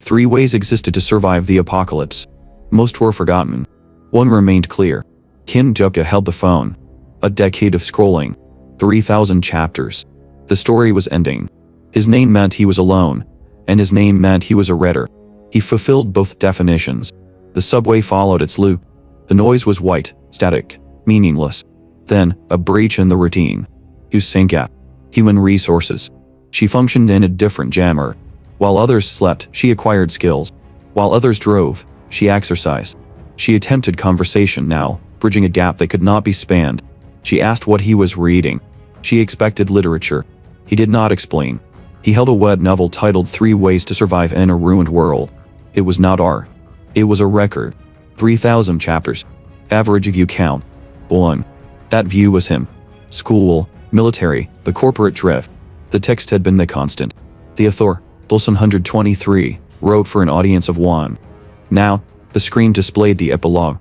3 ways existed to survive the apocalypse. Most were forgotten. One remained clear. Kim Duka held the phone. A decade of scrolling. 3,000 chapters. The story was ending. His name meant he was alone, and his name meant he was a reader. He fulfilled both definitions. The subway followed its loop. The noise was white, static, meaningless. Then, a breach in the routine. Usinka. Human resources. She functioned in a different genre. While others slept, she acquired skills. While others drove, she exercised. She attempted conversation now, bridging a gap that could not be spanned. She asked what he was reading. She expected literature. He did not explain. He held a web novel titled 3 Ways to Survive in a Ruined World. It was not art. It was a record. 3,000 chapters. Average view count. 1. That view was him. School, military, the corporate drift. The text had been the constant. The author, Bulson 123, wrote for an audience of 1. Now, the screen displayed the epilogue.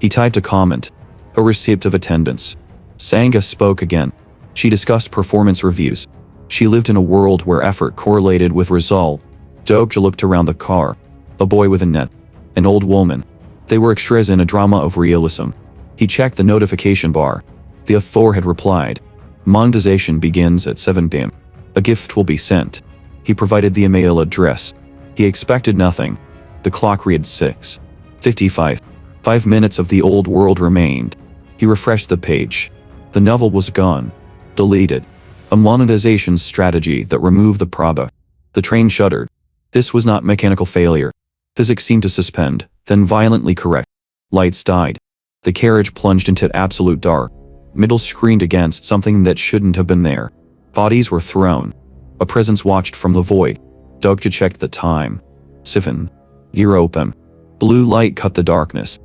He typed a comment. A receipt of attendance. Sangha spoke again. She discussed performance reviews. She lived in a world where effort correlated with result. Dokja looked around the car. A boy with a net. An old woman. They were extras in a drama of realism. He checked the notification bar. The author had replied. Monetization begins at 7 p.m. A gift will be sent. He provided the email address. He expected nothing. The clock read 6:55. 5 minutes of the old world remained. He refreshed the page. The novel was gone. Deleted. A monetization strategy that removed the product. The train shuddered. This was not mechanical failure. Physics seemed to suspend, then violently correct. Lights died. The carriage plunged into absolute dark. Middle screened against something that shouldn't have been there. Bodies were thrown. A presence watched from the void. Dokja checked the time. 7. Gear open. Blue light cut the darkness.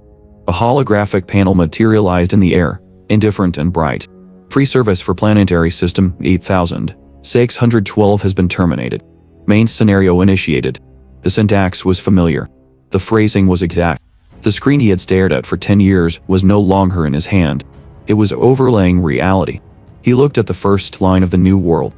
A holographic panel materialized in the air, indifferent and bright. Free service for planetary system 8612 has been terminated. Main scenario initiated. The syntax was familiar. The phrasing was exact. The screen he had stared at for 10 years was no longer in his hand. It was overlaying reality. He looked at the first line of the new world.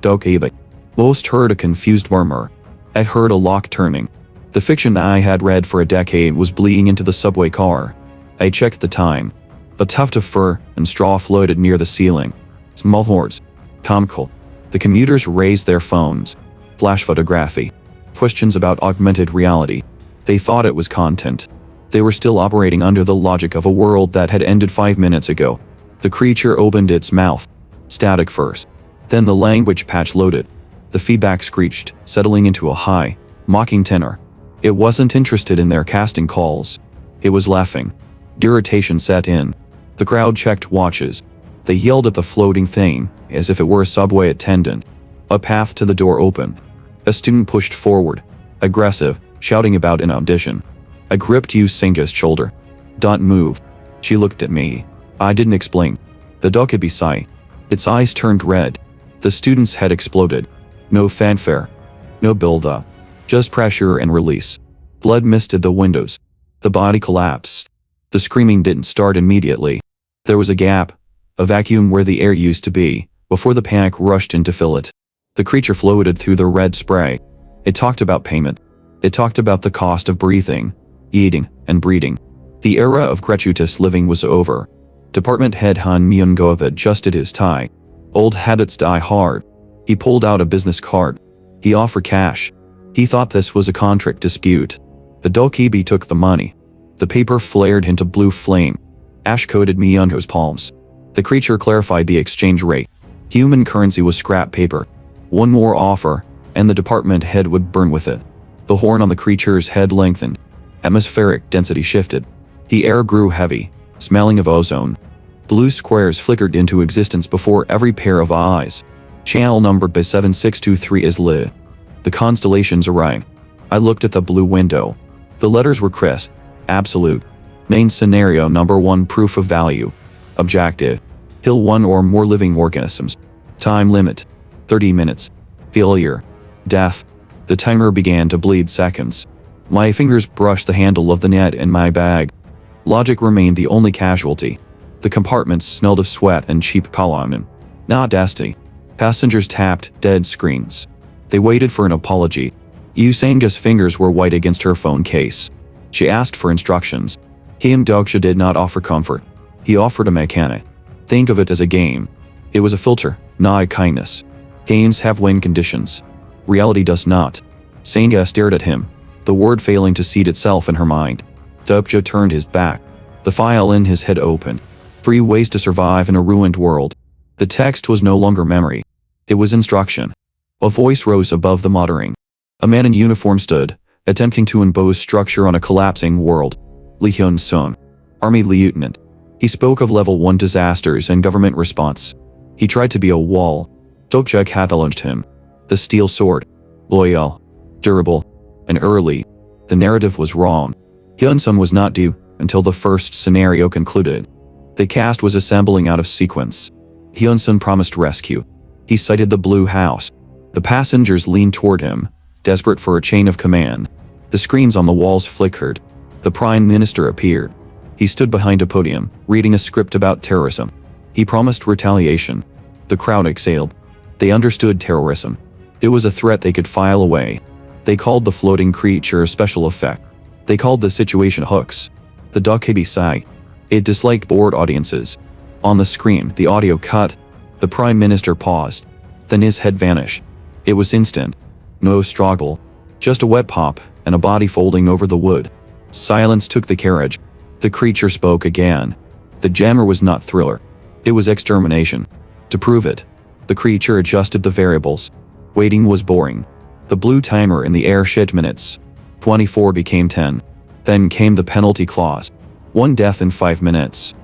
Dokja. Most heard a confused murmur. I heard a lock turning. The fiction I had read for a decade was bleeding into the subway car. I checked the time. A tuft of fur and straw floated near the ceiling. Small hordes. Comical. The commuters raised their phones. Flash photography. Questions about augmented reality. They thought it was content. They were still operating under the logic of a world that had ended 5 minutes ago. The creature opened its mouth. Static first. Then the language patch loaded. The feedback screeched, settling into a high, mocking tenor. It wasn't interested in their casting calls. It was laughing. Irritation set in. The crowd checked watches. They yelled at the floating thing, as if it were a subway attendant. A path to the door opened. A student pushed forward, aggressive, shouting about an audition. I gripped Yusinka's shoulder. Don't move. She looked at me. I didn't explain. The dog could be sigh. Its eyes turned red. The student's head exploded. No fanfare. No build-up. Just pressure and release. Blood misted the windows. The body collapsed. The screaming didn't start immediately. There was a gap, a vacuum where the air used to be, before the panic rushed in to fill it. The creature floated through the red spray. It talked about payment. It talked about the cost of breathing, eating, and breeding. The era of gratuitous living was over. Department head Han Myung-go adjusted his tie. Old habits die hard. He pulled out a business card. He offered cash. He thought this was a contract dispute. The Dokibi took the money. The paper flared into blue flame. Ash coated Myung-go's palms. The creature clarified the exchange rate. Human currency was scrap paper. One more offer, and the department head would burn with it. The horn on the creature's head lengthened. Atmospheric density shifted. The air grew heavy, smelling of ozone. Blue squares flickered into existence before every pair of eyes. Channel numbered by 7623 is lit. The constellations arrived. I looked at the blue window. The letters were crisp. Absolute. Main scenario number 1 proof of value. Objective. Kill 1 or more living organisms. Time limit. 30 minutes. Failure. Death. The timer began to bleed seconds. My fingers brushed the handle of the net in my bag. Logic remained the only casualty. The compartments smelled of sweat and cheap cologne. Not dusty. Passengers tapped dead screens. They waited for an apology. Usanga's fingers were white against her phone case. She asked for instructions. Kim Doksha did not offer comfort. He offered a mechanic. Think of it as a game. It was a filter, not a kindness. Games have win conditions. Reality does not. Sangha stared at him, the word failing to seat itself in her mind. Doksha turned his back. The file in his head opened. 3 ways to survive in a ruined world. The text was no longer memory. It was instruction. A voice rose above the muttering. A man in uniform stood, attempting to impose structure on a collapsing world. Lee Hyun-sun, Army Lieutenant. He spoke of Level 1 disasters and government response. He tried to be a wall. Doksha cataloged him. The steel sword. Loyal. Durable. And early. The narrative was wrong. Hyun-sun was not due until the first scenario concluded. The cast was assembling out of sequence. Hyun-sun promised rescue. He cited the blue house. The passengers leaned toward him, desperate for a chain of command. The screens on the walls flickered. The Prime Minister appeared. He stood behind a podium, reading a script about terrorism. He promised retaliation. The crowd exhaled. They understood terrorism. It was a threat they could file away. They called the floating creature a special effect. They called the situation hooks. The Dokkaebi sigh. It disliked bored audiences. On the screen, the audio cut. The Prime Minister paused. Then his head vanished. It was instant. No struggle. Just a wet pop, and a body folding over the wood. Silence took the carriage. The creature spoke again. The jammer was not thriller. It was extermination. To prove it, the creature adjusted the variables. Waiting was boring. The blue timer in the air shed minutes. 24 became 10. Then came the penalty clause. 1 death in 5 minutes.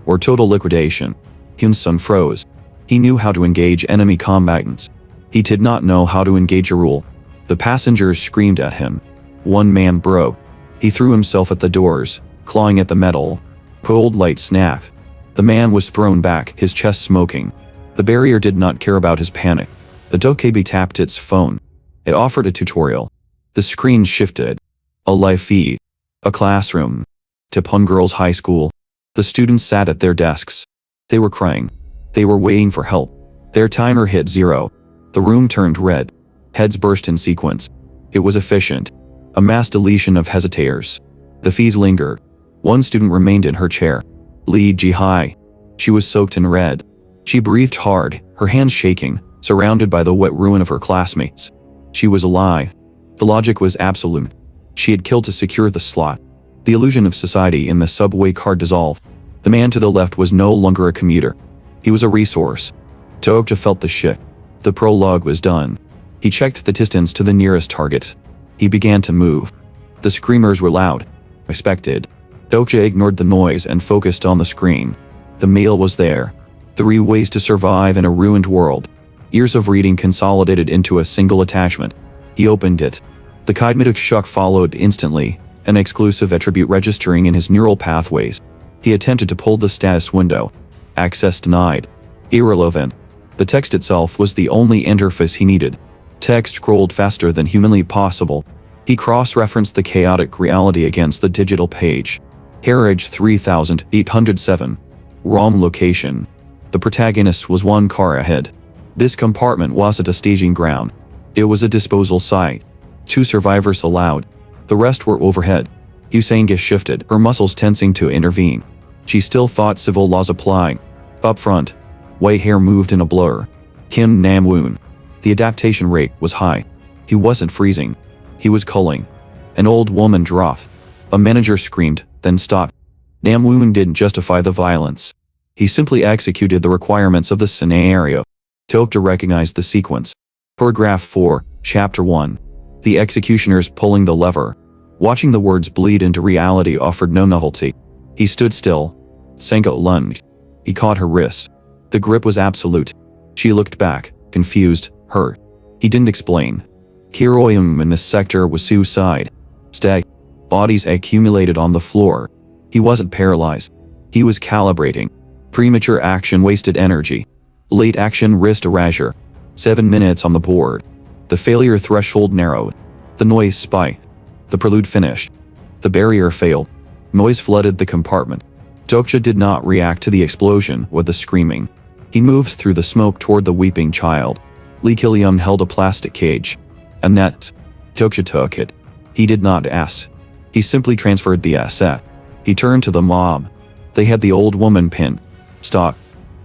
Or total liquidation. Hyun-sun froze. He knew how to engage enemy combatants. He did not know how to engage a rule. The passengers screamed at him. One man broke. He threw himself at the doors, clawing at the metal. Cold light snapped. The man was thrown back, his chest smoking. The barrier did not care about his panic. The Dokkaebi tapped its phone. It offered a tutorial. The screen shifted. A live feed. A classroom. Taepon Girls High School. The students sat at their desks. They were crying. They were waiting for help. Their timer hit 0. The room turned red. Heads burst in sequence. It was efficient. A mass deletion of hesitators. The fees lingered. One student remained in her chair. Lee Ji-hai. She was soaked in red. She breathed hard, her hands shaking, surrounded by the wet ruin of her classmates. She was alive. The logic was absolute. She had killed to secure the slot. The illusion of society in the subway car dissolved. The man to the left was no longer a commuter. He was a resource. Doksha felt the shit. The prologue was done. He checked the distance to the nearest target. He began to move. The screamers were loud. Expected. Doksha ignored the noise and focused on the screen. The mail was there. 3 ways to survive in a ruined world. Years of reading consolidated into a single attachment. He opened it. The cognitive shock followed instantly, an exclusive attribute registering in his neural pathways. He attempted to pull the status window. Access denied. Irrelevant. The text itself was the only interface he needed. Text scrolled faster than humanly possible. He cross-referenced the chaotic reality against the digital page. Carriage 3807. Wrong location. The protagonist was 1 car ahead. This compartment wasn't a staging ground. It was a disposal site. 2 survivors allowed. The rest were overhead. Usanga shifted, her muscles tensing to intervene. She still thought civil laws applied. Up front, white hair moved in a blur. Kim Nam-woon. The adaptation rate was high. He wasn't freezing. He was culling. An old woman dropped. A manager screamed, then stopped. Nam-woon didn't justify the violence. He simply executed the requirements of the scenario. Doksha recognized the sequence. Paragraph 4, Chapter 1. The executioners pulling the lever. Watching the words bleed into reality offered no novelty. He stood still. Sangha lunged. He caught her wrist. The grip was absolute. She looked back, confused, hurt. He didn't explain. Heroism in this sector was suicide. Stag. Bodies accumulated on the floor. He wasn't paralyzed. He was calibrating. Premature action wasted energy. Late action risked erasure. 7 minutes on the board. The failure threshold narrowed. The noise spiked. The prelude finished. The barrier failed. Noise flooded the compartment. Doksha did not react to the explosion or the screaming. He moved through the smoke toward the weeping child. Lee Kil-young held a plastic cage. A net. Dokja took it. He did not ask. He simply transferred the asset. He turned to the mob. They had the old woman pinned. Stop.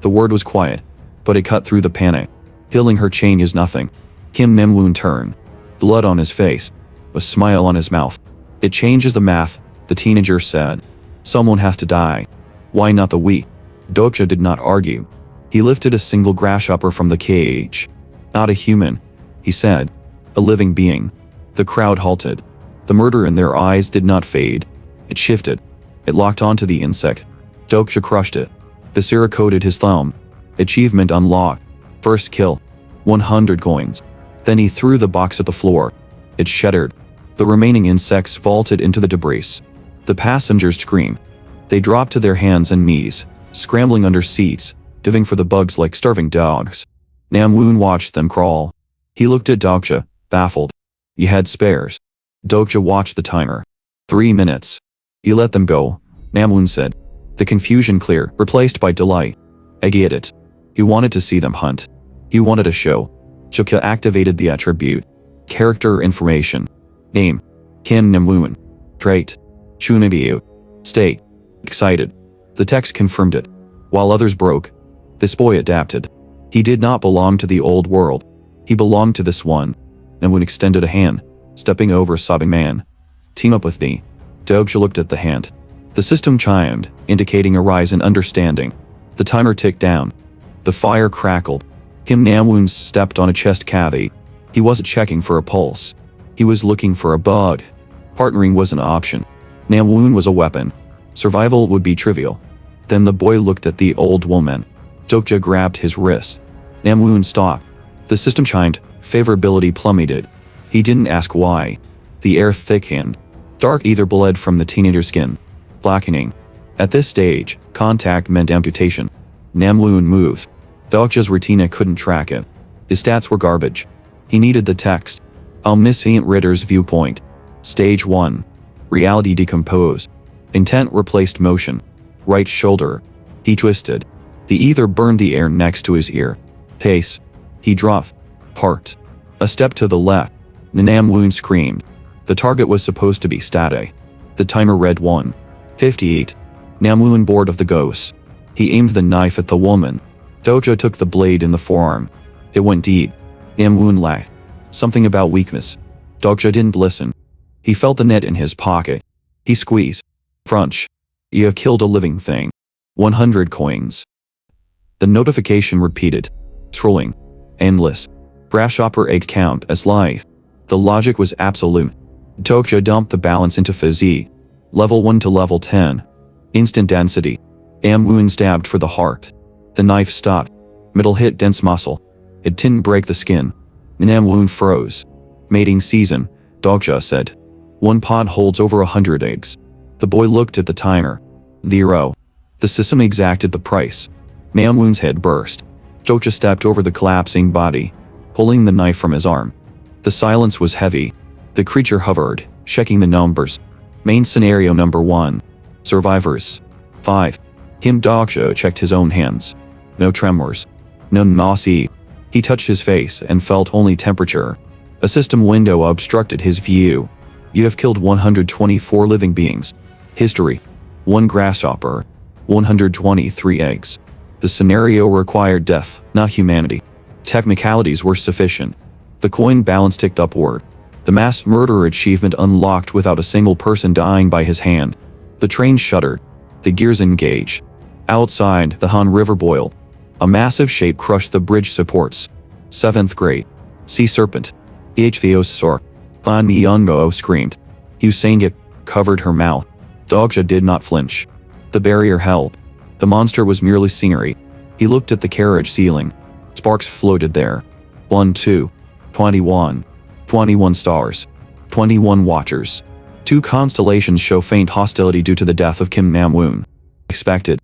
The word was quiet, but it cut through the panic. Killing her chain is nothing. Kim Nam-woon turned. Blood on his face. A smile on his mouth. It changes the math, the teenager said. Someone has to die. Why not the we? Dokja did not argue. He lifted a single grasshopper from the cage. Not a human, he said. A living being. The crowd halted. The murder in their eyes did not fade. It shifted. It locked onto the insect. Dokja crushed it. The Sira coated his thumb. Achievement unlocked. First kill. 100 coins. Then he threw the box at the floor. It shattered. The remaining insects vaulted into the debris. The passengers screamed. They dropped to their hands and knees, scrambling under seats, diving for the bugs like starving dogs. Nam-woon watched them crawl. He looked at Dokja, baffled. You had spares. Dokja watched the timer. 3 minutes. You let them go, Nam-woon said. The confusion clear, replaced by delight. I get it. He wanted to see them hunt. He wanted a show. Dokja activated the attribute. Character information. Name. Kim Nam-woon. Trait. Chunibyu. State. Excited. The text confirmed it. While others broke, this boy adapted. He did not belong to the old world. He belonged to this one. Nam-woon extended a hand, stepping over a sobbing man. Team up with me. Dokja looked at the hand. The system chimed, indicating a rise in understanding. The timer ticked down. The fire crackled. Kim Nam-woon stepped on a chest cavity. He wasn't checking for a pulse. He was looking for a bug. Partnering was an option. Nam-woon was a weapon. Survival would be trivial. Then the boy looked at the old woman. Dokja grabbed his wrist. Nam-woon stopped. The system chimed, favorability plummeted. He didn't ask why. The air thickened. Dark ether bled from the teenager's skin. Blackening. At this stage, contact meant amputation. Nam-woon moved. Dokja's retina couldn't track it. His stats were garbage. He needed the text. Omniscient Ritter's viewpoint. Stage 1. Reality decomposed. Intent replaced motion. Right shoulder. He twisted. The ether burned the air next to his ear. Pace. He dropped. Heart. A step to the left. Nam-woon screamed. The target was supposed to be static. The timer read 1:58. Nam-woon bored of the ghost. He aimed the knife at the woman. Dokja took the blade in the forearm. It went deep. Nam-woon laughed. Something about weakness. Dokja didn't listen. He felt the net in his pocket. He squeezed. Crunch. You have killed a living thing. 100 coins. The notification repeated. Scrolling. Endless. Grasshopper egg count as life. The logic was absolute. Dokja dumped the balance into physique. Level 1 to level 10. Instant density. Nam-woon stabbed for the heart. The knife stopped. Middle hit dense muscle. It didn't break the skin. Nam-woon froze. Mating season, Dokja said. One pod holds over 100 eggs. The boy looked at the timer. 0. The system exacted the price. Nam-woon's head burst. Dokja stepped over the collapsing body, pulling the knife from his arm. The silence was heavy. The creature hovered, checking the numbers. Main scenario number 1. Survivors. 5. Kim Dokja checked his own hands. No tremors. No nausea. He touched his face and felt only temperature. A system window obstructed his view. You have killed 124 living beings. History. 1 grasshopper. 123 eggs. The scenario required death, not humanity. Technicalities were sufficient. The coin balance ticked upward. The mass murder achievement unlocked without a single person dying by his hand. The train shuddered. The gears engaged. Outside, the Han River boiled. A massive shape crushed the bridge supports. 7th grade. Sea serpent. Hvosaur. Ban Myungo screamed. Husangik covered her mouth. Dokja did not flinch. The barrier held. The monster was merely scenery. He looked at the carriage ceiling. Sparks floated there. 1, 2. 21. 21 stars. 21 watchers. 2 constellations show faint hostility due to the death of Kim Nam-woon. Expected.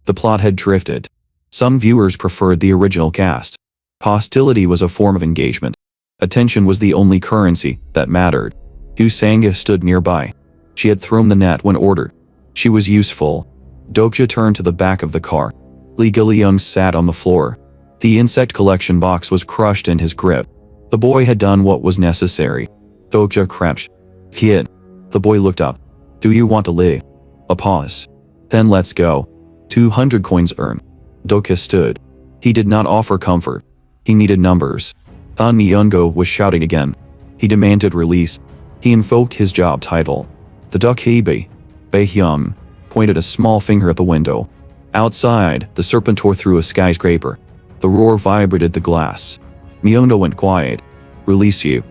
The plot had drifted. Some viewers preferred the original cast. Hostility was a form of engagement. Attention was the only currency that mattered. Husanga stood nearby. She had thrown the net when ordered. She was useful. Dokja turned to the back of the car. Lee Gil-young sat on the floor. The insect collection box was crushed in his grip. The boy had done what was necessary. Dokja crouched. Kid. The boy looked up. Do you want to live? A pause. Then let's go. 200 coins earned. Dokja stood. He did not offer comfort. He needed numbers. An Myungo was shouting again. He demanded release. He invoked his job title. The Dukhebe, Baehyung, pointed a small finger at the window. Outside, the serpent tore through a skyscraper. The roar vibrated the glass. Myondo went quiet. Release you.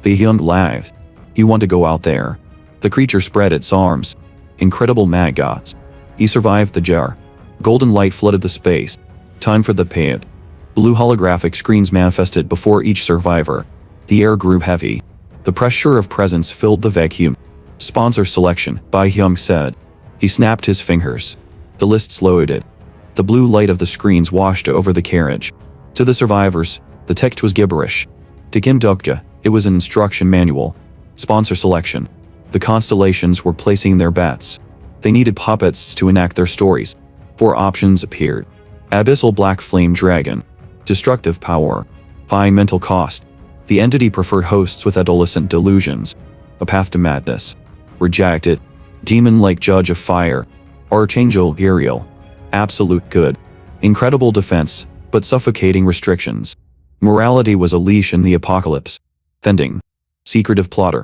Baehyung laughed. You want to go out there? The creature spread its arms. Incredible maggots. He survived the jar. Golden light flooded the space. Time for the pit. Blue holographic screens manifested before each survivor. The air grew heavy. The pressure of presence filled the vacuum. Sponsor selection, Baehyung said. He snapped his fingers. The lists loaded. The blue light of the screens washed over the carriage. To the survivors, the text was gibberish. To Kim Dokja, it was an instruction manual. Sponsor selection. The constellations were placing their bets. They needed puppets to enact their stories. 4 options appeared. Abyssal Black Flame Dragon. Destructive power. High mental cost. The entity preferred hosts with adolescent delusions. A path to madness. Rejected. Demon-like Judge of Fire. Archangel Uriel. Absolute good. Incredible defense, but suffocating restrictions. Morality was a leash in the apocalypse. Ending. Secretive plotter.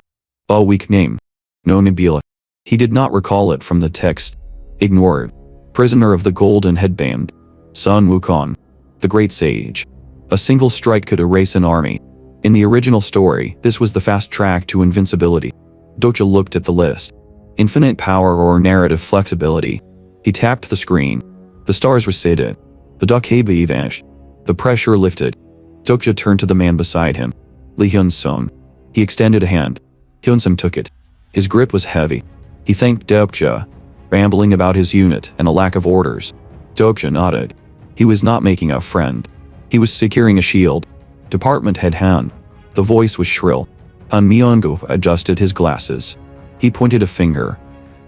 A weak name. No nebula. He did not recall it from the text. Ignored. Prisoner of the Golden Headband. Sun Wukong. The Great Sage. A single strike could erase an army. In the original story, this was the fast track to invincibility. Dokja looked at the list. Infinite power or narrative flexibility. He tapped the screen. The stars receded. The Dukhebe vanished. The pressure lifted. Dokja turned to the man beside him. Lee Hyun-sung. He extended a hand. Hyun-sung took it. His grip was heavy. He thanked Dokja, rambling about his unit and a lack of orders. Dokja nodded. He was not making a friend. He was securing a shield. Department head Han. The voice was shrill. An Myungo adjusted his glasses. He pointed a finger,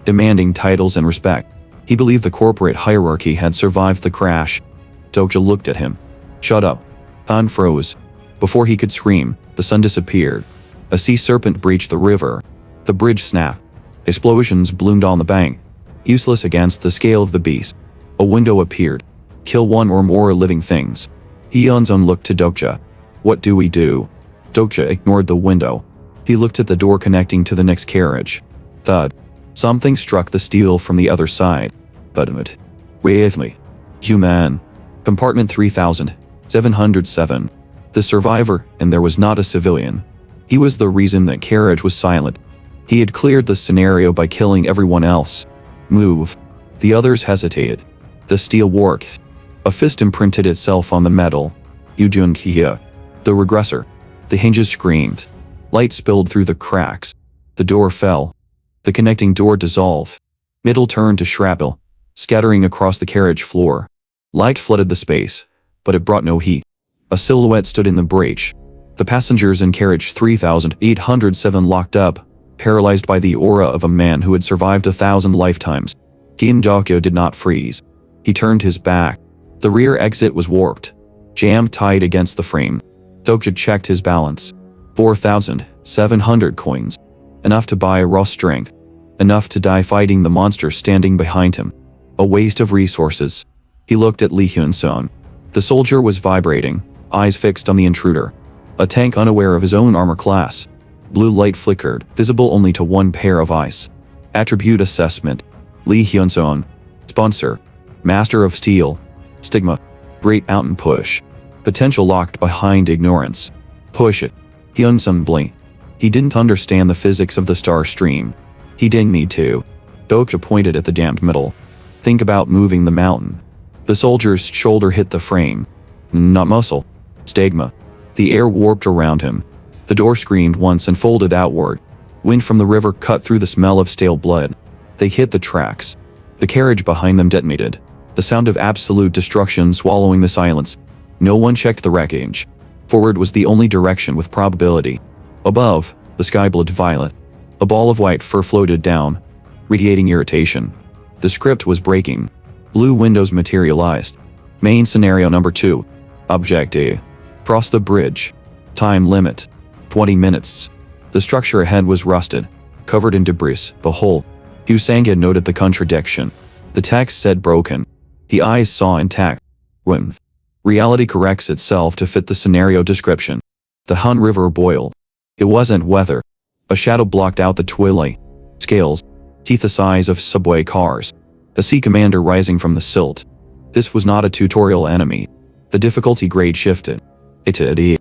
demanding titles and respect. He believed the corporate hierarchy had survived the crash. Dokja looked at him. Shut up. Han froze. Before he could scream, the sun disappeared. A sea serpent breached the river. The bridge snapped. Explosions bloomed on the bank. Useless against the scale of the beast. A window appeared. Kill 1 or more living things. Hyunsun looked to Dokja. What do we do? Dokja ignored the window. He looked at the door connecting to the next carriage. Thud. Something struck the steel from the other side. But with me. Human. Compartment 3707. The survivor, and there was not a civilian. He was the reason that carriage was silent. He had cleared the scenario by killing everyone else. Move. The others hesitated. The steel worked. A fist imprinted itself on the metal. Yujun Kia. The regressor. The hinges screamed. Light spilled through the cracks. The door fell. The connecting door dissolved. Metal turned to shrapnel, scattering across the carriage floor. Light flooded the space, but it brought no heat. A silhouette stood in the breach. The passengers in carriage 3807 locked up, paralyzed by the aura of a man who had survived 1,000 lifetimes. Kim Dokja did not freeze. He turned his back. The rear exit was warped, jammed tight against the frame. Dokja checked his balance. 4,700 coins. Enough to buy raw strength. Enough to die fighting the monster standing behind him. A waste of resources. He looked at Lee Hyun-sung. The soldier was vibrating, eyes fixed on the intruder. A tank unaware of his own armor class. Blue light flickered, visible only to one pair of eyes. Attribute assessment. Lee Hyun-sung. Sponsor. Master of Steel. Stigma. Great Mountain Push. Potential locked behind ignorance. Push it. Hyun-sung blinked. He didn't understand the physics of the star stream. He didn't need to. Dokja pointed at the damned metal. Think about moving the mountain. The soldier's shoulder hit the frame. Not muscle. Stigma. The air warped around him. The door screamed once and folded outward. Wind from the river cut through the smell of stale blood. They hit the tracks. The carriage behind them detonated. The sound of absolute destruction swallowing the silence. No one checked the wreckage. Forward was the only direction with probability. Above, the sky bled violet. A ball of white fur floated down, radiating irritation. The script was breaking. Blue windows materialized. Main scenario number 2. Objective. Cross the bridge. Time limit. 20 minutes. The structure ahead was rusted, covered in debris. Behold, Usanga noted the contradiction. The text said broken. The eyes saw intact. When reality corrects itself to fit the scenario description. The Han River boiled. It wasn't weather. A shadow blocked out the twilight. Scales, teeth the size of subway cars. A sea commander rising from the silt. This was not a tutorial enemy. The difficulty grade shifted. The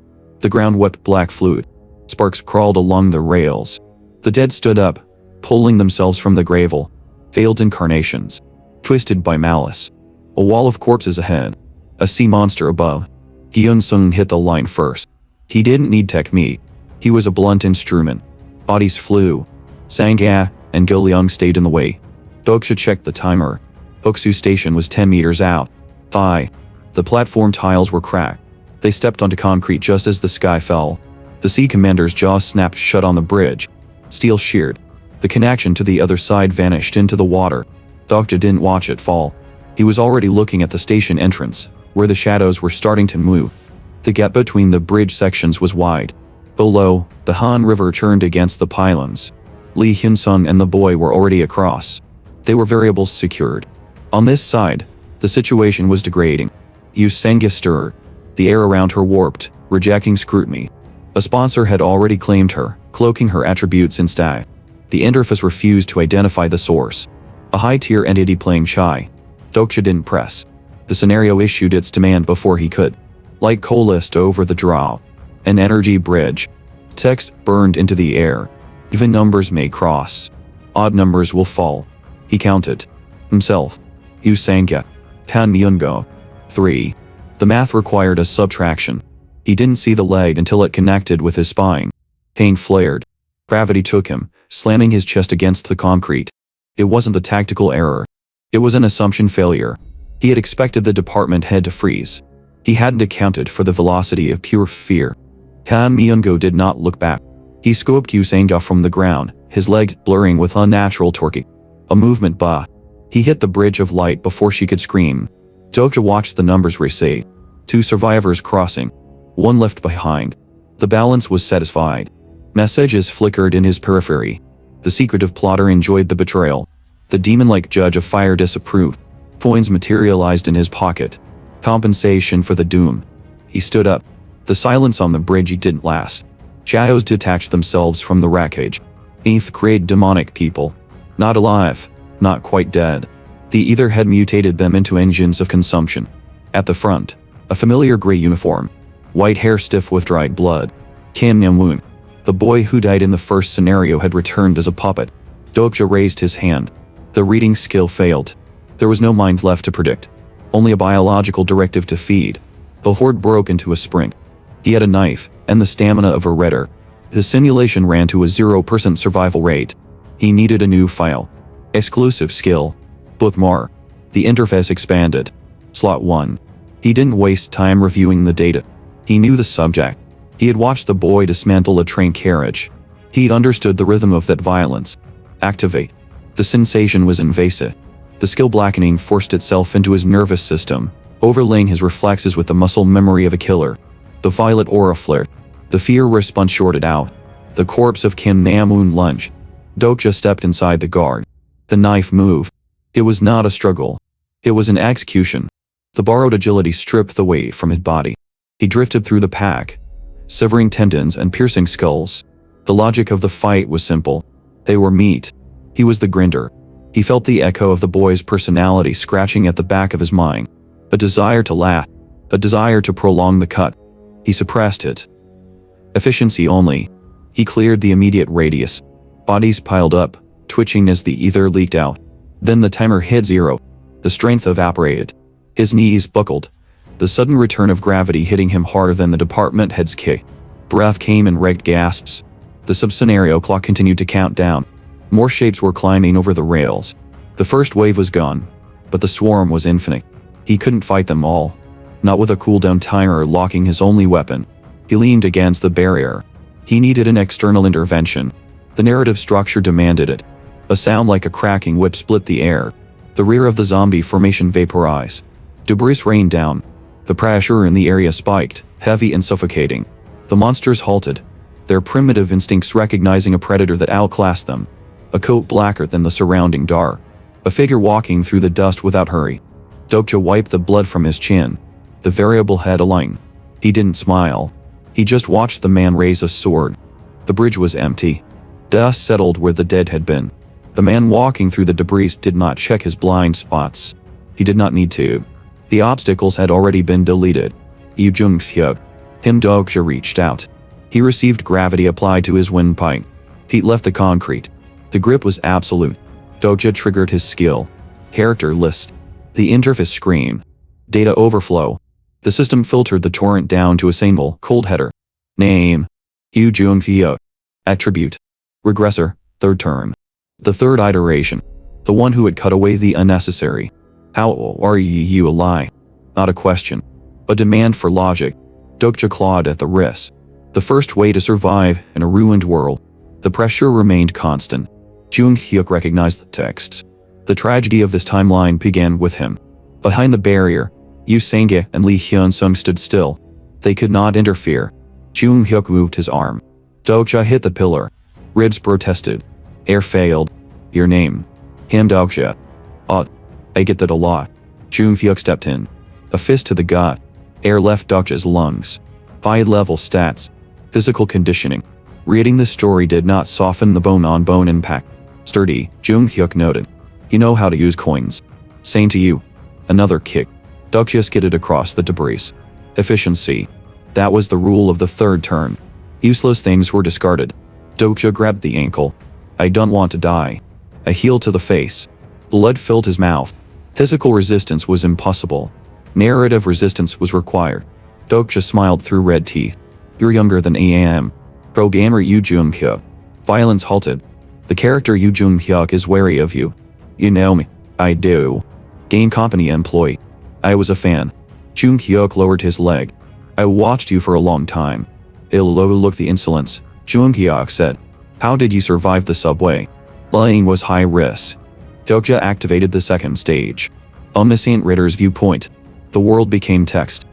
ground wept black fluid. Sparks crawled along the rails. The dead stood up, pulling themselves from the gravel. Failed incarnations. Twisted by malice. A wall of corpses ahead. A sea monster above. Hyun-sung hit the line first. He didn't need technique. He was a blunt instrument. Bodies flew. Sang-ya and Gil-leong stayed in the way. Doksha checked the timer. Oksu station was 10 meters out. The platform tiles were cracked. They stepped onto concrete just as the sky fell. The sea commander's jaw snapped shut on the bridge. Steel sheared. The connection to the other side vanished into the water. Doksha didn't watch it fall. He was already looking at the station entrance, where the shadows were starting to move. The gap between the bridge sections was wide. Below, the Han River churned against the pylons. Lee Hyun-sung and the boy were already across. They were variables secured. On this side, the situation was degrading. Usanga stirred. The air around her warped, rejecting scrutiny. A sponsor had already claimed her, cloaking her attributes instead. The interface refused to identify the source. A high-tier entity playing shy. Doksha didn't press. The scenario issued its demand before he could. Light coalesced over the draw. An energy bridge. Text burned into the air. Even numbers may cross. Odd numbers will fall. He counted. Himself. Usanga. Han Myungo. 3. The math required a subtraction. He didn't see the leg until it connected with his spine. Pain flared. Gravity took him, slamming his chest against the concrete. It wasn't a tactical error. It was an assumption failure. He had expected the department head to freeze. He hadn't accounted for the velocity of pure fear. Han Myungo did not look back. He scoped Usanga from the ground, his legs blurring with unnatural torque. A movement He hit the bridge of light before she could scream. Doksha watched the numbers recede. 2 survivors crossing. 1 left behind. The balance was satisfied. Messages flickered in his periphery. The secretive plotter enjoyed the betrayal. The demon-like judge of fire disapproved. Coins materialized in his pocket. Compensation for the doom. He stood up. The silence on the bridge didn't last. Shadows detached themselves from the wreckage. 8th grade demonic people. Not alive. Not quite dead. The ether had mutated them into engines of consumption. At the front, a familiar gray uniform. White hair stiff with dried blood. Kim Nam-woon. The boy who died in the first scenario had returned as a puppet. Doksha raised his hand. The reading skill failed. There was no mind left to predict. Only a biological directive to feed. The horde broke into a sprint. He had a knife, and the stamina of a redder. His simulation ran to a 0% survival rate. He needed a new file. Exclusive skill. Bookmark. The interface expanded. Slot 1. He didn't waste time reviewing the data. He knew the subject. He had watched the boy dismantle a train carriage. He'd understood the rhythm of that violence. Activate. The sensation was invasive. The skill blackening forced itself into his nervous system, overlaying his reflexes with the muscle memory of a killer. The violet aura flared. The fear response shorted out. The corpse of Kim Nam-woon lunged. Doksha stepped inside the guard. The knife moved. It was not a struggle. It was an execution. The borrowed agility stripped the weight from his body. He drifted through the pack, severing tendons and piercing skulls. The logic of the fight was simple. They were meat. He was the grinder. He felt the echo of the boy's personality scratching at the back of his mind. A desire to laugh. A desire to prolong the cut. He suppressed it. Efficiency only. He cleared the immediate radius. Bodies piled up, twitching as the ether leaked out. Then the timer hit 0. The strength evaporated. His knees buckled. The sudden return of gravity hitting him harder than the department head's kick. Breath came in ragged gasps. The sub-scenario clock continued to count down. More shapes were climbing over the rails. The first wave was gone, but the swarm was infinite. He couldn't fight them all. Not with a cooldown timer locking his only weapon. He leaned against the barrier. He needed an external intervention. The narrative structure demanded it. A sound like a cracking whip split the air. The rear of the zombie formation vaporized. Debris rained down. The pressure in the area spiked, heavy and suffocating. The monsters halted. their primitive instincts recognizing a predator that outclassed them. A coat blacker than the surrounding dark. A figure walking through the dust without hurry. Dokja wiped the blood from his chin. The variable head aligned. He didn't smile. He just watched the man raise a sword. The bridge was empty. Dust settled where the dead had been. The man walking through the debris did not check his blind spots. He did not need to. The obstacles had already been deleted. Yu Jung-hyuk. Him Dokja reached out. He received gravity applied to his windpipe. Feet left the concrete. The grip was absolute. Dokja triggered his skill. Character list. The interface screen. Data overflow. The system filtered the torrent down to a single, cold header. Name. Yu Jung-hyuk. Attribute. Regressor, third turn. The third iteration. The one who had cut away the unnecessary. How are you alive? Not a question. A demand for logic. Dokja clawed at the wrist. The first way to survive in a ruined world. The pressure remained constant. Jung-hyuk recognized the texts. The tragedy of this timeline began with him. Behind the barrier, Yu Sang-ge and Lee Hyun-sung stood still. They could not interfere. Jung-hyuk moved his arm. Dokja hit the pillar. Ribs protested. Air failed. Your name. Him Dokja. I get that a lot. Jung-hyuk stepped in. A fist to the gut. Air left Dokja's lungs. 5-level stats. Physical conditioning. Reading this story did not soften the bone-on-bone impact. Sturdy, Jung-hyuk noted. You know how to use coins. Same to you. Another kick. Dokja skidded across the debris. Efficiency. That was the rule of the third turn. Useless things were discarded. Dokja grabbed the ankle. I don't want to die. A heel to the face. Blood filled his mouth. Physical resistance was impossible. Narrative resistance was required. Dokja smiled through red teeth. You're younger than I am. Programmer Yu Jung-hyuk. Violence halted. The character Yu Jung-hyuk is wary of you. You know me. I do. Game company employee. I was a fan. Jung-hyuk lowered his leg. I watched you for a long time. Look the insolence, Jung-hyuk said. How did you survive the subway? Lying was high risk. Dokja activated the second stage. Omniscient Ritter's viewpoint. The world became text.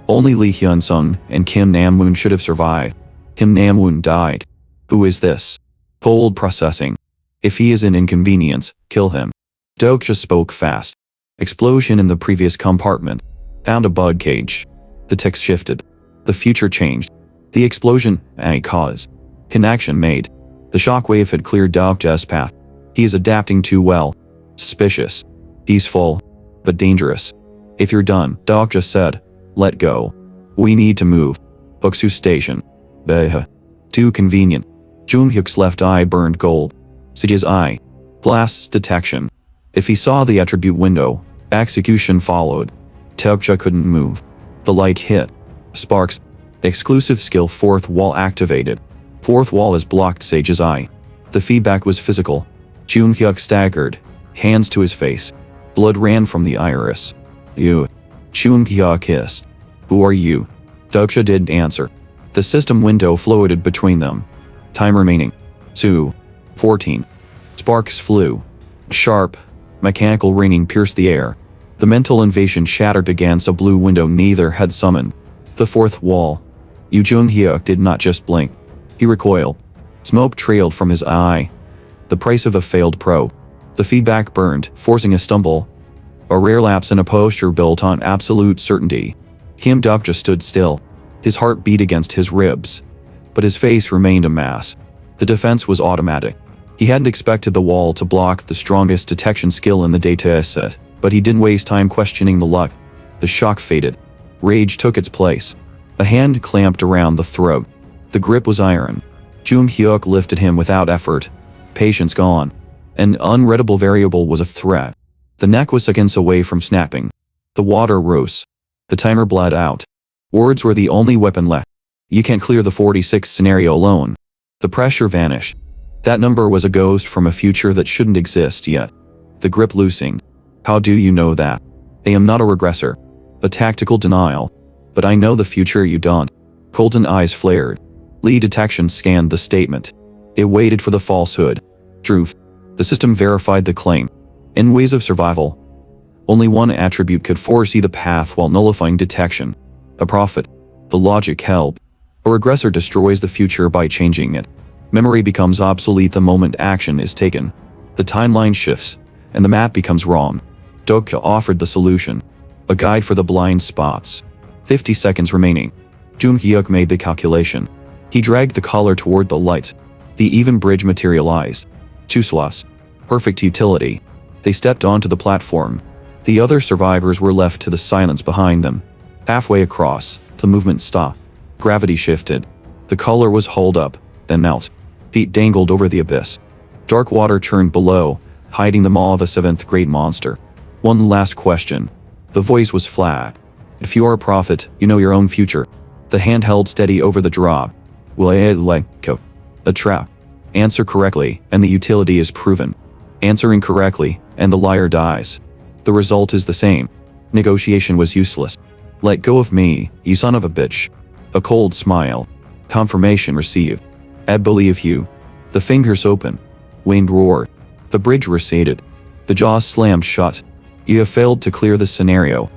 Only Lee Hyun-sung and Kim Nam-woon should have survived. Kim Nam-woon died. Who is this? Cold processing. If he is an inconvenience, kill him. Dokja spoke fast. Explosion in the previous compartment. Found a bug cage. The text shifted. The future changed. The explosion, a cause. Connection made. The shockwave had cleared Dokja's path. He is adapting too well. Suspicious. Peaceful. But dangerous. If you're done, Dokja said, let go. We need to move. Boksu Station. Too convenient. Jung-hyuk's left eye burned gold. Sij's eye. Blast's detection. If he saw the attribute window, execution followed. Dokja couldn't move. The light hit. Sparks. Exclusive skill fourth wall activated. Fourth wall is blocked Sage's eye. The feedback was physical. Jung-hyuk staggered. Hands to his face. Blood ran from the iris. You. Jung-hyuk hissed. Who are you? Dokja didn't answer. The system window floated between them. Time remaining. 14. Sparks flew. Sharp, mechanical ringing pierced the air. The mental invasion shattered against a blue window neither had summoned. The fourth wall. Yu Jung-hyuk did not just blink. He recoiled. Smoke trailed from his eye. The price of a failed probe. The feedback burned, forcing a stumble. A rare lapse in a posture built on absolute certainty. Kim Dokja stood still. His heart beat against his ribs. But his face remained a mass. The defense was automatic. He hadn't expected the wall to block the strongest detection skill in the data set, but he didn't waste time questioning the luck. The shock faded. Rage took its place. A hand clamped around the throat. The grip was iron. Jung-hyuk lifted him without effort. Patience gone. An unreadable variable was a threat. The neck was seconds away from snapping. The water rose. The timer bled out. Words were the only weapon left. You can't clear the 46 scenario alone. The pressure vanished. That number was a ghost from a future that shouldn't exist yet. The grip loosing. How do you know that? I am not a regressor. A tactical denial. But I know the future you don't. Golden eyes flared. Lee detection scanned the statement. It waited for the falsehood. Truth. The system verified the claim. In ways of survival, only one attribute could foresee the path while nullifying detection. A prophet. The logic held. A regressor destroys the future by changing it. Memory becomes obsolete the moment action is taken. The timeline shifts, and the map becomes wrong. Dokya offered the solution. A guide for the blind spots. 50 seconds remaining. Jung-hyuk made the calculation. He dragged the collar toward the light. The even bridge materialized. 2 slots. Perfect utility. They stepped onto the platform. The other survivors were left to the silence behind them. Halfway across, the movement stopped. Gravity shifted. The collar was hauled up, then out. Feet dangled over the abyss. Dark water churned below, hiding the maw of a 7th grade monster. One last question. The voice was flat. If you are a prophet, you know your own future. The hand held steady over the drop. Will I let go? A trap. Answer correctly, and the utility is proven. Answer incorrectly, and the liar dies. The result is the same. Negotiation was useless. Let go of me, you son of a bitch. A cold smile. Confirmation received. I believe you. The fingers open. Wind roared. The bridge receded. The jaws slammed shut. You have failed to clear this scenario.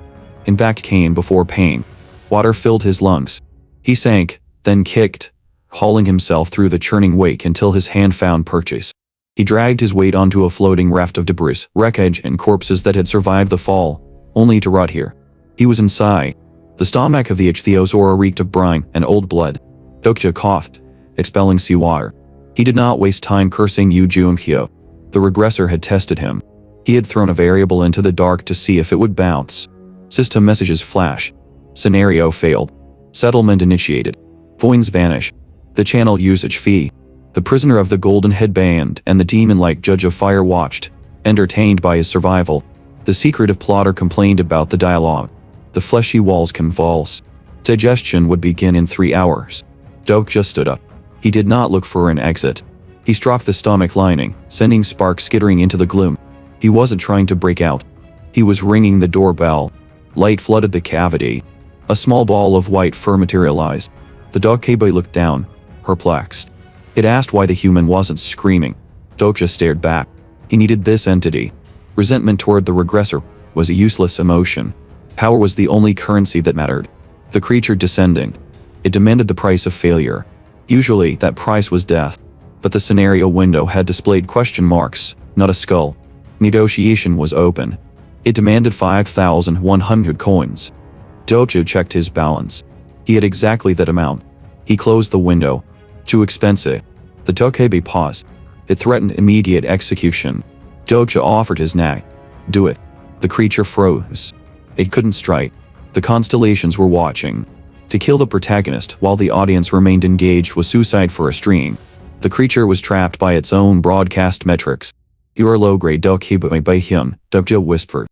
Impact came before pain. Water filled his lungs. He sank, then kicked, hauling himself through the churning wake until his hand found purchase. He dragged his weight onto a floating raft of debris, wreckage, and corpses that had survived the fall, only to rot here. He was inside. The stomach of the ichthyosaur reeked of brine and old blood. Dokya coughed, expelling seawater. He did not waste time cursing Yu Jung-hyuk. The regressor had tested him. He had thrown a variable into the dark to see if it would bounce. System messages flash. Scenario failed. Settlement initiated. Coins vanish. The channel usage fee. The prisoner of the golden headband and the demon-like judge of fire watched, entertained by his survival. The secretive plotter complained about the dialogue. The fleshy walls convulse. Digestion would begin in 3 hours. Dokya stood up. He did not look for an exit. He struck the stomach lining, sending sparks skittering into the gloom. He wasn't trying to break out. He was ringing the doorbell. Light flooded the cavity. A small ball of white fur materialized. The Dokya looked down, perplexed. It asked why the human wasn't screaming. Dokya stared back. He needed this entity. Resentment toward the regressor was a useless emotion. Power was the only currency that mattered. The creature descending. It demanded the price of failure. Usually, that price was death. But the scenario window had displayed question marks, not a skull. Negotiation was open. It demanded 5,100 coins. Dokya checked his balance. He had exactly that amount. He closed the window. Too expensive. The Dokya paused. It threatened immediate execution. Dokya offered his nag. Do it. The creature froze. It couldn't strike. The constellations were watching. To kill the protagonist while the audience remained engaged was suicide for a stream. The creature was trapped by its own broadcast metrics. You are low-grade Dokya by him, Dokya whispered.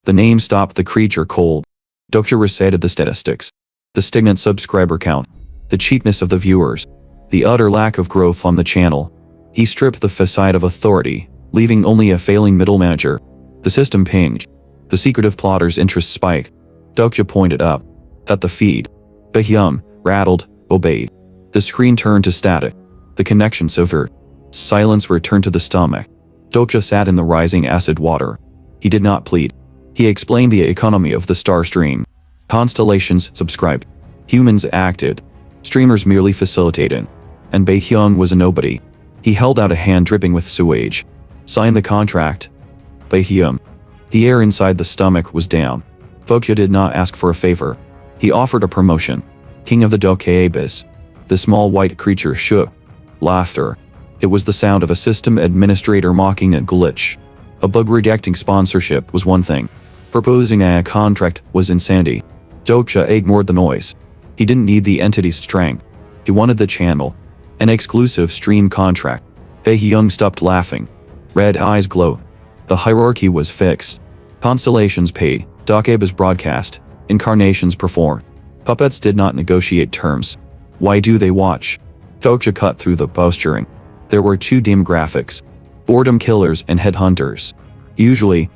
The name stopped the creature cold. Dokya recited the statistics. The stagnant subscriber count. The cheapness of the viewers. The utter lack of growth on the channel. He stripped the facade of authority, leaving only a failing middle manager. The system pinged. The secretive plotter's interest spiked. Dokya pointed up. At the feed. Bahyum, rattled, obeyed. The screen turned to static. The connection severed. Silence returned to the stomach. Dokya sat in the rising acid water. He did not plead. He explained the economy of the star stream. Constellations subscribed. Humans acted. Streamers merely facilitated. And Baehyung was a nobody. He held out a hand dripping with sewage. Sign the contract. Baehyung. The air inside the stomach was down. Dokya did not ask for a favor. He offered a promotion. King of the Dokaebis. The small white creature shook. Laughter. It was the sound of a system administrator mocking a glitch. A bug rejecting sponsorship was one thing. Proposing a contract was insanity. Dokya ignored the noise. He didn't need the entity's strength. He wanted the channel. An exclusive stream contract. Baehyung stopped laughing. Red eyes glowed. The hierarchy was fixed. Constellations paid. Dokaebis broadcast. Incarnations performed. Puppets did not negotiate terms. Why do they watch? Dokya cut through the posturing. There were 2 demographics. Boredom killers and headhunters. Usually,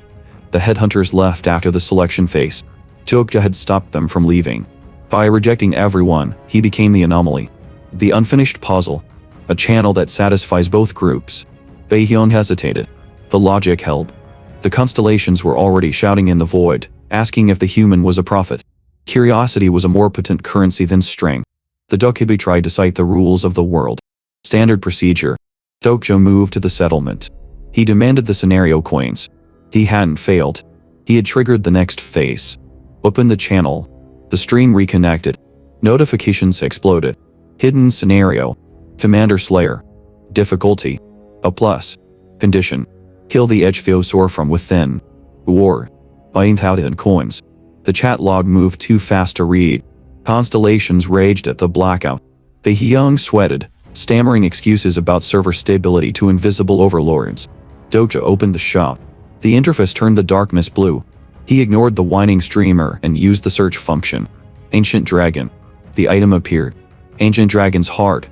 the headhunters left after the selection phase. Dokya had stopped them from leaving. By rejecting everyone, he became the anomaly. The unfinished puzzle. A channel that satisfies both groups. Baehyung hesitated. The logic held. The constellations were already shouting in the void, asking if the human was a prophet. Curiosity was a more potent currency than strength. The Dokkaebi tried to cite the rules of the world. Standard procedure. Dokja moved to the settlement. He demanded the scenario coins. He hadn't failed. He had triggered the next phase. Open the channel. The stream reconnected. Notifications exploded. Hidden scenario. Commander Slayer. Difficulty. A plus. Condition. Kill the Edgephiosaur from within. War. 9,000 coins. The chat log moved too fast to read. Constellations raged at the blackout. The young sweated, stammering excuses about server stability to invisible overlords. Dokja opened the shop. The interface turned the darkness blue. He ignored the whining streamer and used the search function. Ancient Dragon. The item appeared. Ancient Dragon's Heart.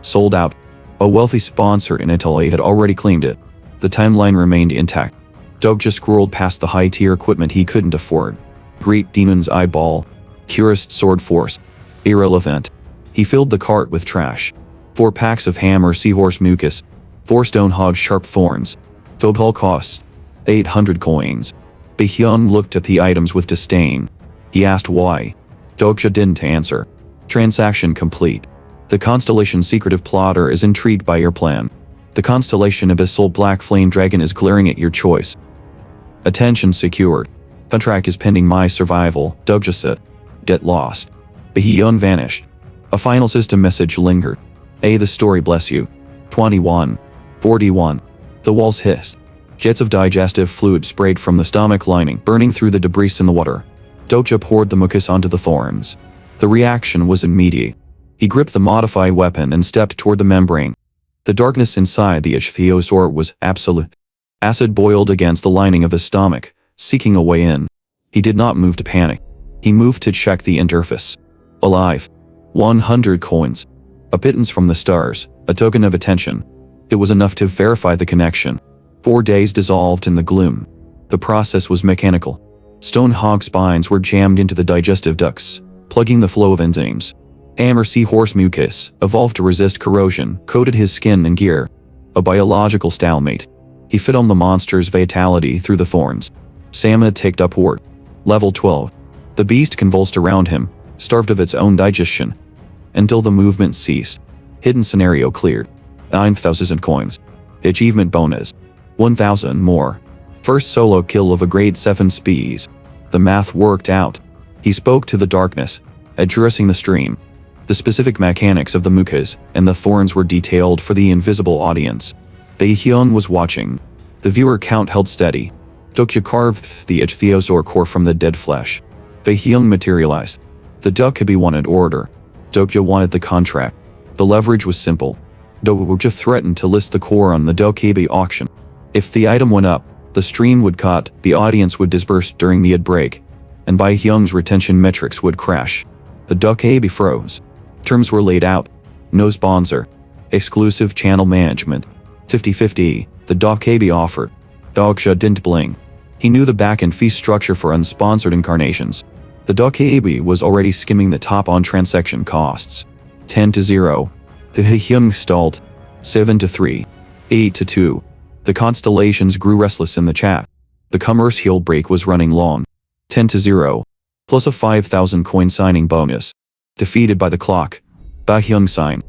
Sold out. A wealthy sponsor in Italy had already claimed it. The timeline remained intact. Dokja scrolled past the high-tier equipment he couldn't afford. Great Demon's Eyeball. Curist Sword Force. Irrelevant. He filled the cart with trash. 4 packs of Hammer Seahorse Mucus. 4 Stone Hog Sharp Thorns. Total cost 800 coins. Baekhyun looked at the items with disdain. He asked why. Dokja didn't answer. Transaction complete. The constellation Secretive Plotter is intrigued by your plan. The constellation Abyssal Black Flame Dragon is glaring at your choice. Attention secured. Contract is pending my survival, Dokja said. Get lost. Baekhyun vanished. A final system message lingered. The story bless you. 21:41. The walls hissed. Jets of digestive fluid sprayed from the stomach lining, burning through the debris in the water. Dokja poured the mucus onto the thorns. The reaction was immediate. He gripped the modified weapon and stepped toward the membrane. The darkness inside the Edgephiosaur was absolute. Acid boiled against the lining of his stomach, seeking a way in. He did not move to panic. He moved to check the interface. Alive. 100 coins. A pittance from the stars, a token of attention. It was enough to verify the connection. 4 days dissolved in the gloom. The process was mechanical. Stone hog spines were jammed into the digestive ducts, plugging the flow of enzymes. Hammer Seahorse Mucus, evolved to resist corrosion, coated his skin and gear. A biological stalemate. He fit on the monster's vitality through the thorns. Sama ticked upward. Level 12. The beast convulsed around him, starved of its own digestion. Until the movement ceased. Hidden scenario cleared. 9,000 coins. Achievement bonus. 1,000 more. First solo kill of a grade 7 species. The math worked out. He spoke to the darkness, addressing the stream. The specific mechanics of the mucus and the thorns were detailed for the invisible audience. Baekhyun was watching. The viewer count held steady. Dokja carved the Edgephiosaur core from the dead flesh. Baekhyun materialized. The Dokkaebi wanted order. Dokja wanted the contract. The leverage was simple. Dokja threatened to list the core on the Dokkaebi auction. If the item went up, the stream would cut, the audience would disperse during the ad break, and Baekhyun's retention metrics would crash. The Dokkaebi froze. Terms were laid out. No sponsor. Exclusive channel management. 50-50, the Dokkaebi offered. Dokja didn't blink. He knew the back-end fee structure for unsponsored incarnations. The Dokkaebi was already skimming the top on transaction costs. 10-0. The Baekhyun stalled. 7-3. 8-2. The constellations grew restless in the chat. The commercial break was running long. 10-0. Plus a 5,000 coin signing bonus. Defeated by the clock. Baekhyun signed.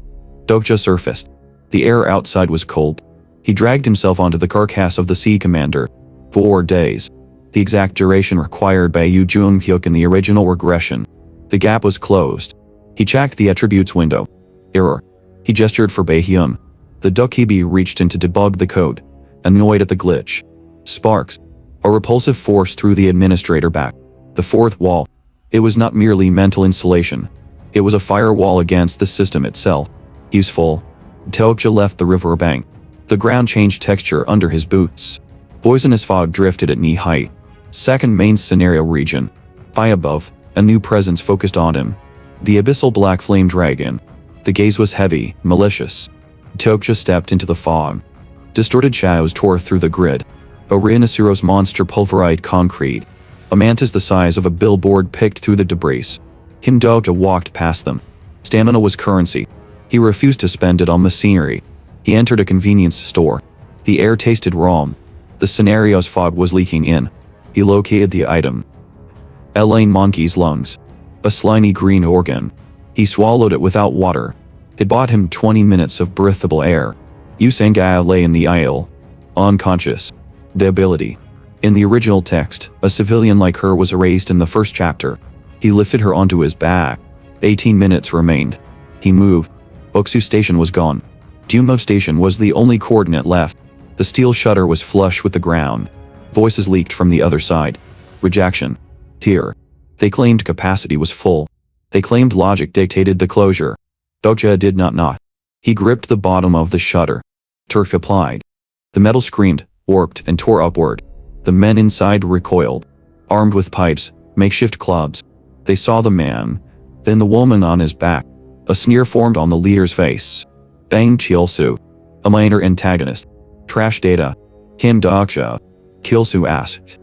Dokja surfaced. The air outside was cold. He dragged himself onto the carcass of the Sea Commander. 4 days. The exact duration required by Yu Jung-hyuk in the original regression. The gap was closed. He checked the attributes window. Error. He gestured for Baekhyun. The Dokkaebi reached in to debug the code, annoyed at the glitch. Sparks. A repulsive force threw the administrator back. The fourth wall. It was not merely mental insulation. It was a firewall against the system itself. Useful. Dokja left the riverbank. The ground changed texture under his boots. Poisonous fog drifted at knee height. Second main scenario region. High above, a new presence focused on him. The abyssal black flame dragon. The gaze was heavy, malicious. Dokja stepped into the fog. Distorted shadows tore through the grid. A rhinoceros monster pulverized concrete. A mantis the size of a billboard picked through the debris. Dokja walked past them. Stamina was currency. He refused to spend it on machinery. He entered a convenience store. The air tasted wrong. The scenario's fog was leaking in. He located the item. Elaine Monkey's lungs. A slimy green organ. He swallowed it without water. It bought him 20 minutes of breathable air. Yu Sang-ga lay in the aisle, unconscious. The ability. In the original text, a civilian like her was erased in the first chapter. He lifted her onto his back. 18 minutes remained. He moved. Oksu Station was gone. Dumo Station was the only coordinate left. The steel shutter was flush with the ground. Voices leaked from the other side. Rejection. Tear. They claimed capacity was full. They claimed logic dictated the closure. Dokja did not knock. He gripped the bottom of the shutter. Turf applied. The metal screamed, warped, and tore upward. The men inside recoiled. Armed with pipes, makeshift clubs. They saw the man, then the woman on his back. A sneer formed on the leader's face. Bang Chilsu. A minor antagonist. Trash data. Him Dokja. Kilsu asked.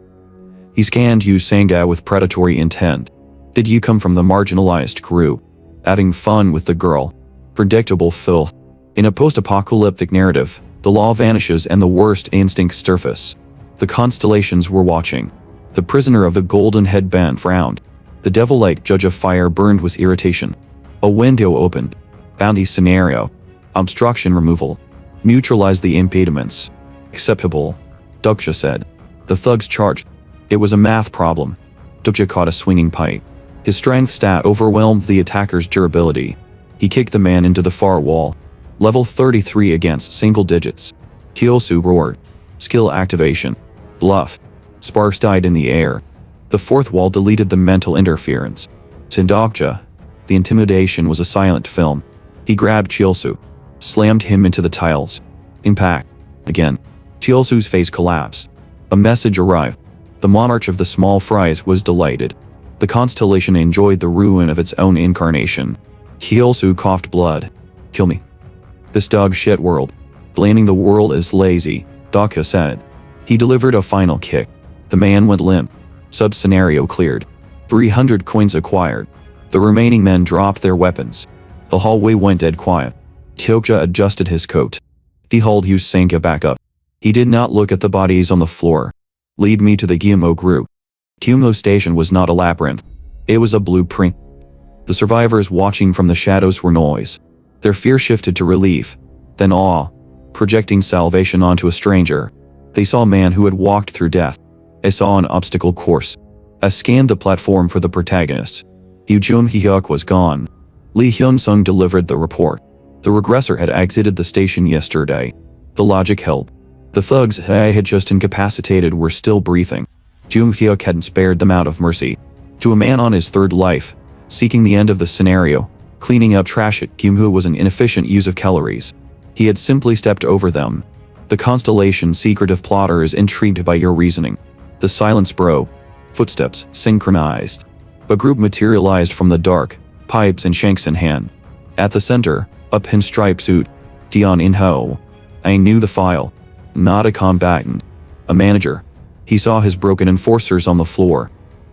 He scanned Yu Sang-ga with predatory intent. Did you come from the marginalized group? Having fun with the girl? Predictable filth. In a post-apocalyptic narrative, the law vanishes and the worst instincts surface. The constellations were watching. The prisoner of the golden headband frowned. The devil-like judge of fire burned with irritation. A window opened. Bounty scenario. Obstruction removal. Neutralize the impediments. Acceptable. Dokja said. The thugs charged. It was a math problem. Dokja caught a swinging pipe. His strength stat overwhelmed the attacker's durability. He kicked the man into the far wall. Level 33 against single digits. Kyosu roared. Skill activation. Bluff. Sparks died in the air. The fourth wall deleted the mental interference. To Dokja, the intimidation was a silent film. He grabbed Chilsu. Slammed him into the tiles. Impact. Again. Chilsu's face collapsed. A message arrived. The monarch of the small fries was delighted. The constellation enjoyed the ruin of its own incarnation. Chilsu coughed blood. Kill me. This dog shit world. Blaming the world is lazy, Dokja said. He delivered a final kick. The man went limp. Sub-scenario cleared. 300 coins acquired. The remaining men dropped their weapons. The hallway went dead quiet. Dokja adjusted his coat. He hauled Yu Sang-ga back up. He did not look at the bodies on the floor. Lead me to the Gumo group. Gumo Station was not a labyrinth. It was a blueprint. The survivors watching from the shadows were noise. Their fear shifted to relief, then awe, projecting salvation onto a stranger. They saw a man who had walked through death. They saw an obstacle course. I scanned the platform for the protagonist. Yu Jung-hyuk was gone. Lee Hyun-sung delivered the report. The regressor had exited the station yesterday. The logic held. The thugs I had just incapacitated were still breathing. Jung-hyuk hadn't spared them out of mercy. To a man on his third life, seeking the end of the scenario, cleaning up trash at Gimhu was an inefficient use of calories. He had simply stepped over them. The constellation secretive plotter is intrigued by your reasoning. The silence broke. Footsteps synchronized. A group materialized from the dark, pipes and shanks in hand. At the center, a pinstripe suit. Dion In-ho. I knew the file. Not a combatant. A manager. He saw his broken enforcers on the floor.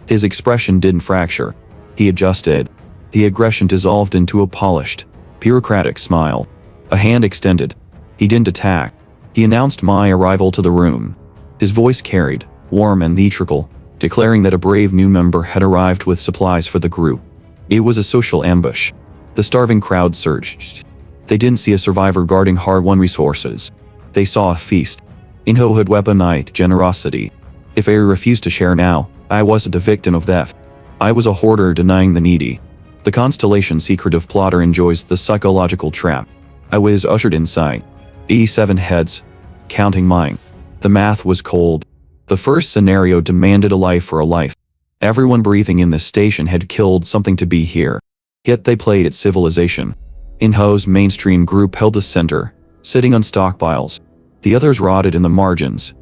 His expression didn't fracture. He adjusted. The aggression dissolved into a polished, bureaucratic smile. A hand extended. He didn't attack. He announced my arrival to the room. His voice carried, warm and theatrical, declaring that a brave new member had arrived with supplies for the group. It was a social ambush. The starving crowd surged. They didn't see a survivor guarding hard-won resources. They saw a feast. In-ho had weaponized generosity. If I refused to share now, I wasn't a victim of theft. I was a hoarder denying the needy. The constellation secretive plotter enjoys the psychological trap. I was ushered inside. 87 heads. Counting mine. The math was cold. The first scenario demanded a life for a life. Everyone breathing in this station had killed something to be here. Yet they played at civilization. In-ho's mainstream group held the center, sitting on stockpiles. The others rotted in the margins,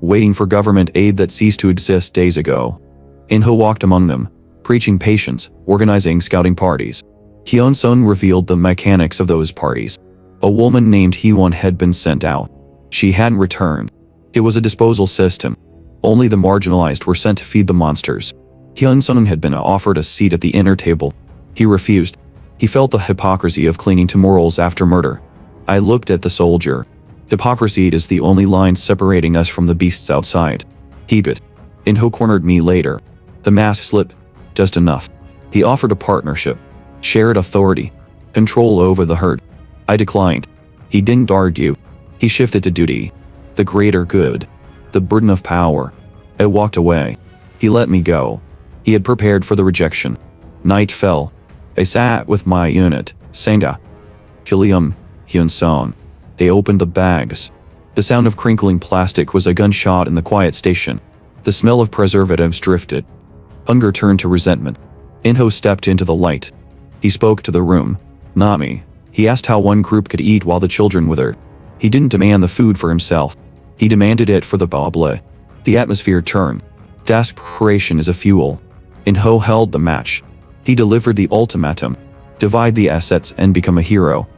waiting for government aid that ceased to exist days ago. In-ho walked among them, preaching patience, organizing scouting parties. Hyun-sung revealed the mechanics of those parties. A woman named Hee-won had been sent out. She hadn't returned. It was a disposal system. Only the marginalized were sent to feed the monsters. Hyun-sung had been offered a seat at the inner table. He refused. He felt the hypocrisy of clinging to morals after murder. I looked at the soldier. Hypocrisy is the only line separating us from the beasts outside. Keep it. In-ho cornered me later. The mask slipped. Just enough. He offered a partnership. Shared authority. Control over the herd. I declined. He didn't argue. He shifted to duty. The greater good. The burden of power. I walked away. He let me go. He had prepared for the rejection. Night fell. I sat with my unit, Sangha. Kilium, Hyun-son. They opened the bags. The sound of crinkling plastic was a gunshot in the quiet station. The smell of preservatives drifted. Hunger turned to resentment. In-ho stepped into the light. He spoke to the room. Not me. He asked how one group could eat while the children withered. He didn't demand the food for himself. He demanded it for the abruptly. The atmosphere turned. Desperation is a fuel. In-ho held the match. He delivered the ultimatum. Divide the assets and become a hero.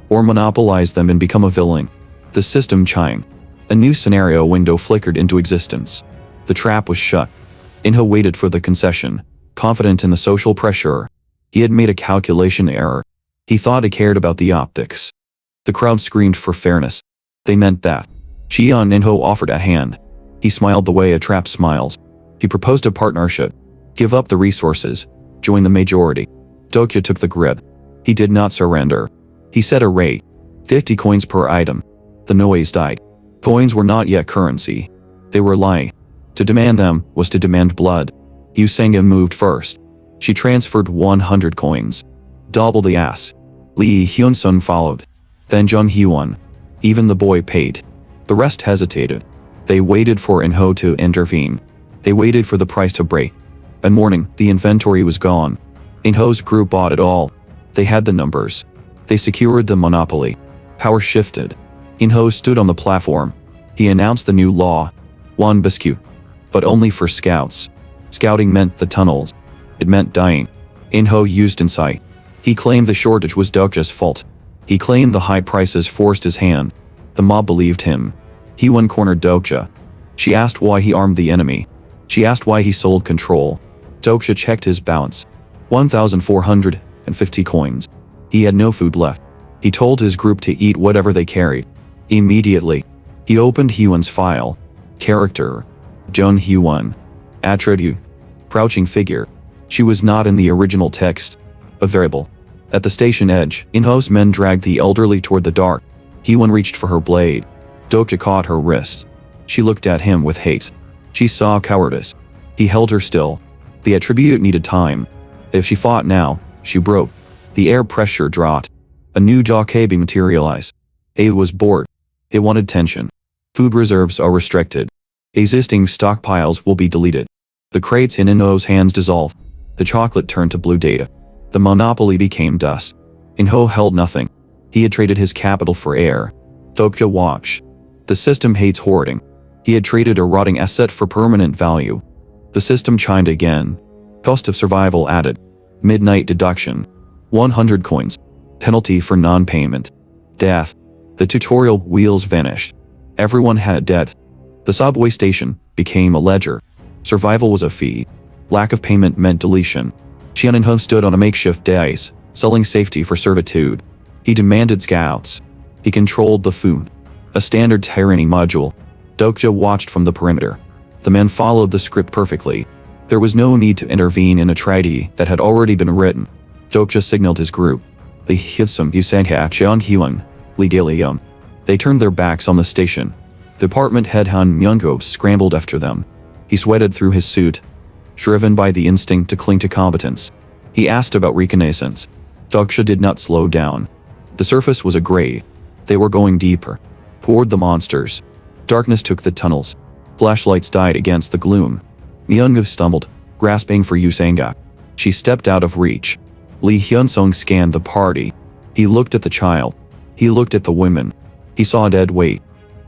Or monopolize them and become a villain. The system chimed. A new scenario window flickered into existence. The trap was shut. In-ho waited for the concession, confident in the social pressure. He had made a calculation error. He thought he cared about the optics. The crowd screamed for fairness. They meant that. Jian In-ho offered a hand. He smiled the way a trap smiles. He proposed a partnership. Give up the resources. Join the majority. Dokya took the grid. He did not surrender. He set a rate. 50 coins per item. The noise died. Coins were not yet currency. They were lie. To demand them was to demand blood. Yu Sangha moved first. She transferred 100 coins. Double the ass. Lee Hyun-sun followed. Then Jung Hee-won. Even the boy paid. The rest hesitated. They waited for In-ho to intervene. They waited for the price to break. At morning, the inventory was gone. In-ho's group bought it all. They had the numbers. They secured the monopoly. Power shifted. In-ho stood on the platform. He announced the new law. One biscuit. But only for scouts. Scouting meant the tunnels. It meant dying. In-ho used insight. He claimed the shortage was Dokya's fault. He claimed the high prices forced his hand. The mob believed him. He one-cornered Dokya. She asked why he armed the enemy. She asked why he sold control. Dokya checked his balance. 1,450 coins. He had no food left. He told his group to eat whatever they carried. Immediately, he opened Hee-won's file. Character. Jung Hee-won. Attribute. Crouching figure. She was not in the original text. A variable. At the station edge, In-ho's men dragged the elderly toward the dark. Hee-won reached for her blade. Dokya caught her wrist. She looked at him with hate. She saw cowardice. He held her still. The attribute needed time. If she fought now, she broke. The air pressure dropped. A new Jokabe materialized. A was bored. It wanted tension. Food reserves are restricted. Existing stockpiles will be deleted. The crates in In-ho's hands dissolved. The chocolate turned to blue data. The monopoly became dust. In-ho held nothing. He had traded his capital for air. Dokya watched. The system hates hoarding. He had traded a rotting asset for permanent value. The system chimed again. Cost of survival added. Midnight deduction. 100 coins. Penalty for non-payment. Death. The tutorial wheels vanished. Everyone had debt. The subway station became a ledger. Survival was a fee. Lack of payment meant deletion. Xian In-ho stood on a makeshift dais, selling safety for servitude. He demanded scouts. He controlled the food. A standard tyranny module. Dokya watched from the perimeter. The men followed the script perfectly. There was no need to intervene in a treaty that had already been written. Dokya signaled his group. Lee Hyun-sung, Yu Sang-ha, Jung Hee-won, Lee Dae-leon. They turned their backs on the station. Department head Han Myung-go scrambled after them. He sweated through his suit, driven by the instinct to cling to competence. He asked about reconnaissance. Dokya did not slow down. The surface was a gray. They were going deeper. Toward the monsters. Darkness took the tunnels. Flashlights died against the gloom. Myung-go stumbled, grasping for Yu Sang-ga. She stepped out of reach. Lee Hyun-sung scanned the party. He looked at the child. He looked at the women. He saw a dead weight.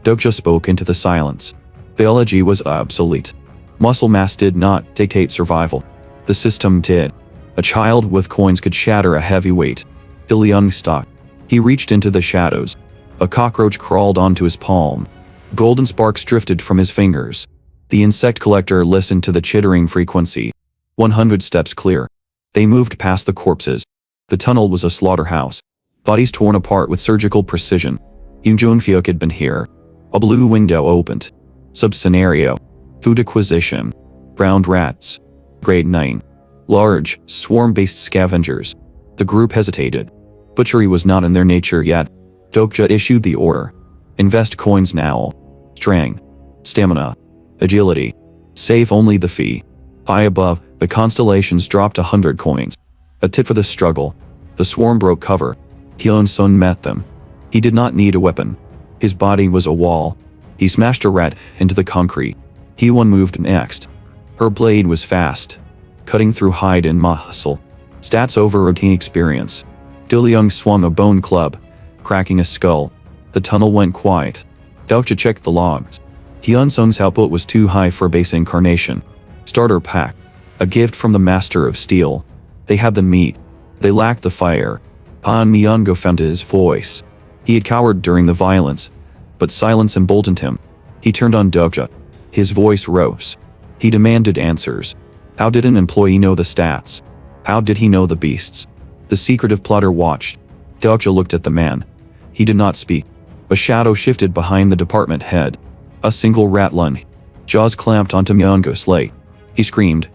Dokya spoke into the silence. Biology was obsolete. Muscle mass did not dictate survival. The system did. A child with coins could shatter a heavy weight. Il-young stopped. He reached into the shadows. A cockroach crawled onto his palm. Golden sparks drifted from his fingers. The insect collector listened to the chittering frequency. 100 steps clear. They moved past the corpses. The tunnel was a slaughterhouse. Bodies torn apart with surgical precision. Yoon Jun-fyuk had been here. A blue window opened. Sub-scenario. Food acquisition. Brown rats. Grade 9. Large, swarm-based scavengers. The group hesitated. Butchery was not in their nature yet. Dokja issued the order. Invest coins now. Strength, stamina, agility. Save only the fee. High above, the constellations dropped 100 coins. A tit for the struggle. The swarm broke cover. Hyun-sun met them. He did not need a weapon. His body was a wall. He smashed a rat into the concrete. Hyun moved next. Her blade was fast, cutting through hide and muscle. Stats over routine experience. Diliung swung a bone club, cracking a skull. The tunnel went quiet. Dokja checked the logs. Hyun-sun's output was too high for base incarnation. Starter pack. A gift from the Master of Steel. They had the meat. They lacked the fire. Han Myungo found his voice. He had cowered during the violence, but silence emboldened him. He turned on Dokja. His voice rose. He demanded answers. How did an employee know the stats? How did he know the beasts? The secretive plotter watched. Dokja looked at the man. He did not speak. A shadow shifted behind the department head. A single rat lung. Jaws clamped onto Myungo's slate. He screamed,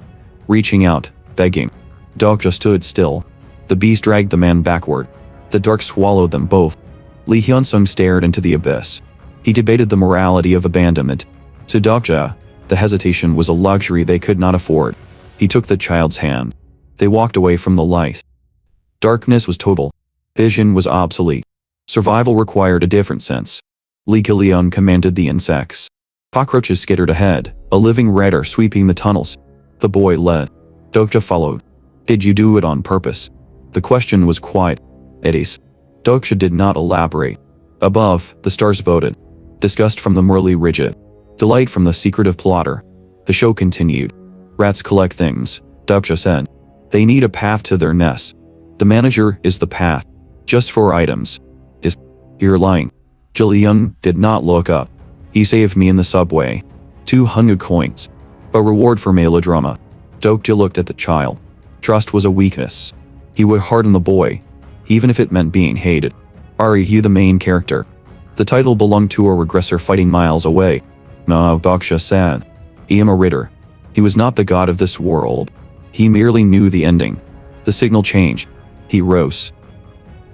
reaching out, begging. Dokja stood still. The beast dragged the man backward. The dark swallowed them both. Lee Hyun-sung stared into the abyss. He debated the morality of abandonment. To Dokja, the hesitation was a luxury they could not afford. He took the child's hand. They walked away from the light. Darkness was total. Vision was obsolete. Survival required a different sense. Lee Kilion commanded the insects. Cockroaches skittered ahead, a living radar sweeping the tunnels. The boy led. Dokja followed. Did you do it on purpose? The question was quiet. It is. Dokja did not elaborate. Above, the stars voted. Disgust from the morally rigid. Delight from the secretive plotter. The show continued. Rats collect things, Dokja said. They need a path to their nest. The manager is the path. Just for items. You're lying. Jiliung did not look up. He saved me in the subway. 200 coins. A reward for melodrama. Dokja looked at the child. Trust was a weakness. He would harden the boy, even if it meant being hated. Are you the main character? The title belonged to a regressor fighting miles away. No, Dokja said. I am a Ritter. He was not the god of this world. He merely knew the ending. The signal changed. He rose.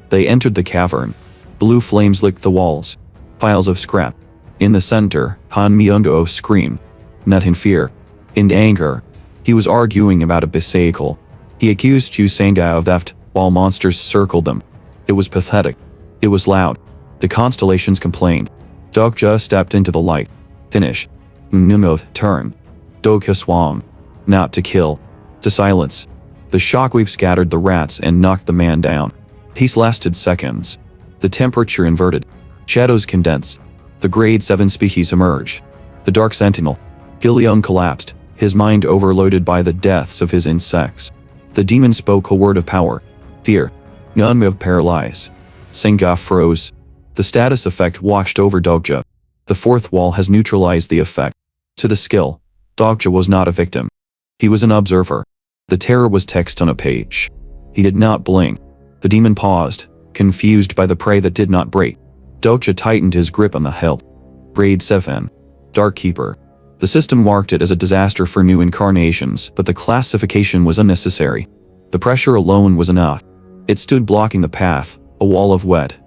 They entered the cavern. Blue flames licked the walls. Piles of scrap. In the center, Han Myungo screamed. Not in fear. In anger. He was arguing about a bicycle. He accused Chu Sanga of theft, while monsters circled them. It was pathetic. It was loud. The constellations complained. Dokja stepped into the light. Finish. Numo turned. Dokja swung. Not to kill. To silence. The shockwave scattered the rats and knocked the man down. Peace lasted seconds. The temperature inverted. Shadows condensed. The grade 7 species emerged. The Dark Sentinel. Giliung collapsed, his mind overloaded by the deaths of his insects. The demon spoke a word of power. Fear. Yunmov paralyzed. Senga froze. The status effect washed over Dokja. The fourth wall has neutralized the effect. To the skill, Dokja was not a victim. He was an observer. The terror was text on a page. He did not blink. The demon paused, confused by the prey that did not break. Dokja tightened his grip on the hilt. Grade 7. Dark Keeper. The system marked it as a disaster for new incarnations, but the classification was unnecessary. The pressure alone was enough. It stood blocking the path, a wall of wet,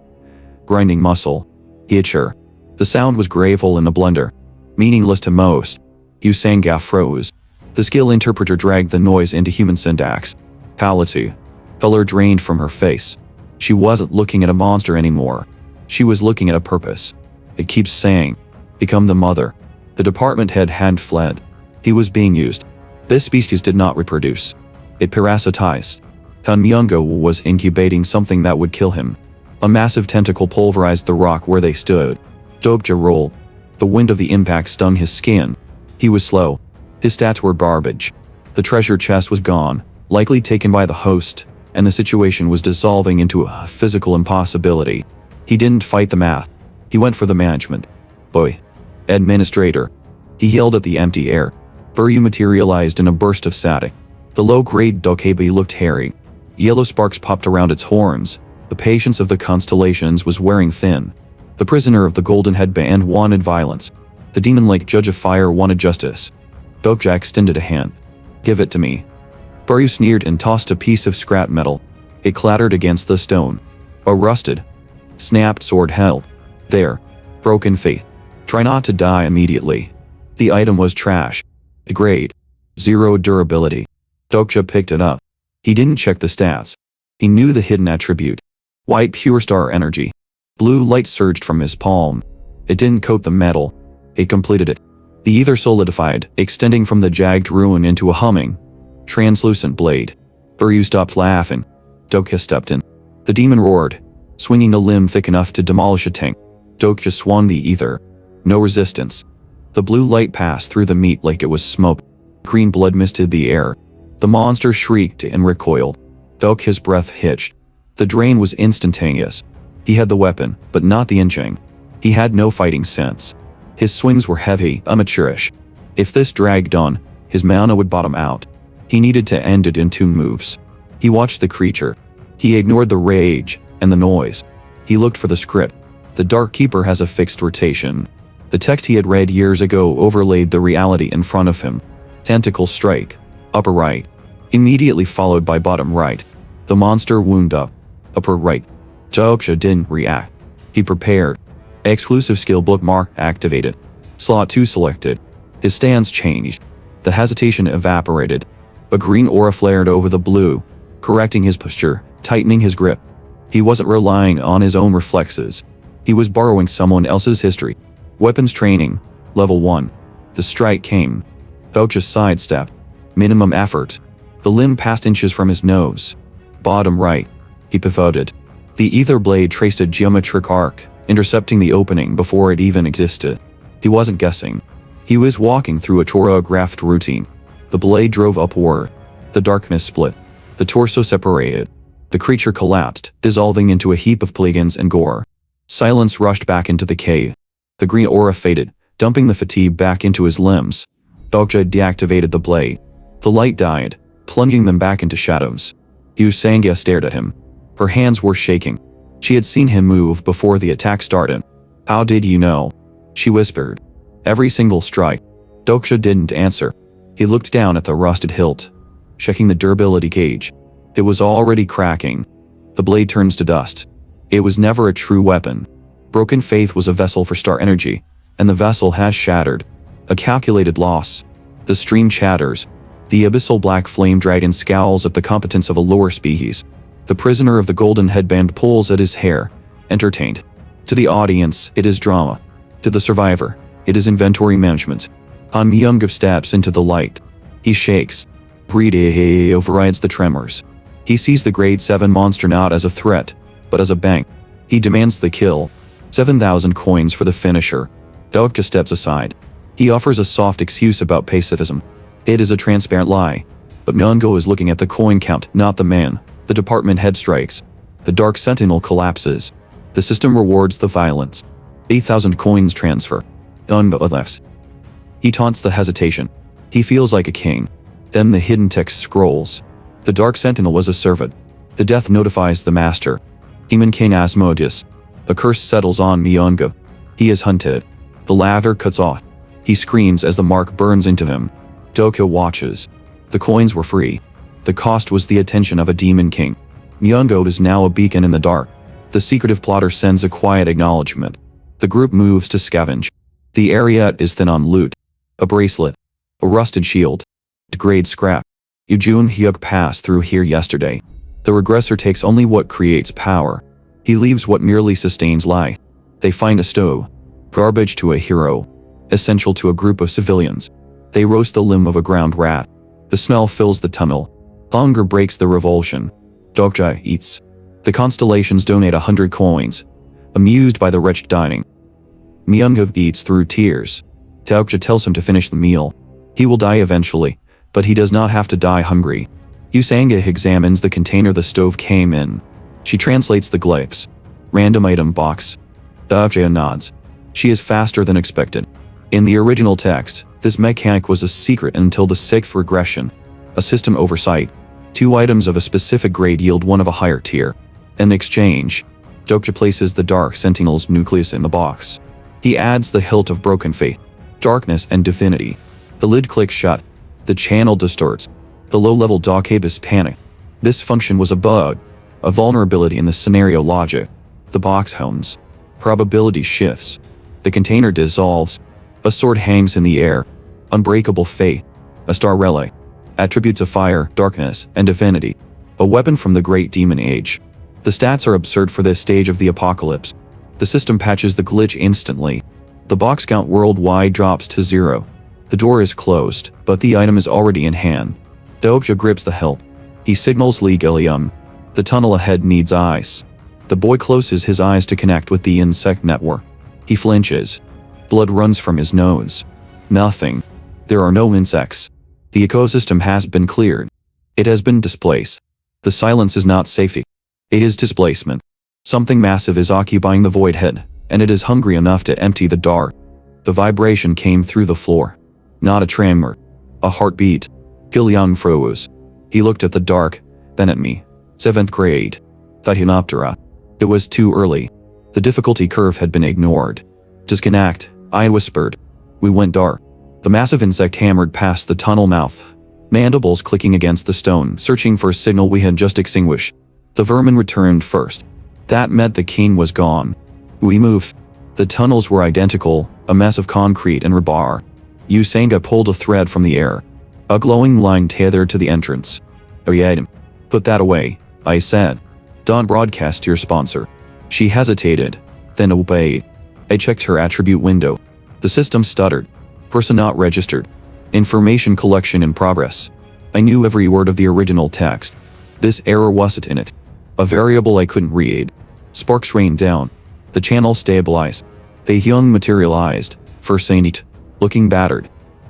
grinding muscle. Hitcher. The sound was gravel in a blender. Meaningless to most. Yu Sanga froze. The skill interpreter dragged the noise into human syntax. Pality. Color drained from her face. She wasn't looking at a monster anymore. She was looking at a purpose. It keeps saying, become the mother. The department head had fled. He was being used. This species did not reproduce. It parasitized. Han Myungo was incubating something that would kill him. A massive tentacle pulverized the rock where they stood. Dokja rolled. The wind of the impact stung his skin. He was slow. His stats were garbage. The treasure chest was gone, likely taken by the host, and the situation was dissolving into a physical impossibility. He didn't fight the math. He went for the management. Boy. Administrator. He yelled at the empty air. Buryu materialized in a burst of static. The low-grade Dokebi looked hairy. Yellow sparks popped around its horns. The patience of the constellations was wearing thin. The prisoner of the golden headband wanted violence. The demon-like judge of fire wanted justice. Dokja extended a hand. Give it to me. Buryu sneered and tossed a piece of scrap metal. It clattered against the stone. A rusted, snapped sword held. There. Broken faith. Try not to die immediately. The item was trash. Grade. 0 durability. Dokja picked it up. He didn't check the stats. He knew the hidden attribute. White pure star energy. Blue light surged from his palm. It didn't coat the metal. It completed it. The ether solidified, extending from the jagged ruin into a humming, translucent blade. Buryu stopped laughing. Dokja stepped in. The demon roared, swinging a limb thick enough to demolish a tank. Dokja swung the ether. No resistance. The blue light passed through the meat like it was smoke. Green blood misted the air. The monster shrieked and recoiled. Dokja's breath hitched. The drain was instantaneous. He had the weapon, but not the inching. He had no fighting sense. His swings were heavy, amateurish. If this dragged on, his mana would bottom out. He needed to end it in 2 moves. He watched the creature. He ignored the rage and the noise. He looked for the script. The Dark Keeper has a fixed rotation. The text he had read years ago overlaid the reality in front of him. Tentacle strike. Upper right. Immediately followed by bottom right. The monster wound up. Upper right. Dokja didn't react. He prepared. Exclusive skill bookmark activated. Slot 2 selected. His stance changed. The hesitation evaporated. A green aura flared over the blue, correcting his posture, tightening his grip. He wasn't relying on his own reflexes. He was borrowing someone else's history. Weapons training. Level 1. The strike came. Dokja sidestepped. Minimum effort. The limb passed inches from his nose. Bottom right. He pivoted. The ether blade traced a geometric arc, intercepting the opening before it even existed. He wasn't guessing. He was walking through a choreographed routine. The blade drove upward. The darkness split. The torso separated. The creature collapsed, dissolving into a heap of plagues and gore. Silence rushed back into the cave. The green aura faded, dumping the fatigue back into his limbs. Dokja deactivated the blade. The light died, plunging them back into shadows. Usanga stared at him. Her hands were shaking. She had seen him move before the attack started. "How did you know?" she whispered. "Every single strike." Dokja didn't answer. He looked down at the rusted hilt, checking the durability gauge. It was already cracking. The blade turns to dust. It was never a true weapon. Broken Faith was a vessel for star energy, and the vessel has shattered. A calculated loss. The stream chatters. The abyssal black flame dragon scowls at the competence of a lower species. The prisoner of the golden headband pulls at his hair, entertained. To the audience, it is drama. To the survivor, it is inventory management. Han Myung steps into the light. He shakes. Greed overrides the tremors. He sees the grade 7 monster not as a threat, but as a bank. He demands the kill. 7,000 coins for the finisher. Dokja steps aside. He offers a soft excuse about pacifism. It is a transparent lie. But Myungo is looking at the coin count, not the man. The department head strikes. The Dark Sentinel collapses. The system rewards the violence. 8,000 coins transfer. Unbeliefs. He taunts the hesitation. He feels like a king. Then the hidden text scrolls. The Dark Sentinel was a servant. The death notifies the master. Demon King Asmodeus. A curse settles on Myungo. He is hunted. The lather cuts off. He screams as the mark burns into him. Dokja watches. The coins were free. The cost was the attention of a demon king. Myungo is now a beacon in the dark. The secretive plotter sends a quiet acknowledgement. The group moves to scavenge. The area is thin on loot. A bracelet. A rusted shield. Degrade scrap. Yoojun Hyuk passed through here yesterday. The regressor takes only what creates power. He leaves what merely sustains life. They find a stove. Garbage to a hero. Essential to a group of civilians. They roast the limb of a ground rat. The smell fills the tunnel. Hunger breaks the revulsion. Dokja eats. The constellations donate 100 coins. Amused by the wretched dining. Myungo eats through tears. Dokja tells him to finish the meal. He will die eventually, but he does not have to die hungry. Usanga examines the container the stove came in. She translates the glyphs. Random item box. Dokja nods. She is faster than expected. In the original text, this mechanic was a secret until the 6th regression. A system oversight. 2 items of a specific grade yield one of a higher tier. In exchange, Dokja places the Dark Sentinel's nucleus in the box. He adds the hilt of Broken Faith, darkness and divinity. The lid clicks shut. The channel distorts. The low-level Dokabus panic. This function was a bug. A vulnerability in the scenario logic. The box homes. Probability shifts. The container dissolves. A sword hangs in the air. Unbreakable faith. A star relic. Attributes of fire, darkness, and divinity. A weapon from the great demon age. The stats are absurd for this stage of the apocalypse. The system patches the glitch instantly. The box count worldwide drops to 0. The door is closed, but the item is already in hand. Dokja grips the help. He signals Lee Gilliam. The tunnel ahead needs eyes. The boy closes his eyes to connect with the insect network. He flinches. Blood runs from his nose. Nothing. There are no insects. The ecosystem has been cleared. It has been displaced. The silence is not safety. It is displacement. Something massive is occupying the void head, and it is hungry enough to empty the dark. The vibration came through the floor. Not a tremor. A heartbeat. Gilliam froze. He looked at the dark, then at me. 7th grade. Thyhinoptera. It was too early. The difficulty curve had been ignored. Disconnect, I whispered. We went dark. The massive insect hammered past the tunnel mouth, mandibles clicking against the stone, searching for a signal we had just extinguished. The vermin returned first. That meant the king was gone. We moved. The tunnels were identical, a mess of concrete and rebar. Usanga pulled a thread from the air. A glowing line tethered to the entrance. Item. Put that away, I said. Don't broadcast your sponsor. She hesitated, then obeyed. I checked her attribute window. The system stuttered. Person not registered. Information collection in progress. I knew every word of the original text. This error wasn't in it. A variable I couldn't read. Sparks rained down. The channel stabilized. Taehyung materialized, first saint, looking battered.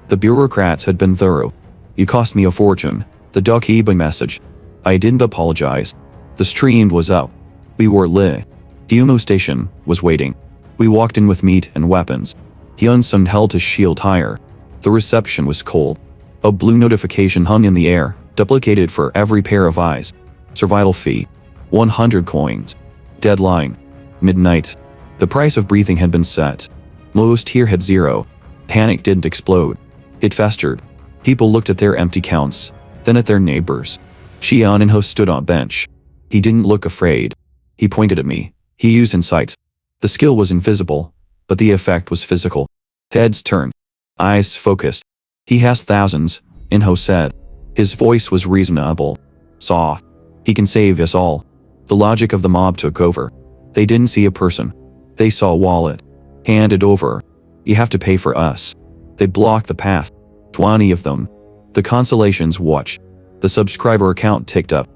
The bureaucrats had been thorough. You cost me a fortune. The duck eBay message. I didn't apologize. The stream was up. We were lit. Humo station was waiting. We walked in with meat and weapons. Hyun-sun held his shield higher. The reception was cold. A blue notification hung in the air, duplicated for every pair of eyes. Survival fee. 100 coins. Deadline. Midnight. The price of breathing had been set. Most here had 0. Panic didn't explode. It festered. People looked at their empty counts, then at their neighbors. Xian and Ho stood on a bench. He didn't look afraid. He pointed at me. He used insight. The skill was invisible, but the effect was physical. Heads turned. Eyes focused. He has thousands, Inho said. His voice was reasonable. Soft. He can save us all. The logic of the mob took over. They didn't see a person. They saw a wallet. Hand it over. You have to pay for us. They blocked the path. 20 of them. The consolations watched. The subscriber account ticked up.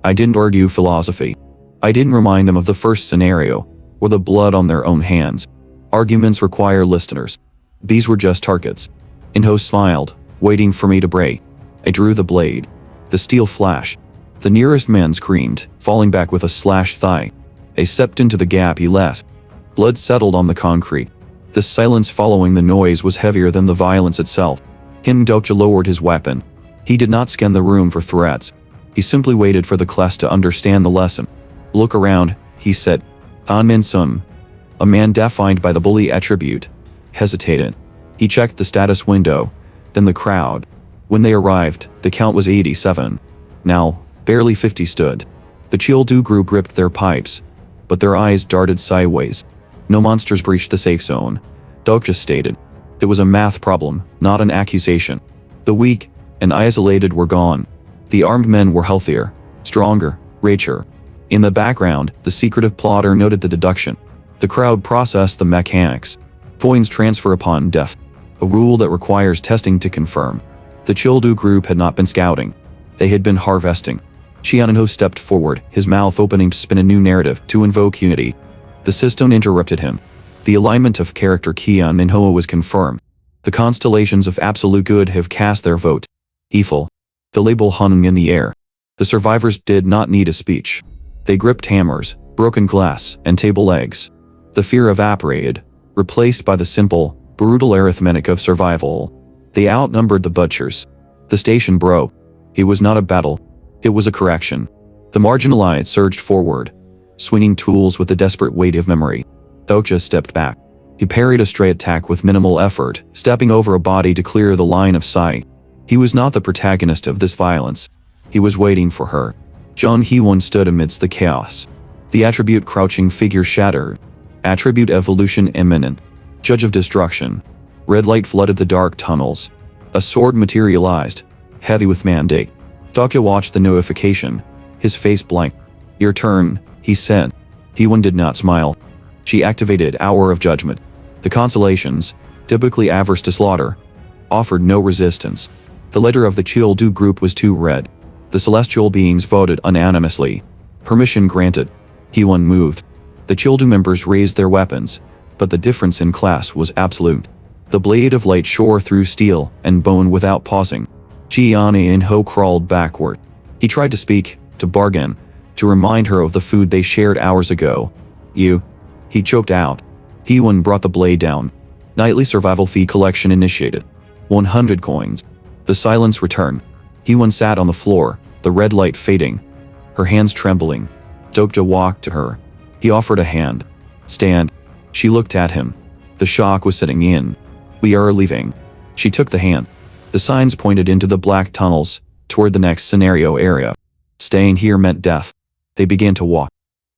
I didn't argue philosophy. I didn't remind them of the first scenario, or the blood on their own hands. Arguments require listeners. These were just targets. Inho smiled, waiting for me to break. I drew the blade. The steel flashed. The nearest man screamed, falling back with a slashed thigh. I stepped into the gap he left. Blood settled on the concrete. The silence following the noise was heavier than the violence itself. Kim Dokja lowered his weapon. He did not scan the room for threats. He simply waited for the class to understand the lesson. Look around, he said. Han Min-sun, a man defined by the bully attribute, hesitated. He checked the status window, then the crowd. When they arrived, the count was 87. Now, barely 50 stood. The Childu group gripped their pipes, but their eyes darted sideways. No monsters breached the safe zone, Dokja stated. It was a math problem, not an accusation. The weak and isolated were gone. The armed men were healthier, stronger, richer. In the background, the secretive plotter noted the deduction. The crowd processed the mechanics. Coins transfer upon death, a rule that requires testing to confirm. The Childu group had not been scouting. They had been harvesting. Xianho stepped forward, his mouth opening to spin a new narrative to invoke unity. The system interrupted him. The alignment of character Kian and Hoa was confirmed. The constellations of absolute good have cast their vote. Eiffel. The label hung in the air. The survivors did not need a speech. They gripped hammers, broken glass, and table legs. The fear evaporated, replaced by the simple, brutal arithmetic of survival. They outnumbered the butchers. The station broke. It was not a battle. It was a correction. The marginalized surged forward, swinging tools with the desperate weight of memory. Dokja stepped back. He parried a stray attack with minimal effort, stepping over a body to clear the line of sight. He was not the protagonist of this violence. He was waiting for her. Jung Hee-won stood amidst the chaos. The attribute crouching figure shattered. Attribute evolution imminent. Judge of destruction. Red light flooded the dark tunnels. A sword materialized, heavy with mandate. Dokya watched the notification, his face blank. Your turn, he said. Hee-won did not smile. She activated Hour of Judgment. The constellations, typically averse to slaughter, offered no resistance. The leader of the Childu group was too red. The celestial beings voted unanimously. Permission granted. Hee-won moved. The Childu members raised their weapons, but the difference in class was absolute. The blade of light shore through steel and bone without pausing. Jiani and Ho crawled backward. He tried to speak, to bargain, to remind her of the food they shared hours ago. You. He choked out. Hee-won brought the blade down. Nightly survival fee collection initiated. 100 coins. The silence returned. Hee-won sat on the floor, the red light fading. Her hands trembling. Dokja walked to her. He offered a hand. Stand. She looked at him. The shock was setting in. We are leaving. She took the hand. The signs pointed into the black tunnels, toward the next scenario area. Staying here meant death. They began to walk.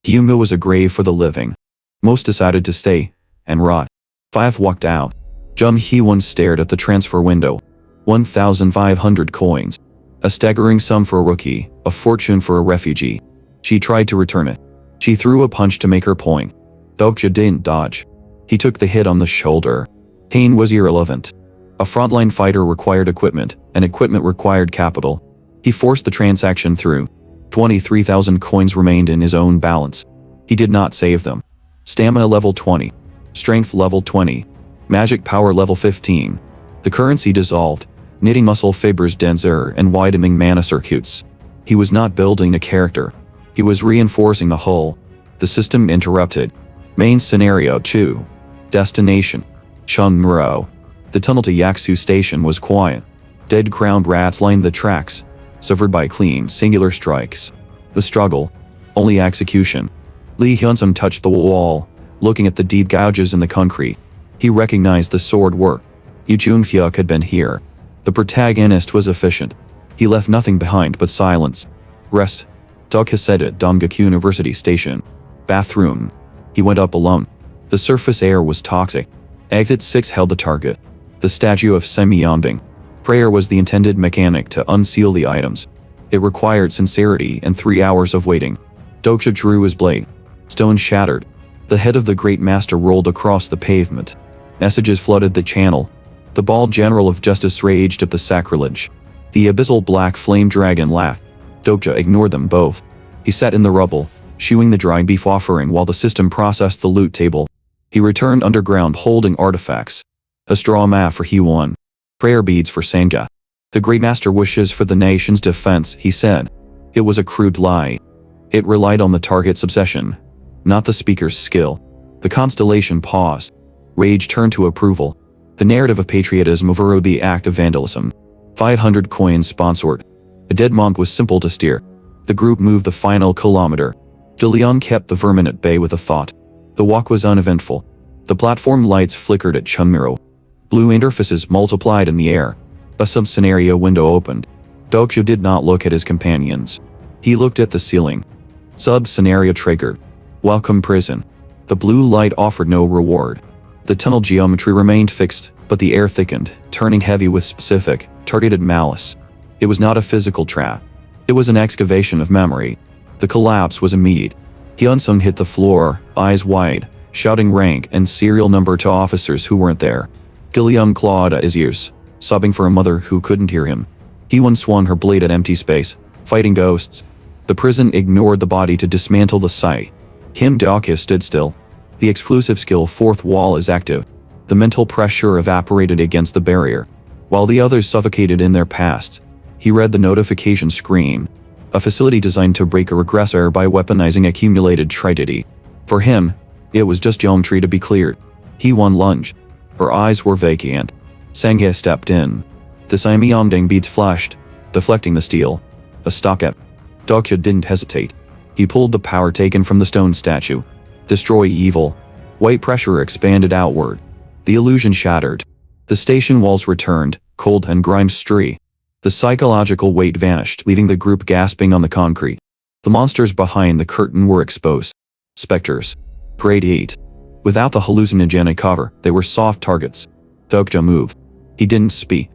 Hyunga was a grave for the living. Most decided to stay, and rot. 5 walked out. Jung Hee-won stared at the transfer window. 1,500 coins. A staggering sum for a rookie, a fortune for a refugee. She tried to return it. She threw a punch to make her point. Dokja didn't dodge. He took the hit on the shoulder. Pain was irrelevant. A frontline fighter required equipment, and equipment required capital. He forced the transaction through. 23,000 coins remained in his own balance. He did not save them. Stamina level 20. Strength level 20. Magic power level 15. The currency dissolved, knitting muscle fibers denser and widening mana circuits. He was not building a character. He was reinforcing the hull. The system interrupted. Main scenario 2. Destination. Chunmuro. The tunnel to Yaksu station was quiet. Dead ground rats lined the tracks, severed by clean, singular strikes. The struggle. Only execution. Lee Hyunsum touched the wall, looking at the deep gouges in the concrete. He recognized the sword work. Yu Chun-hyuk had been here. The protagonist was efficient. He left nothing behind but silence. Rest. Dokya said at Dongguk University Station. Bathroom. He went up alone. The surface air was toxic. Exit 6 held the target. The statue of Semyonbing. Prayer was the intended mechanic to unseal the items. It required sincerity and 3 hours of waiting. Dokja drew his blade. Stone shattered. The head of the great master rolled across the pavement. Messages flooded the channel. The bald general of justice raged at the sacrilege. The abyssal black flame dragon laughed. Dokja ignored them both. He sat in the rubble, chewing the dried beef offering while the system processed the loot table. He returned underground holding artifacts. A straw mat for Hee-won. Prayer beads for Sangha. The great master wishes for the nation's defense, he said. It was a crude lie. It relied on the target's obsession, not the speaker's skill. The constellation paused. Rage turned to approval. The narrative of patriotism overrode the act of vandalism. 500 coins sponsored. A dead monk was simple to steer. The group moved the final kilometer. De Leon kept the vermin at bay with a thought. The walk was uneventful. The platform lights flickered at Chunmuro. Blue interfaces multiplied in the air. A sub-scenario window opened. Dokja did not look at his companions. He looked at the ceiling. Sub-scenario triggered. Welcome prison. The blue light offered no reward. The tunnel geometry remained fixed, but the air thickened, turning heavy with specific, targeted malice. It was not a physical trap. It was an excavation of memory. The collapse was immediate. Hyunsung hit the floor, eyes wide, shouting rank and serial number to officers who weren't there. Gilliam clawed at his ears, sobbing for a mother who couldn't hear him. Hee-won swung her blade at empty space, fighting ghosts. The prison ignored the body to dismantle the site. Kim Dokya stood still. The exclusive skill fourth wall is active. The mental pressure evaporated against the barrier. While the others suffocated in their past, he read the notification screen. A facility designed to break a regressor by weaponizing accumulated tridity. For him, it was just geometry to be cleared. Hee-won lunged. Her eyes were vacant. Sangha stepped in. The Semyonbing beads flashed, deflecting the steel. A stockade. Dokya didn't hesitate. He pulled the power taken from the stone statue. Destroy evil. White pressure expanded outward. The illusion shattered. The station walls returned, cold and grime-streaked. The psychological weight vanished, leaving the group gasping on the concrete. The monsters behind the curtain were exposed. Specters. Grade 8. Without the hallucinogenic cover, they were soft targets. Dokja moved. He didn't speak.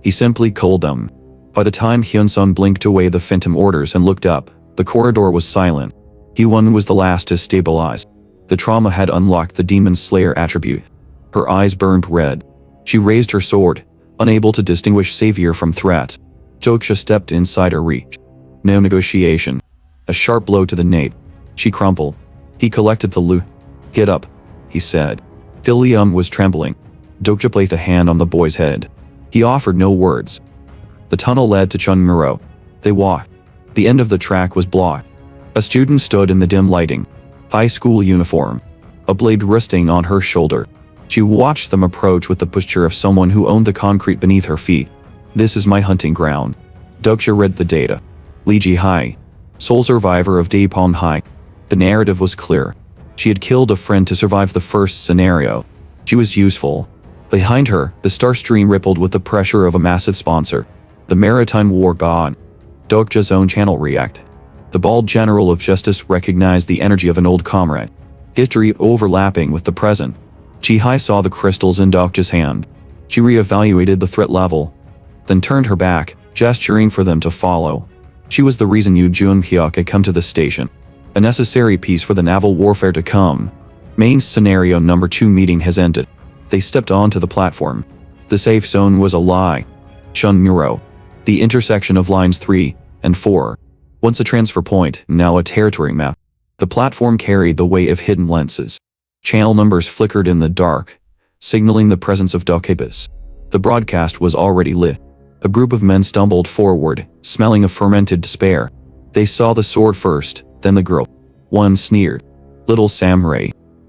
He simply called them. By the time Hyun-sun blinked away the phantom orders and looked up, the corridor was silent. Hyun was the last to stabilize. The trauma had unlocked the Demon Slayer attribute. Her eyes burned red. She raised her sword, unable to distinguish savior from threat. Dokja stepped inside her reach. No negotiation. A sharp blow to the nape. She crumpled. He collected the loot. "Get up," he said. Gil-eun was trembling. Dokja placed a hand on the boy's head. He offered no words. The tunnel led to Chunmuro. They walked. The end of the track was blocked. A student stood in the dim lighting. High school uniform. A blade resting on her shoulder. She watched them approach with the posture of someone who owned the concrete beneath her feet. "This is my hunting ground." Dokja read the data. Lee Ji-hai. Sole survivor of Daepong High. The narrative was clear. She had killed a friend to survive the first scenario. She was useful. Behind her, the star stream rippled with the pressure of a massive sponsor. The maritime war god. Dokja's own channel reacted. The bald general of justice recognized the energy of an old comrade. History overlapping with the present. Ji-hai saw the crystals in Dokja's hand. She reevaluated the threat level, then turned her back, gesturing for them to follow. She was the reason Yoo Jun-hyuk had come to the station. A necessary piece for the naval warfare to come. Main scenario number 2 meeting has ended. They stepped onto the platform. The safe zone was a lie. Chunmuro. The intersection of lines 3 and 4. Once a transfer point, now a territory map. The platform carried the weight of hidden lenses. Channel numbers flickered in the dark, signaling the presence of Dokebus. The broadcast was already lit. A group of men stumbled forward, smelling of fermented despair. They saw the sword first, then the girl. One sneered. "Little samurai.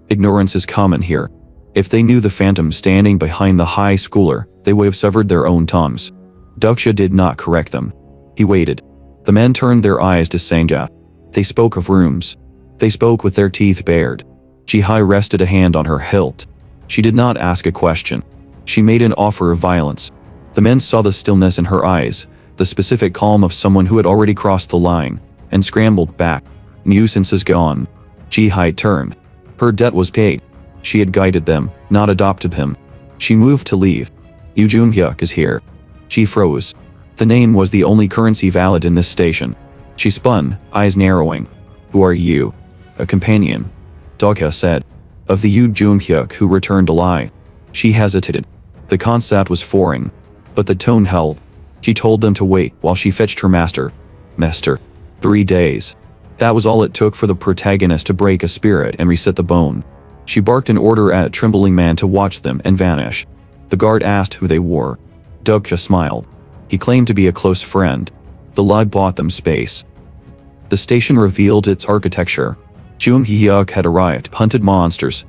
Ignorance is common here." If they knew the phantom standing behind the high schooler, they would have severed their own tongues. Dokja did not correct them. He waited. The men turned their eyes to Sangha. They spoke of rooms. They spoke with their teeth bared. Ji-hai rested a hand on her hilt. She did not ask a question. She made an offer of violence. The men saw the stillness in her eyes, the specific calm of someone who had already crossed the line, and scrambled back. "Nuisance is gone." Ji-hai turned. Her debt was paid. She had guided them, not adopted him. She moved to leave. "Yoo Jun-hyuk is here." She froze. The name was the only currency valid in this station. She spun, eyes narrowing. "Who are you?" "A companion," Dokja said. "Of the Yoo Jun-hyuk who returned alive." She hesitated. The concept was foreign, but the tone held. She told them to wait while she fetched her master. Master. 3 days. That was all it took for the protagonist to break a spirit and reset the bone. She barked an order at a trembling man to watch them and vanish. The guard asked who they were. Dokja smiled. He claimed to be a close friend. The lie bought them space. The station revealed its architecture. Jun-hyuk had arrived, hunted monsters,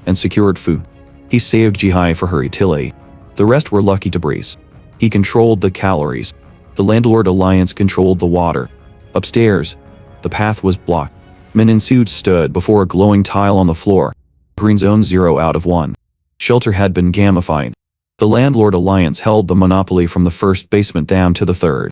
and secured food. He saved Ji-hai for her utility. The rest were lucky to breeze. He controlled the calories. The Landlord Alliance controlled the water. Upstairs, the path was blocked. Men in suits stood before a glowing tile on the floor. Green zone 0 out of 1. Shelter had been gamified. The Landlord Alliance held the monopoly from the first basement down to the third.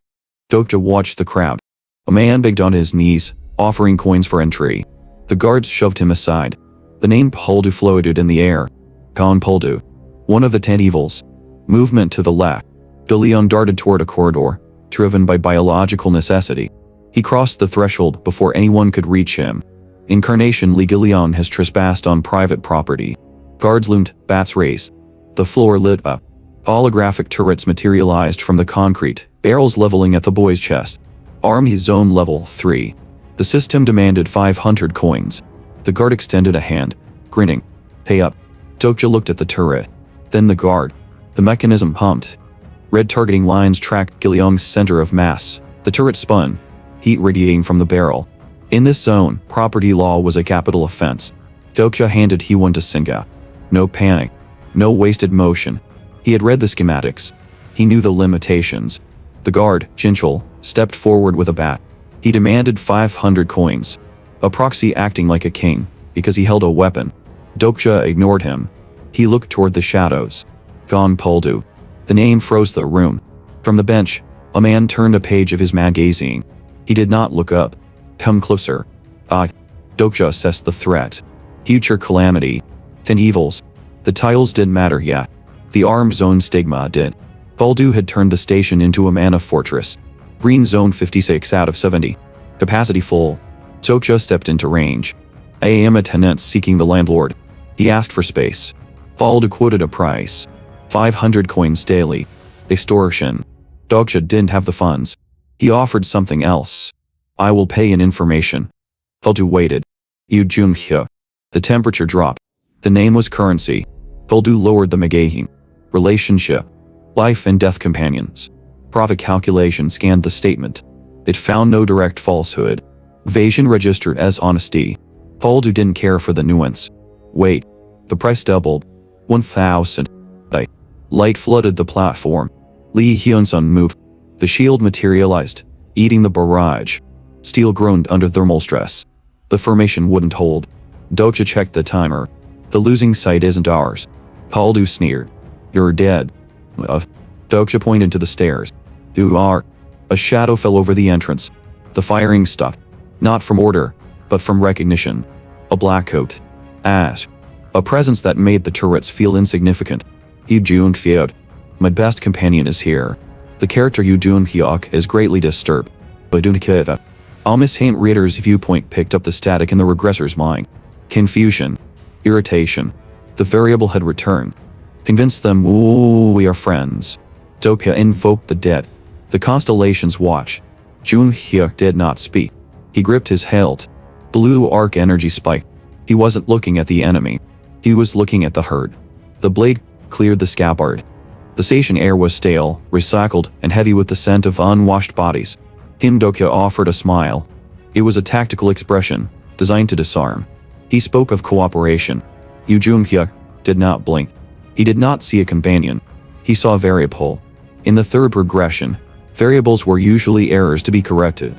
Dokja watched the crowd. A man begged on his knees, offering coins for entry. The guards shoved him aside. The name Poldu floated in the air. Khan Poldu. One of the 10 evils. Movement to the left. De Leon darted toward a corridor, driven by biological necessity. He crossed the threshold before anyone could reach him. Incarnation Lee Gillion has trespassed on private property. Guards loomed, bats raised. The floor lit up. Holographic turrets materialized from the concrete, barrels leveling at the boy's chest. Army Zone Level 3. The system demanded 500 coins. The guard extended a hand, grinning. "Pay up." Dokja looked at the turret. Then the guard. The mechanism pumped. Red targeting lines tracked Gilliong's center of mass. The turret spun, heat radiating from the barrel. In this zone, property law was a capital offense. Dokja handed Hyewon to Sangha. No panic. No wasted motion. He had read the schematics. He knew the limitations. The guard, Jinchul, stepped forward with a bat. He demanded 500 coins. A proxy acting like a king, because he held a weapon. Dokja ignored him. He looked toward the shadows. Khan Poldu. The name froze the room. From the bench, a man turned a page of his magazine. He did not look up. Come closer. Dokja assessed the threat. Future calamity. Thin evils. The titles didn't matter yet. The armed zone stigma did. Baldu had turned the station into a mana fortress. Green zone 56 out of 70. Capacity full. Dokja stepped into range. I am a tenant seeking the landlord. He asked for space. Baldu quoted a price. 500 coins daily. Extortion. Dokja didn't have the funds. He offered something else. I will pay in information. Baldu waited. Yu Junhyo. The temperature dropped. The name was currency. Baldu lowered the Megahin. Relationship. Life and death companions. Profit calculation scanned the statement. It found no direct falsehood. Evasion registered as honesty. Baldu didn't care for the nuance. Wait. The price doubled. 1,000. Light flooded the platform. Lee Hyun-sun moved. The shield materialized, eating the barrage. Steel groaned under thermal stress. The formation wouldn't hold. Dokja checked the timer. The losing side isn't ours. Baldu sneered. You're dead. Dokja pointed to the stairs. You are. A shadow fell over the entrance. The firing stopped. Not from order, but from recognition. A black coat. Ash. A presence that made the turrets feel insignificant. Yu Junhyuk. My best companion is here. The character Yu Junhyuk is greatly disturbed. Badunhyuk. Almost Haint Reader's viewpoint picked up the static in the regressor's mind. Confusion. Irritation. The variable had returned. Convince them, ooh, we are friends. Dokja invoked the dead. The constellations watch. Junhyuk did not speak. He gripped his hilt. Blue arc energy spiked. He wasn't looking at the enemy. He was looking at the herd. The blade cleared the scabbard. The station air was stale, recycled, and heavy with the scent of unwashed bodies. Dokja offered a smile. It was a tactical expression, designed to disarm. He spoke of cooperation. Yu Junhyuk did not blink. He did not see a companion. He saw a variable. In the third regression, variables were usually errors to be corrected.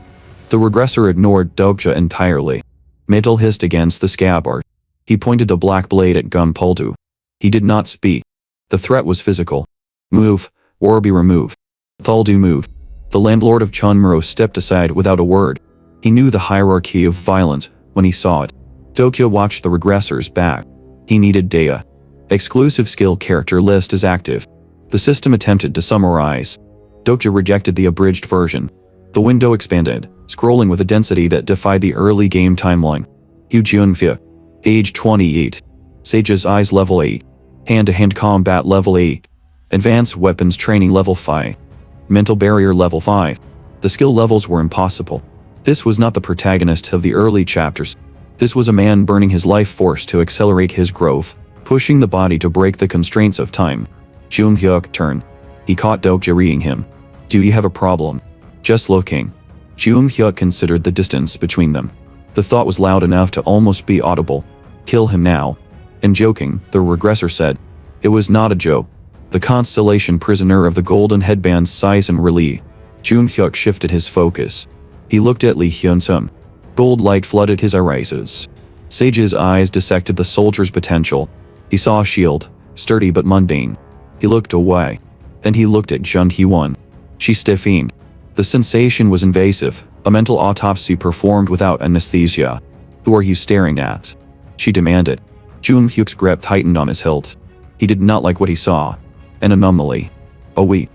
The regressor ignored Dokja entirely. Metal hissed against the scabbard. He pointed the black blade at Baldu. He did not speak. The threat was physical. Move, or be removed. Baldu moved. The landlord of Chunmuro stepped aside without a word. He knew the hierarchy of violence when he saw it. Dokja watched the regressor's back. He needed data. Exclusive skill character list is active. The system attempted to summarize. Dokja rejected the abridged version. The window expanded, scrolling with a density that defied the early game timeline. Yu Junhyuk. Age 28. Sage's Eyes level 8. Hand-to-hand combat level 8. Advanced weapons training level 5. Mental barrier level 5. The skill levels were impossible. This was not the protagonist of the early chapters. This was a man burning his life force to accelerate his growth, pushing the body to break the constraints of time. Junhyuk turned. He caught Dokja reading him. Do you have a problem? Just looking. Junhyuk considered the distance between them. The thought was loud enough to almost be audible. Kill him now. And joking, the regressor said. It was not a joke. The constellation prisoner of the golden headband's size and relief. Junhyuk shifted his focus. He looked at Lee Hyun-sun. Gold light flooded his irises. Sage's eyes dissected the soldier's potential. He saw a shield, sturdy but mundane. He looked away. Then he looked at Jun Hee-won. She stiffened. The sensation was invasive, a mental autopsy performed without anesthesia. Who are you staring at? She demanded. Junhyuk's grip tightened on his hilt. He did not like what he saw. An anomaly. Oh wait.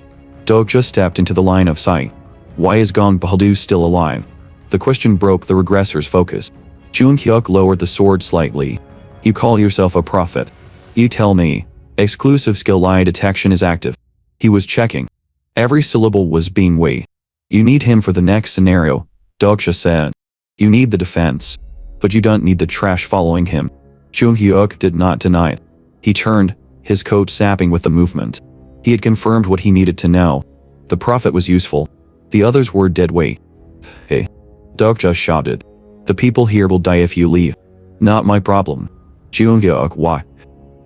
Dokja stepped into the line of sight. Why is Baldu still alive? The question broke the regressor's focus. Junhyuk lowered the sword slightly. You call yourself a prophet. You tell me. Exclusive skill lie detection is active. He was checking. Every syllable was being weighed. You need him for the next scenario, Dokja said. You need the defense. But you don't need the trash following him. Junhyuk did not deny it. He turned, his coat sapping with the movement. He had confirmed what he needed to know. The prophet was useful. The others were dead weight. Hey. Dokja shouted. The people here will die if you leave. Not my problem. Junhyuk why?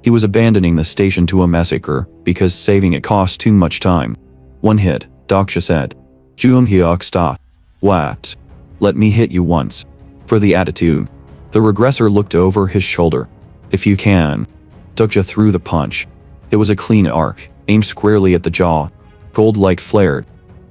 He was abandoning the station to a massacre because saving it cost too much time. One hit, Dokja said. Junhyuk stopped. What? Let me hit you once. For the attitude. The regressor looked over his shoulder. If you can. Dokja threw the punch. It was a clean arc, aimed squarely at the jaw. Gold light flared.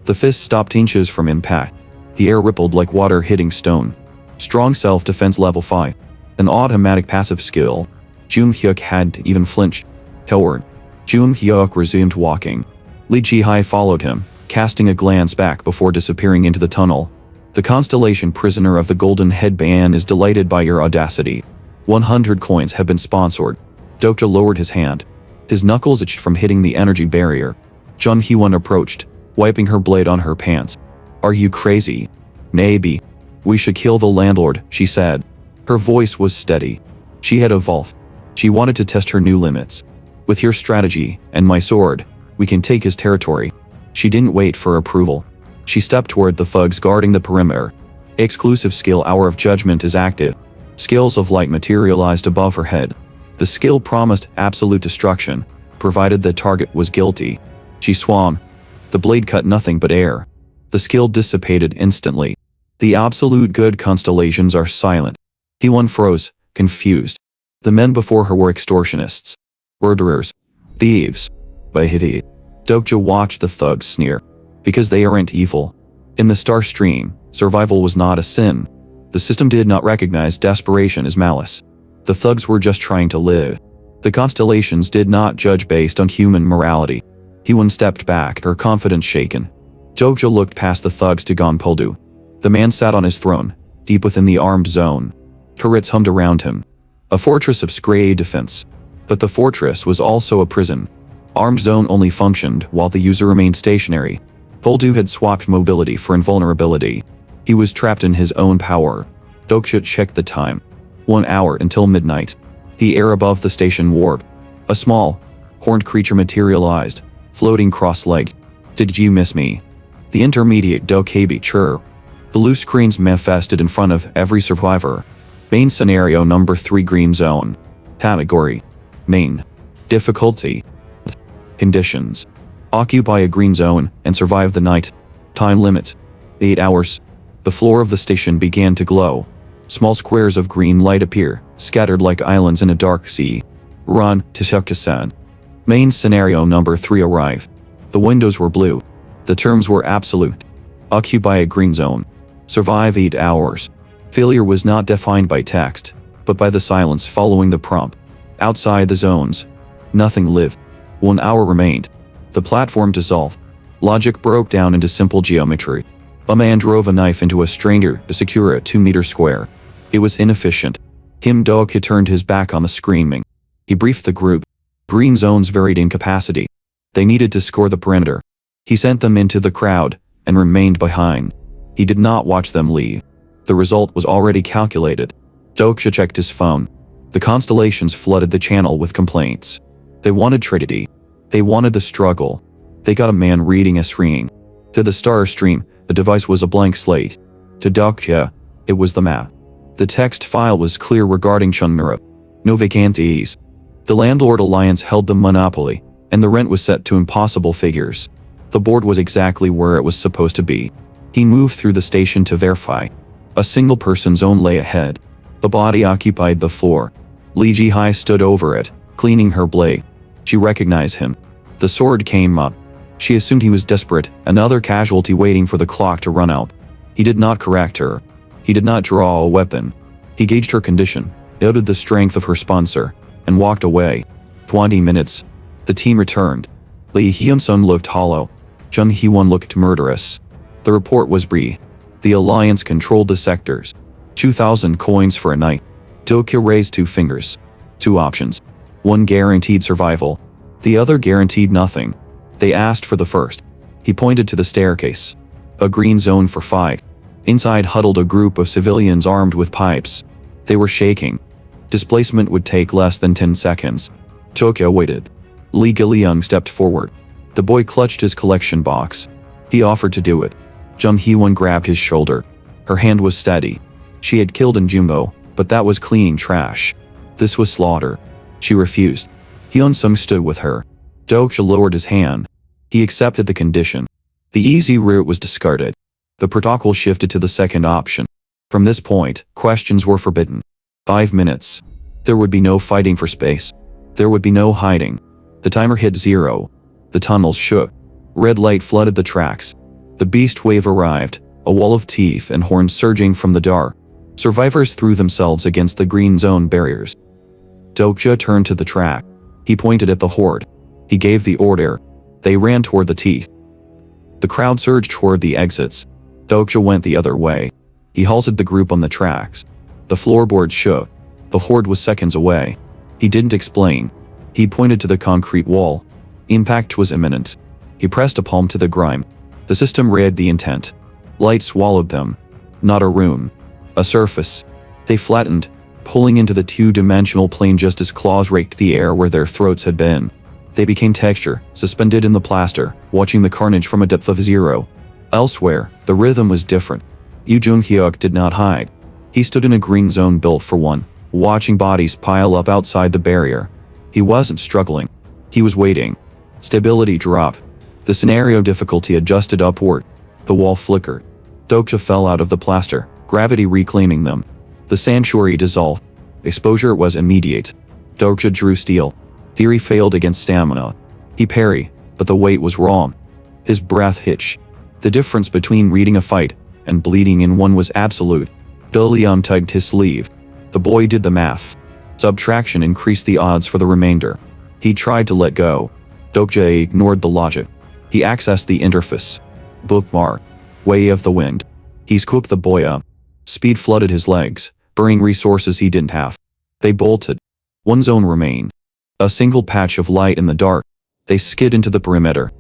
The fist stopped inches from impact. The air rippled like water hitting stone. Strong self-defense level 5. An automatic passive skill. Jung Hyuk hadn't even flinched. Toward. Jung Hyuk resumed walking. Lee Ji-hai followed him, casting a glance back before disappearing into the tunnel. The constellation prisoner of the golden headband is delighted by your audacity. 100 coins have been sponsored. Dokja lowered his hand. His knuckles itched from hitting the energy barrier. Jun Hyewon approached, wiping her blade on her pants. Are you crazy? Maybe. We should kill the landlord, she said. Her voice was steady. She had evolved. She wanted to test her new limits. With your strategy, and my sword, we can take his territory. She didn't wait for approval. She stepped toward the thugs guarding the perimeter. Exclusive skill Hour of Judgment is active. Scales of light materialized above her head. The skill promised absolute destruction, provided the target was guilty. She swung. The blade cut nothing but air. The skill dissipated instantly. The absolute good constellations are silent. Hyewon froze, confused. The men before her were extortionists. Murderers. Thieves. Bahiti. Dokja watched the thugs sneer. Because they aren't evil. In the star stream, survival was not a sin. The system did not recognize desperation as malice. The thugs were just trying to live. The constellations did not judge based on human morality. Hyewon stepped back, her confidence shaken. Dokja looked past the thugs to Gonpoldu. The man sat on his throne, deep within the armed zone. Turrets hummed around him. A fortress of scray defense. But the fortress was also a prison. Armed zone only functioned while the user remained stationary. Poldu had swapped mobility for invulnerability. He was trapped in his own power. Dokja checked the time. 1 hour until midnight. The air above the station warped. A small, horned creature materialized, floating cross-legged. Did you miss me? The intermediate Dokabi chirped. Blue screens manifested in front of every survivor. Main scenario number 3 Green Zone. Category. Main. Difficulty. Conditions. Occupy a green zone and survive the night. Time limit. 8 hours. The floor of the station began to glow. Small squares of green light appear, scattered like islands in a dark sea. Run, Tishuk-san. Main scenario number 3 arrived. The windows were blue. The terms were absolute. Occupy a green zone. Survive 8 hours. Failure was not defined by text, but by the silence following the prompt. Outside the zones, nothing lived. 1 hour remained. The platform dissolved. Logic broke down into simple geometry. A man drove a knife into a stranger to secure a 2-meter square. It was inefficient. Kim Do-ki turned his back on the screaming. He briefed the group. Green zones varied in capacity. They needed to score the perimeter. He sent them into the crowd and remained behind. He did not watch them leave. The result was already calculated. Dokja checked his phone. The constellations flooded the channel with complaints. They wanted tragedy. They wanted the struggle. They got a man reading a screen. To the star stream, the device was a blank slate. To Dokja, it was the map. The text file was clear regarding Chunmura. No vacancies. The Landlord Alliance held the monopoly, and the rent was set to impossible figures. The board was exactly where it was supposed to be. He moved through the station to verify. A single person zone lay ahead. The body occupied the floor. Lee Ji-hai stood over it, cleaning her blade. She recognized him. The sword came up. She assumed he was desperate, another casualty waiting for the clock to run out. He did not correct her. He did not draw a weapon. He gauged her condition, noted the strength of her sponsor, and walked away. 20 minutes. The team returned. Lee Hyun-sun looked hollow. Jung Hyewon looked murderous. The report was brief. The Alliance controlled the sectors. 2,000 coins for a night. Dokja raised 2 fingers. 2 options. One guaranteed survival. The other guaranteed nothing. They asked for the first. He pointed to the staircase. A green zone for 5. Inside huddled a group of civilians armed with pipes. They were shaking. Displacement would take less than 10 seconds. Dokja waited. Lee Gil-young stepped forward. The boy clutched his collection box. He offered to do it. Jung Hyewon grabbed his shoulder. Her hand was steady. She had killed in Jumbo, but that was cleaning trash. This was slaughter. She refused. Hyun-sung stood with her. Dokja lowered his hand. He accepted the condition. The easy route was discarded. The protocol shifted to the second option. From this point, questions were forbidden. 5 minutes. There would be no fighting for space. There would be no hiding. The timer hit 0. The tunnels shook. Red light flooded the tracks. The beast wave arrived, a wall of teeth and horns surging from the dark. Survivors threw themselves against the green zone barriers. Dokja turned to the track. He pointed at the horde. He gave the order. They ran toward the teeth. The crowd surged toward the exits. Dokja went the other way. He halted the group on the tracks. The floorboards shook. The horde was seconds away. He didn't explain. He pointed to the concrete wall. Impact was imminent. He pressed a palm to the grime. The system read the intent. Light swallowed them. Not a room. A surface. They flattened, pulling into the two-dimensional plane just as claws raked the air where their throats had been. They became texture, suspended in the plaster, watching the carnage from a depth of 0. Elsewhere, the rhythm was different. Yu Jung-hyuk did not hide. He stood in a green zone built for one, watching bodies pile up outside the barrier. He wasn't struggling. He was waiting. Stability dropped. The scenario difficulty adjusted upward. The wall flickered. Dokja fell out of the plaster, gravity reclaiming them. The sanctuary dissolved. Exposure was immediate. Dokja drew steel. Theory failed against stamina. He parried, but the weight was wrong. His breath hitched. The difference between reading a fight and bleeding in one was absolute. Liam tugged his sleeve. The boy did the math. Subtraction increased the odds for the remainder. He tried to let go. Dokja ignored the logic. He accessed the interface. Bookmark. Way of the wind. He scooped the boy up. Speed flooded his legs, burning resources he didn't have. They bolted. One zone remained. A single patch of light in the dark. They skid into the perimeter.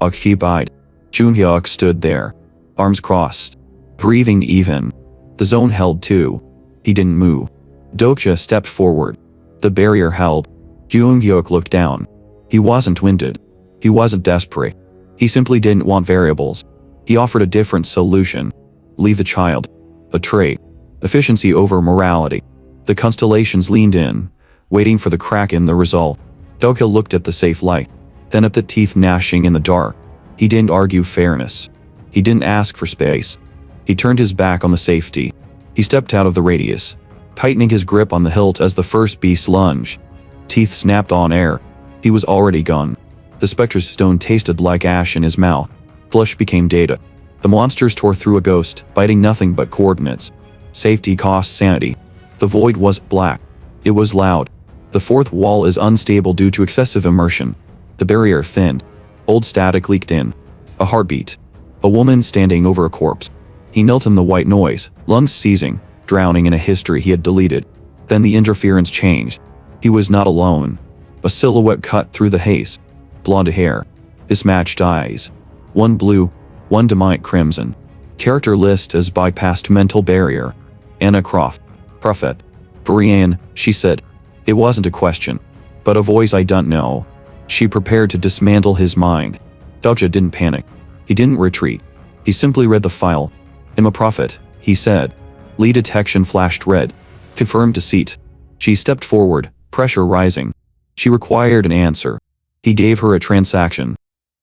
Occupied. Jung-hyuk stood there. Arms crossed. Breathing even. The zone held too. He didn't move. Dokja stepped forward. The barrier held. Jung-hyuk looked down. He wasn't winded. He wasn't desperate. He simply didn't want variables. He offered a different solution. Leave the child. A trait. Efficiency over morality. The constellations leaned in, waiting for the crack in the result. Dokja looked at the safe light, then at the teeth gnashing in the dark. He didn't argue fairness. He didn't ask for space. He turned his back on the safety. He stepped out of the radius, tightening his grip on the hilt as the first beast lunged. Teeth snapped on air. He was already gone. The spectre's stone tasted like ash in his mouth. Flesh became data. The monsters tore through a ghost, biting nothing but coordinates. Safety cost sanity. The void was black. It was loud. The fourth wall is unstable due to excessive immersion. The barrier thinned. Old static leaked in. A heartbeat. A woman standing over a corpse. He knelt in the white noise, lungs seizing, drowning in a history he had deleted. Then the interference changed. He was not alone. A silhouette cut through the haze. Blonde hair. Mismatched eyes. One blue, one demonic crimson. Character list has bypassed mental barrier. Anna Croft. Prophet. Brian, she said. It wasn't a question, but a voice I don't know. She prepared to dismantle his mind. Dokja didn't panic. He didn't retreat. He simply read the file. I'm a prophet, he said. Lee detection flashed red. Confirmed deceit. She stepped forward, pressure rising. She required an answer. He gave her a transaction.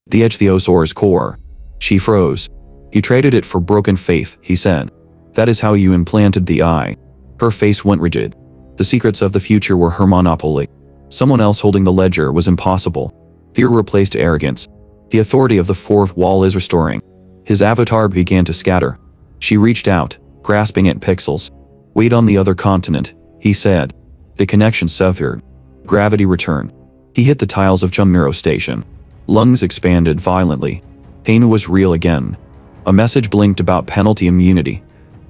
The Ichthyosaur's core. She froze. You traded it for broken faith, he said. That is how you implanted the eye. Her face went rigid. The secrets of the future were her monopoly. Someone else holding the ledger was impossible. Fear replaced arrogance. The authority of the fourth wall is restoring. His avatar began to scatter. She reached out, grasping at pixels. Wait on the other continent, he said. The connection severed. Gravity returned. He hit the tiles of Chumiro Station. Lungs expanded violently. Pain was real again. A message blinked about penalty immunity.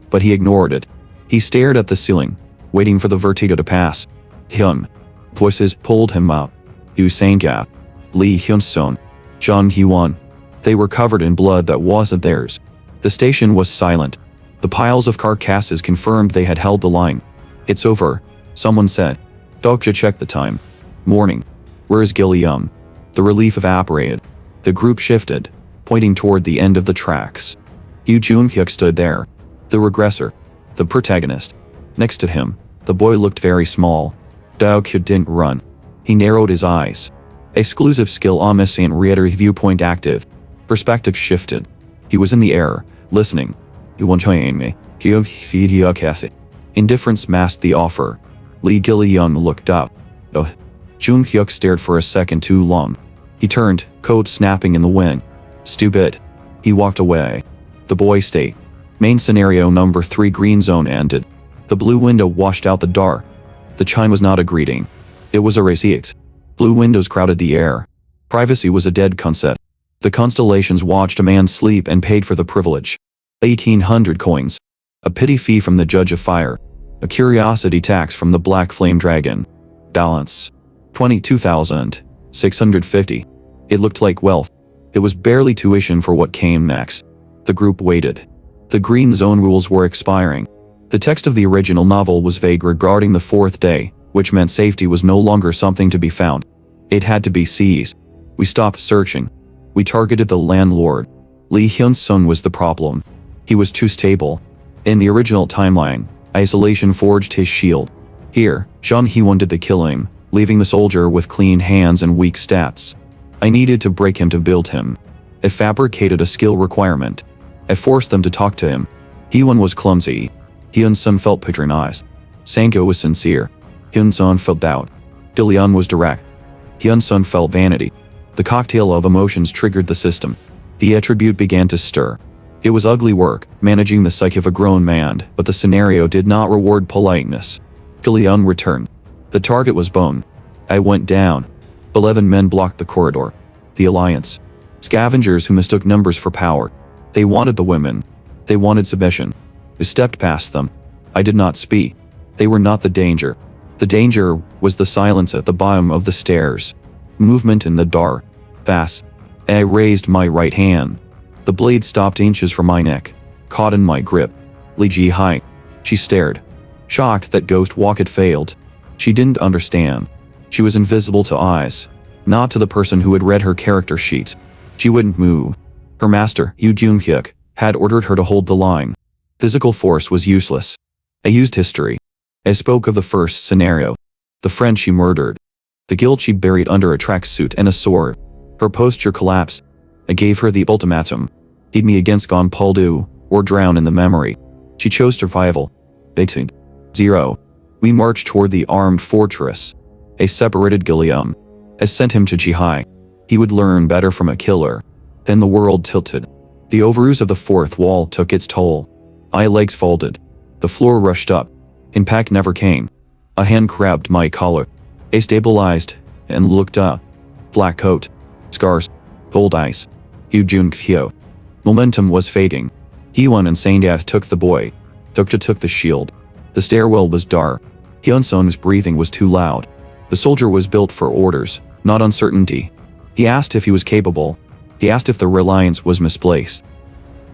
But he ignored it. He stared at the ceiling, waiting for the vertigo to pass. Hyun. Voices pulled him up. Yu Sang-gap. Lee Hyun-son. Jung Hyun. They were covered in blood that wasn't theirs. The station was silent. The piles of carcasses confirmed they had held the line. It's over, someone said. Dokja checked the time. Morning. Where's Gilliam? The relief evaporated. The group shifted, pointing toward the end of the tracks. Yu Jung-hyuk stood there. The regressor. The protagonist. Next to him, the boy looked very small. Dokja didn't run. He narrowed his eyes. Exclusive skill omniscient reader viewpoint active. Perspective shifted. He was in the air, listening. Indifference masked the offer. Lee Gilliam looked up. Oh. Jung-hyuk stared for a second too long. He turned, coat snapping in the wind. Stupid. He walked away. The boy stayed. Main scenario number 3 green zone ended. The blue window washed out the dark. The chime was not a greeting. It was a receipt. Blue windows crowded the air. Privacy was a dead concept. The constellations watched a man sleep and paid for the privilege. 1,800 coins. A pity fee from the judge of fire. A curiosity tax from the black flame dragon. Balance. 22,650. It looked like wealth. It was barely tuition for what came next. The group waited. The green zone rules were expiring. The text of the original novel was vague regarding the fourth day, which meant safety was no longer something to be found. It had to be seized. We stopped searching. We targeted the landlord. Lee Hyun-sung was the problem. He was too stable. In the original timeline, isolation forged his shield. Here, Jean He wanted to kill him, leaving the soldier with clean hands and weak stats. I needed to break him to build him. I fabricated a skill requirement. I forced them to talk to him. Hyun was clumsy. Hyun-sung felt patronized. Sango was sincere. Hyun-sung felt doubt. Dilian was direct. Hyun-sung felt vanity. The cocktail of emotions triggered the system. The attribute began to stir. It was ugly work, managing the psyche of a grown man, but the scenario did not reward politeness. Dilian returned. The target was Bone. I went down. 11 men blocked the corridor. The Alliance. Scavengers who mistook numbers for power. They wanted the women. They wanted submission. I stepped past them. I did not speak. They were not the danger. The danger was the silence at the bottom of the stairs. Movement in the dark. Fast. I raised my right hand. The blade stopped inches from my neck, caught in my grip. Lee Ji-hai. She stared. Shocked that Ghost Walk had failed. She didn't understand. She was invisible to eyes. Not to the person who had read her character sheet. She wouldn't move. Her master, Yoo Jung-hyuk, had ordered her to hold the line. Physical force was useless. I used history. I spoke of the first scenario. The friend she murdered. The guilt she buried under a tracksuit and a sword. Her posture collapsed. I gave her the ultimatum. Feed me against Gonpaldu, or drown in the memory. She chose survival. 0. We marched toward the armed fortress. I separated Gilliam. I sent him to Jihai. He would learn better from a killer. Then the world tilted. The overuse of the fourth wall took its toll. My legs folded. The floor rushed up. Impact never came. A hand grabbed my collar. I stabilized and looked up. Black coat. Scars. Gold eyes. Yoo Jung-hyuk. Momentum was fading. Hyun and Sandat took the boy. Dokja took the shield. The stairwell was dark. Hyun-sung's breathing was too loud. The soldier was built for orders, not uncertainty. He asked if he was capable. He asked if the reliance was misplaced.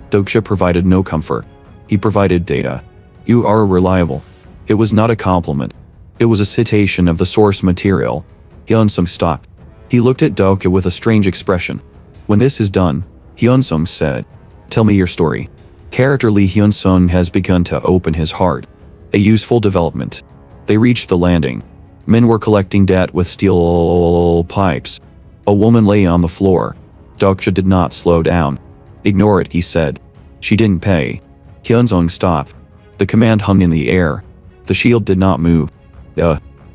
Dokja provided no comfort. He provided data. You are reliable. It was not a compliment. It was a citation of the source material. Hyun-sung stopped. He looked at Dokja with a strange expression. When this is done, Hyun-sung said, "Tell me your story." Character Lee Hyun-sung has begun to open his heart. A useful development. They reached the landing. Men were collecting debt with steel pipes. A woman lay on the floor. Dokja did not slow down. "Ignore it," he said. "She didn't pay." Hyun-sung stopped. The command hung in the air. The shield did not move.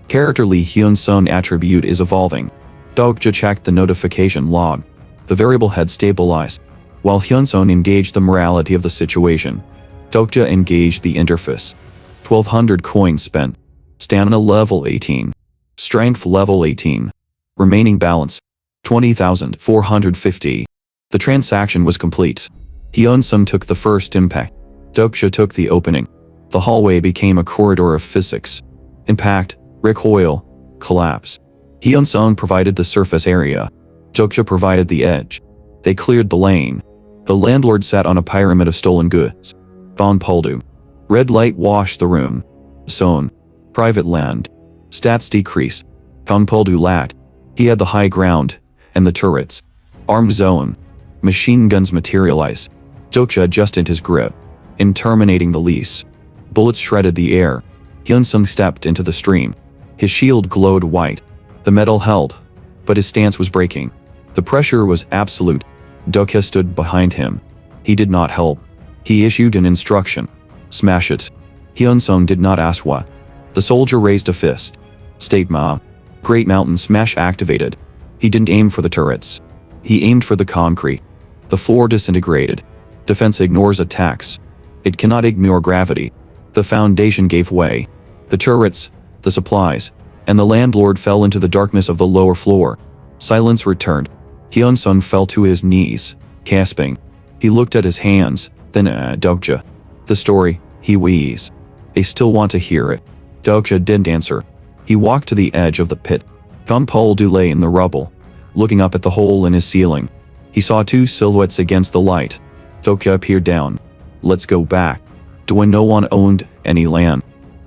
Character Lee Hyun-sung attribute is evolving. Dokja checked the notification log. The variable had stabilized. While Hyun-sung engaged the morality of the situation, Dokja engaged the interface. 1,200 coins spent. Stamina level 18. Strength level 18. Remaining balance 20,450. The transaction was complete. Hyun-sung took the first impact. Dokja took the opening. The hallway became a corridor of physics. Impact, recoil, collapse. Hyun-sung provided the surface area. Dokja provided the edge. They cleared the lane. The landlord sat on a pyramid of stolen goods. Gonpaldu. Red light washed the room. Zone. Private land. Stats decrease. Gonpaldu lacked. He had the high ground, and the turrets. Armed zone. Machine guns materialize. Dokja adjusted his grip. In terminating the lease. Bullets shredded the air. Hyun-sung stepped into the stream. His shield glowed white. The metal held, but his stance was breaking. The pressure was absolute. Dokja stood behind him. He did not help. He issued an instruction. Smash it. Hyun-sung did not ask what. The soldier raised a fist. State Ma. Great Mountain Smash activated. He didn't aim for the turrets. He aimed for the concrete. The floor disintegrated. Defense ignores attacks. It cannot ignore gravity. The foundation gave way. The turrets, the supplies, and the landlord fell into the darkness of the lower floor. Silence returned. Hyun-sun fell to his knees, gasping. He looked at his hands, then at Dokja. The story, he wheezed. I still want to hear it. Dokja didn't answer. He walked to the edge of the pit. Gunpoldu lay in the rubble, looking up at the hole in his ceiling. He saw two silhouettes against the light. Dokja peered down. Let's go back. When no one owned any land.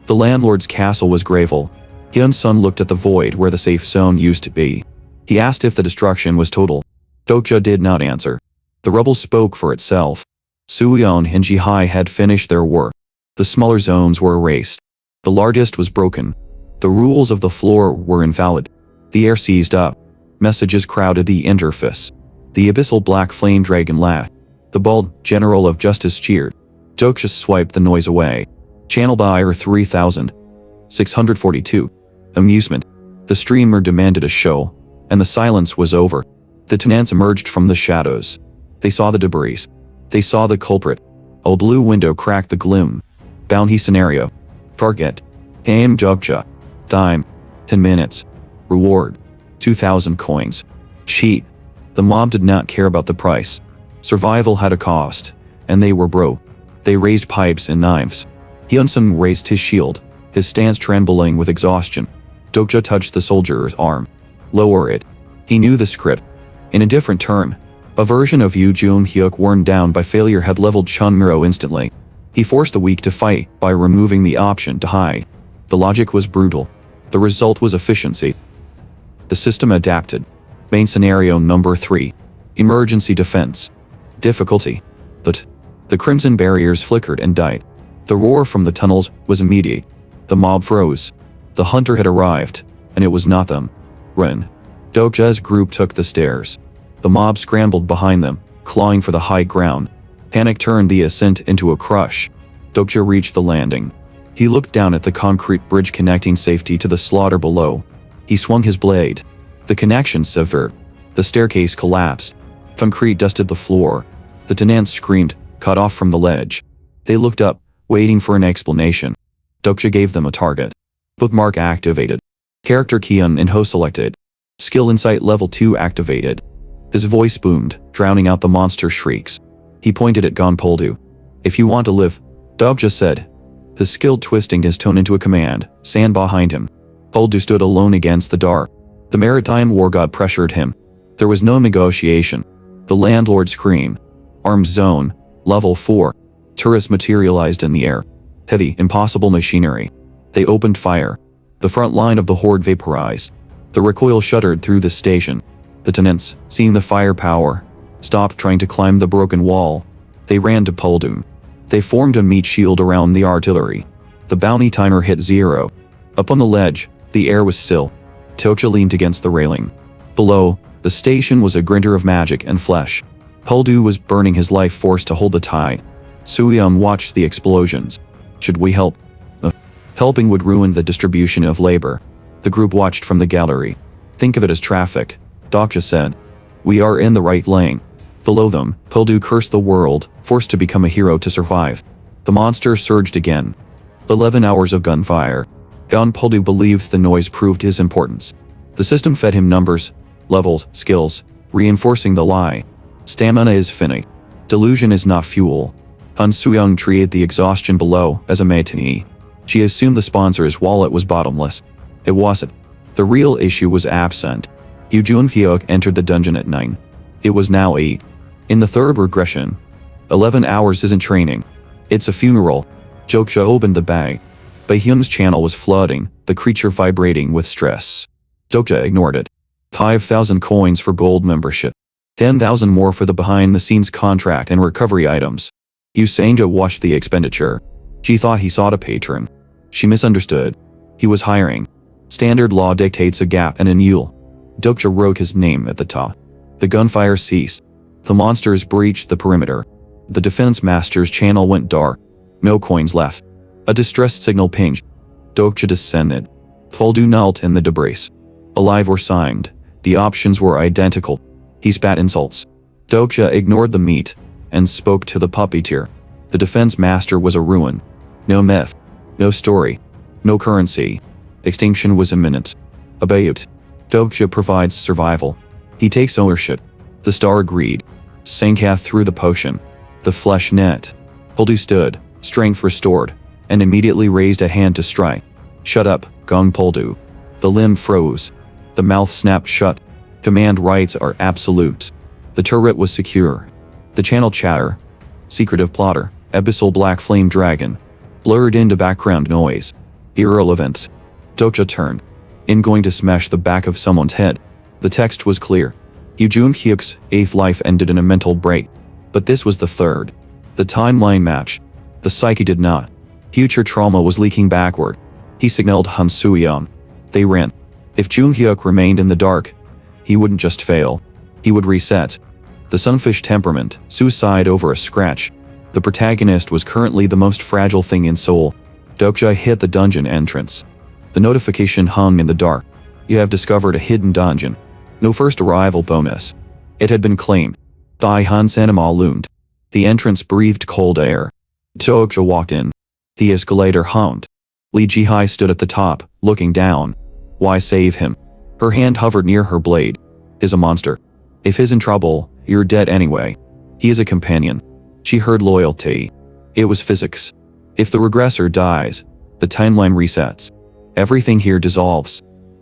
The landlord's castle was gravel. Hyun-sun looked at the void where the safe zone used to be. He asked if the destruction was total. Dokja did not answer. The rubble spoke for itself. Suyeon and Jihai had finished their work. The smaller zones were erased. The largest was broken. The rules of the floor were invalid. The air seized up. Messages crowded the interface. The abyssal black flame dragon laughed. The bald general of justice cheered. Dokja swiped the noise away. Channel buyer 3642. Amusement. The streamer demanded a show, and the silence was over. The tenants emerged from the shadows. They saw the debris. They saw the culprit. A blue window cracked the gloom. Bounty scenario. Target. Aim Dokja. Time. 10 minutes. Reward. 2,000 coins. Cheat. The mob did not care about the price. Survival had a cost, and they were broke. They raised pipes and knives. Hyun-sun raised his shield, his stance trembling with exhaustion. Dokja touched the soldier's arm. Lower it. He knew the script. In a different turn, a version of Yu Jung-hyuk worn down by failure had leveled Chun-miro instantly. He forced the weak to fight by removing the option to hide. The logic was brutal. The result was efficiency. The system adapted. Main scenario number 3. Emergency defense. Difficulty. The crimson barriers flickered and died. The roar from the tunnels was immediate. The mob froze. The hunter had arrived, and it was not them. Run. Dokja's group took the stairs. The mob scrambled behind them, clawing for the high ground. Panic turned the ascent into a crush. Dokja reached the landing. He looked down at the concrete bridge connecting safety to the slaughter below. He swung his blade. The connection severed. The staircase collapsed. Concrete dusted the floor. The tenants screamed, cut off from the ledge. They looked up, waiting for an explanation. Dokja gave them a target. Bookmark activated. Character Kion and Ho selected. Skill Insight Level 2 activated. His voice boomed, drowning out the monster shrieks. He pointed at Gonpoldu. If you want to live, Dokja said. The skill twisting his tone into a command, stand behind him. Poldu stood alone against the dark. The maritime war god pressured him. There was no negotiation. The landlord screamed. Armed zone, level 4. Turrets materialized in the air. Heavy, impossible machinery. They opened fire. The front line of the horde vaporized. The recoil shuddered through the station. The tenants, seeing the firepower, stopped trying to climb the broken wall. They ran to Poldum. They formed a meat shield around the artillery. The bounty timer hit 0. Up on the ledge, the air was still. Dokja leaned against the railing. Below, the station was a grinter of magic and flesh. Poldu was burning his life force to hold the tide. Suyeon watched the explosions. Should we help? Helping would ruin the distribution of labor. The group watched from the gallery. Think of it as traffic, Dokja said. We are in the right lane. Below them, Poldu cursed the world, forced to become a hero to survive. The monster surged again. 11 hours of gunfire. Gonpoldu believed the noise proved his importance. The system fed him numbers, levels, skills, reinforcing the lie. Stamina is finite. Delusion is not fuel. Han Suyong treated the exhaustion below as a matinee. She assumed the sponsor's wallet was bottomless. It wasn't. The real issue was absent. Yu Jun-hyuk entered the dungeon at 9. It was now 8. In the third regression, 11 hours isn't training. It's a funeral. Dokja opened the bag. Bahyun's channel was flooding, the creature vibrating with stress. Dokja ignored it. 5,000 coins for gold membership. 10,000 more for the behind-the-scenes contract and recovery items. Yu Sanga watched the expenditure. She thought he sought a patron. She misunderstood. He was hiring. Standard law dictates a gap and an Yule. Dokja wrote his name at the top. The gunfire ceased. The monsters breached the perimeter. The defense master's channel went dark. No coins left. A distress signal pinged. Dokja descended. Poldu knelt in the debris. Alive or signed, the options were identical. He spat insults. Dokja ignored the meat and spoke to the puppeteer. The defense master was a ruin. No myth. No story. No currency. Extinction was imminent. Abayut. Dokja provides survival. He takes ownership. The star agreed. Sankath threw the potion. The flesh net. Huldu stood, strength restored, and immediately raised a hand to strike. Shut up, Gong Poldu. The limb froze. The mouth snapped shut. Command rights are absolute. The turret was secure. The channel chatter. Secretive plotter, abyssal black flame dragon. Blurred into background noise. Irrelevant. Dokja turned. In going to smash the back of someone's head. The text was clear. Yujun Hyuk's 8th life ended in a mental break. But this was the 3rd. The timeline matched. The psyche did not. Future trauma was leaking backward. He signaled Han Suyang. They ran. If Jung Hyuk remained in the dark, he wouldn't just fail. He would reset. The sunfish temperament, suicide over a scratch. The protagonist was currently the most fragile thing in Seoul. Dokja hit the dungeon entrance. The notification hung in the dark. You have discovered a hidden dungeon. No first arrival bonus. It had been claimed. Dai Han Sanama loomed. The entrance breathed cold air. Dokja walked in. The escalator hummed. Li Jihai stood at the top, looking down. Why save him? Her hand hovered near her blade. Is a monster. If he's in trouble, you're dead anyway. He is a companion. She heard loyalty. It was physics. If the regressor dies, the timeline resets. Everything here dissolves.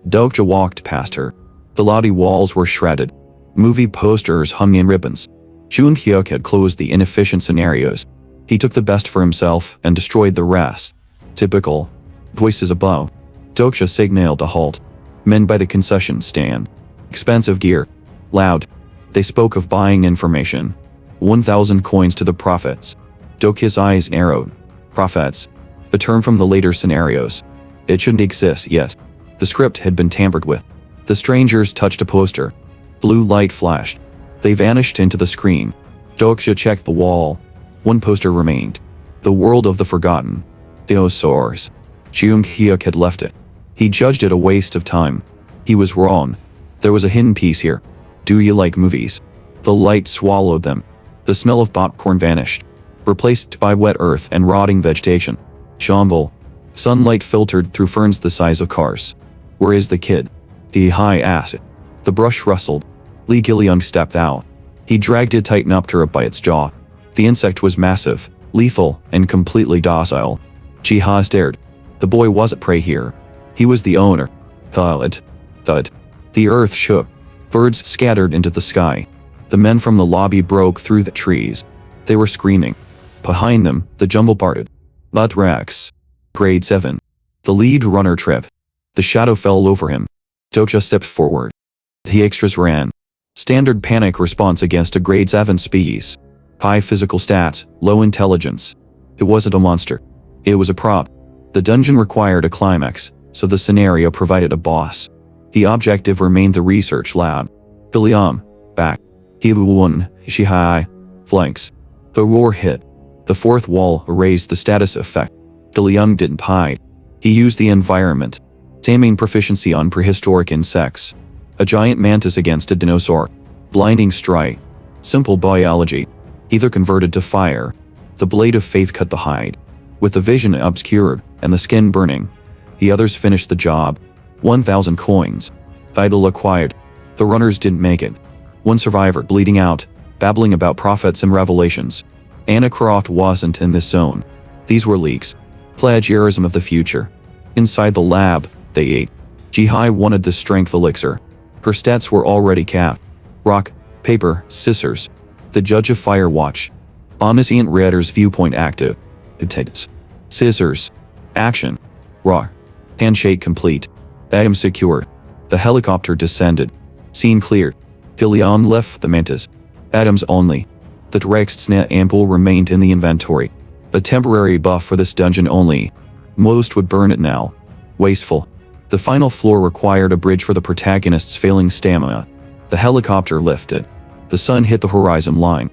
Dokja walked past her. The lobby walls were shredded. Movie posters hung in ribbons. Jun Hyuk had closed the inefficient scenarios. He took the best for himself and destroyed the rest. Typical. Voices above. Dokja signaled a halt. Men by the concession stand. Expensive gear. Loud. They spoke of buying information. 1,000 coins to the prophets. Dokja's eyes narrowed. Prophets. A term from the later scenarios. It shouldn't exist yet. The script had been tampered with. The strangers touched a poster. Blue light flashed. They vanished into the screen. Dokja checked the wall. One poster remained. The World of the Forgotten. Dinosaurs. Jung Hyuk had left it. He judged it a waste of time. He was wrong. There was a hidden piece here. Do you like movies? The light swallowed them. The smell of popcorn vanished, replaced by wet earth and rotting vegetation. Shamble. Sunlight filtered through ferns the size of cars. Where is the kid? He high asked. The brush rustled. Lee Gilyoung stepped out. He dragged it tight and upped her up by its jaw. The insect was massive, lethal, and completely docile. Ji-ha stared. The boy wasn't prey here. He was the owner. Thud. Thud. The earth shook. Birds scattered into the sky. The men from the lobby broke through the trees. They were screaming. Behind them, the jumble parted. But Rex. Grade 7. The lead runner tripped. The shadow fell over him. Dokja stepped forward. The extras ran. Standard panic response against a grade 7 species. High physical stats, low intelligence. It wasn't a monster. It was a prop. The dungeon required a climax, so the scenario provided a boss. The objective remained the research lab. Gilyoung, back. Hiwun, Shihai, flanks. The roar hit. The fourth wall erased the status effect. Gilyoung didn't hide. He used the environment. Taming proficiency on prehistoric insects. A giant mantis against a dinosaur. Blinding strike. Simple biology. Either converted to fire. The blade of faith cut the hide. With the vision obscured and the skin burning, the others finished the job. 1,000 coins. Vital acquired. The runners didn't make it. One survivor bleeding out, babbling about prophets and revelations. Anna Croft wasn't in this zone. These were leaks. Plagiarism of the future. Inside the lab, they ate. Jihai wanted the strength elixir. Her stats were already capped. Rock, paper, scissors. The judge of Firewatch. Omniscient Reader's viewpoint active. Potatoes. Scissors. Action. Rock. Handshake complete. Item secured. The helicopter descended. Scene cleared. Gilyoung left the mantis. Items only. The Drextsna ampoule remained in the inventory. A temporary buff for this dungeon only. Most would burn it now. Wasteful. The final floor required a bridge for the protagonist's failing stamina. The helicopter lifted. The sun hit the horizon line.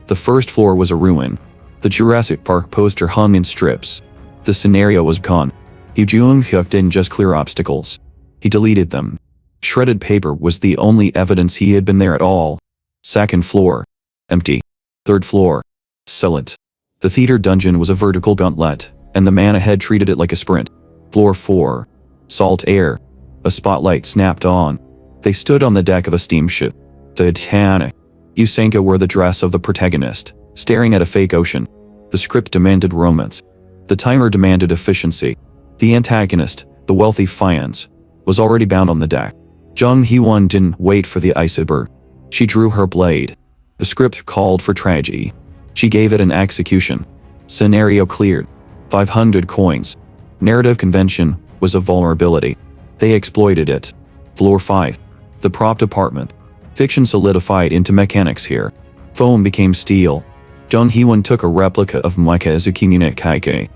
The first floor was a ruin. The Jurassic Park poster hung in strips. The scenario was gone. Jung Hyuk didn't just clear obstacles. He deleted them. Shredded paper was the only evidence he had been there at all. Second floor. Empty. Third floor. Silent. The theater dungeon was a vertical gauntlet, and the man ahead treated it like a sprint. Floor 4. Salt air. A spotlight snapped on. They stood on the deck of a steamship. The Titanic. Yusenka wore the dress of the protagonist, staring at a fake ocean. The script demanded romance. The timer demanded efficiency. The antagonist, the wealthy Fiance, was already bound on the deck. Jung Hee-won didn't wait for the iceberg. She drew her blade. The script called for tragedy. She gave it an execution. Scenario cleared. 500 coins. Narrative convention was a vulnerability. They exploited it. Floor 5. The prop department. Fiction solidified into mechanics here. Foam became steel. Jung Hee-won took a replica of Mecha Zukinune Kaike.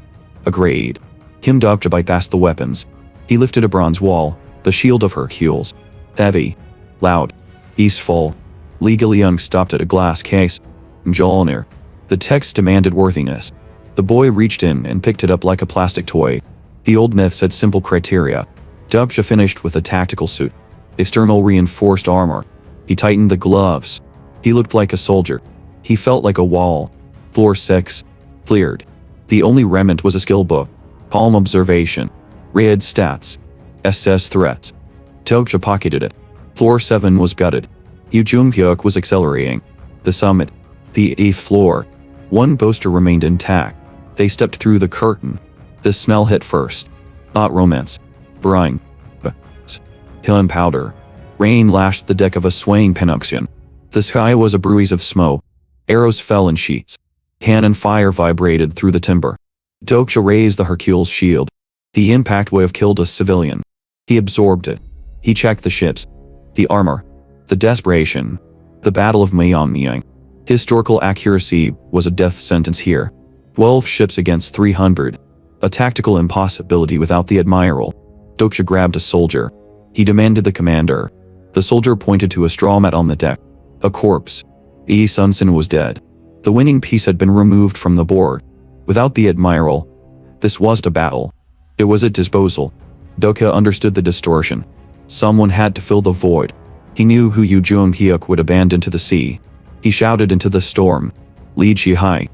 A grade. Kim Dokja bypassed the weapons. He lifted a bronze wall, the shield of Hercules. Heavy. Loud. Eastful. Lee Gil-young stopped at a glass case. Mjolnir. The text demanded worthiness. The boy reached in and picked it up like a plastic toy. The old myths had simple criteria. Dokja finished with a tactical suit. External reinforced armor. He tightened the gloves. He looked like a soldier. He felt like a wall. Floor 6. Cleared. The only remnant was a skill book. Palm observation. Raid stats. SS threats. Dokja pocketed it. Floor 7 was gutted. Yu Jung-hyuk was accelerating. The summit. The 8th floor. One poster remained intact. They stepped through the curtain. The smell hit first. Not romance. Brine. Kiln powder. Rain lashed the deck of a swaying Penoxian. The sky was a bruise of smoke. Arrows fell in sheets. Cannon fire vibrated through the timber. Dokja raised the Hercules shield. The impact would have killed a civilian. He absorbed it. He checked the ships. The armor. The desperation. The Battle of Myeongnyang. Historical accuracy was a death sentence here. 12 ships against 300. A tactical impossibility without the admiral. Dokja grabbed a soldier. He demanded the commander. The soldier pointed to a straw mat on the deck. A corpse. Lee Sun-sin was dead. The winning piece had been removed from the board. Without the admiral, this wasn't a battle. It was a disposal. Dokja understood the distortion. Someone had to fill the void. He knew who Yu Jung-hyuk would abandon to the sea. He shouted into the storm. Lee Ji-hai.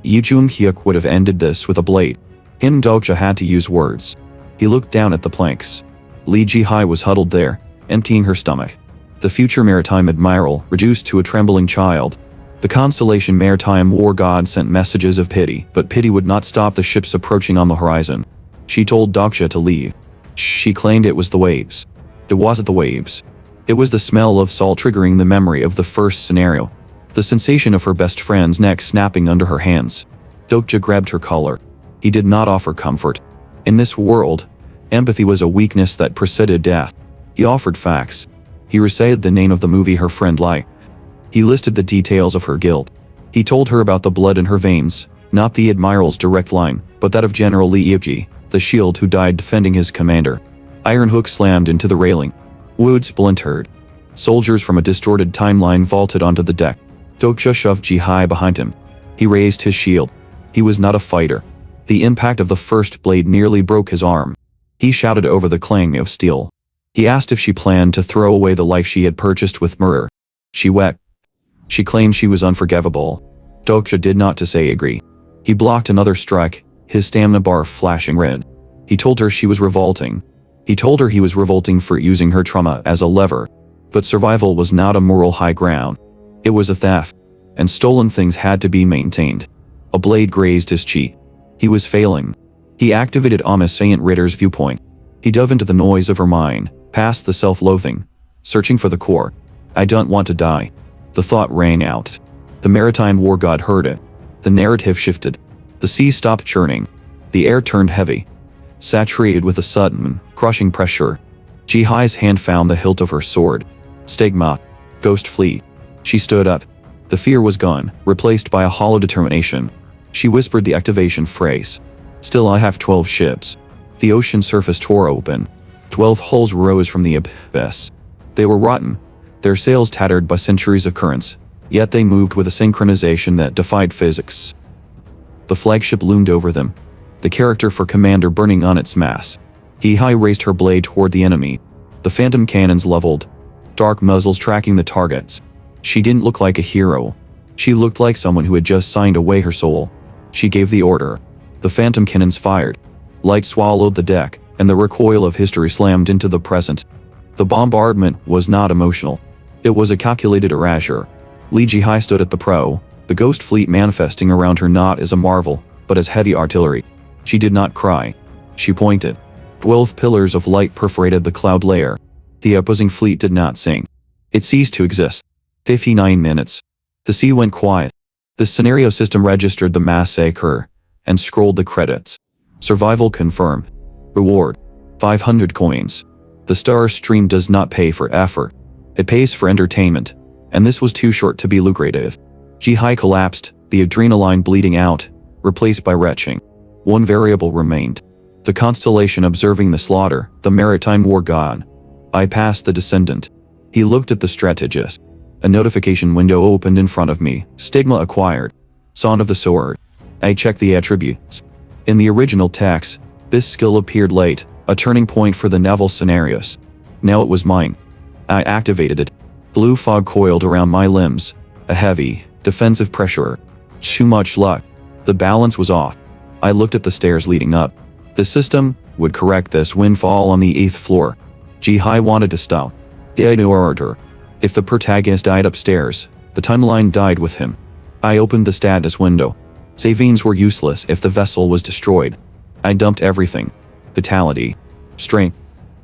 Yu Jung-hyuk would have ended this with a blade. Him Dokja had to use words. He looked down at the planks. Lee Ji-hai was huddled there, emptying her stomach. The future maritime admiral, reduced to a trembling child. The constellation maritime war god sent messages of pity, but pity would not stop the ships approaching on the horizon. She told Dokja to leave. She claimed it was the waves. It wasn't the waves. It was the smell of salt triggering the memory of the first scenario. The sensation of her best friend's neck snapping under her hands. Dokja grabbed her collar. He did not offer comfort. In this world, empathy was a weakness that preceded death. He offered facts. He recited the name of the movie her friend liked. He listed the details of her guilt. He told her about the blood in her veins, not the admiral's direct line, but that of General Lee Ipji, the shield who died defending his commander. Iron hook slammed into the railing. Wood splintered. Soldiers from a distorted timeline vaulted onto the deck. Dokja shoved Ji-hai behind him. He raised his shield. He was not a fighter. The impact of the first blade nearly broke his arm. He shouted over the clang of steel. He asked if she planned to throw away the life she had purchased with murder. She wept. She claimed she was unforgivable. Dokja did not to say agree. He blocked another strike, his stamina bar flashing red. He told her she was revolting. He told her he was revolting for using her trauma as a lever. But survival was not a moral high ground. It was a theft. And stolen things had to be maintained. A blade grazed his cheek. He was failing. He activated Omniscient Ritter's viewpoint. He dove into the noise of her mind, past the self-loathing, searching for the core. I don't want to die. The thought rang out. The maritime war god heard it. The narrative shifted. The sea stopped churning. The air turned heavy, saturated with a sudden, crushing pressure. Ji-hai's hand found the hilt of her sword. Stigma. Ghost fleet. She stood up. The fear was gone, replaced by a hollow determination. She whispered the activation phrase. Still I have 12 ships. The ocean surface tore open. 12 hulls rose from the abyss. They were rotten, their sails tattered by centuries of currents, yet they moved with a synchronization that defied physics. The flagship loomed over them, the character for commander burning on its mass. Ji-hai raised her blade toward the enemy. The phantom cannons leveled, dark muzzles tracking the targets. She didn't look like a hero. She looked like someone who had just signed away her soul. She gave the order. The phantom cannons fired. Light swallowed the deck, and the recoil of history slammed into the present. The bombardment was not emotional. It was a calculated erasure. Li Jihai stood at the prow, the ghost fleet manifesting around her not as a marvel, but as heavy artillery. She did not cry. She pointed. 12 pillars of light perforated the cloud layer. The opposing fleet did not sing. It ceased to exist. 59 minutes. The sea went quiet. The scenario system registered the massacre and scrolled the credits. Survival confirmed. Reward: 500 coins. The star stream does not pay for effort. It pays for entertainment, and this was too short to be lucrative. Jihai collapsed, the adrenaline bleeding out, replaced by retching. One variable remained. The constellation observing the slaughter, the maritime war god. I passed the descendant. He looked at the strategist. A notification window opened in front of me. Stigma acquired. Son of the sword. I checked the attributes. In the original text, this skill appeared late, a turning point for the naval scenarios. Now it was mine. I activated it. Blue fog coiled around my limbs. A heavy, defensive pressure. Too much luck. The balance was off. I looked at the stairs leading up. The system would correct this windfall on the 8th floor. Jihai wanted to stop. I ignored her. If the protagonist died upstairs, the timeline died with him. I opened the status window. Savings were useless if the vessel was destroyed. I dumped everything. Vitality, strength,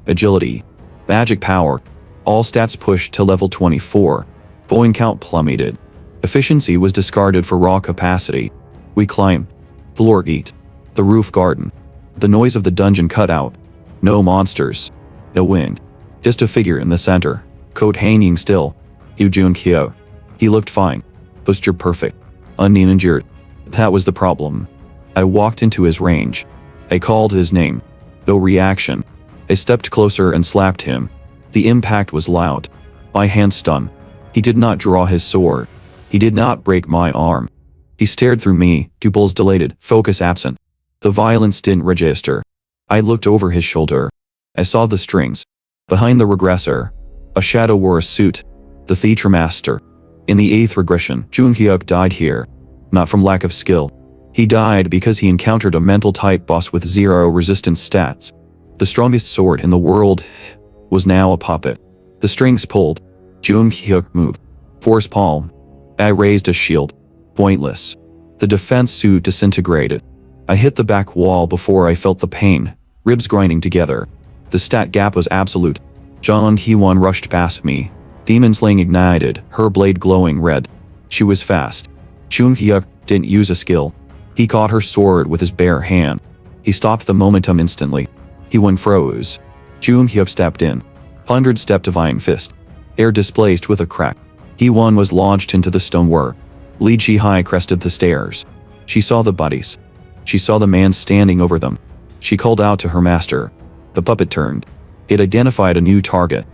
agility, magic power. All stats pushed to level 24. Point count plummeted. Efficiency was discarded for raw capacity. We climbed. Floor eat. The roof garden. The noise of the dungeon cut out. No monsters. No wind. Just a figure in the center, coat hanging still. Yu Jun-kyo. He looked fine. Posture perfect. Uninjured. That was the problem. I walked into his range. I called his name. No reaction. I stepped closer and slapped him. The impact was loud. My hand stunned. He did not draw his sword. He did not break my arm. He stared through me, pupils dilated, focus absent. The violence didn't register. I looked over his shoulder. I saw the strings. Behind the regressor, a shadow wore a suit. The Theatre Master. In the 8th regression, Jun-hyuk died here. Not from lack of skill. He died because he encountered a mental-type boss with 0 resistance stats. The strongest sword in the world was now a puppet. The strings pulled. Jun-hyuk moved. Force palm. I raised a shield. Pointless. The defense suit disintegrated. I hit the back wall before I felt the pain, ribs grinding together. The stat gap was absolute. Jeon Hee-won rushed past me. Demon Slaying ignited, her blade glowing red. She was fast. Jun-hyuk didn't use a skill. He caught her sword with his bare hand. He stopped the momentum instantly. Hee-won froze. Jun-hyuk stepped in. 100-step divine fist. Air displaced with a crack. Hee-won was launched into the stonework. Li Jihai crested the stairs. She saw the bodies. She saw the man standing over them. She called out to her master. The puppet turned. It identified a new target.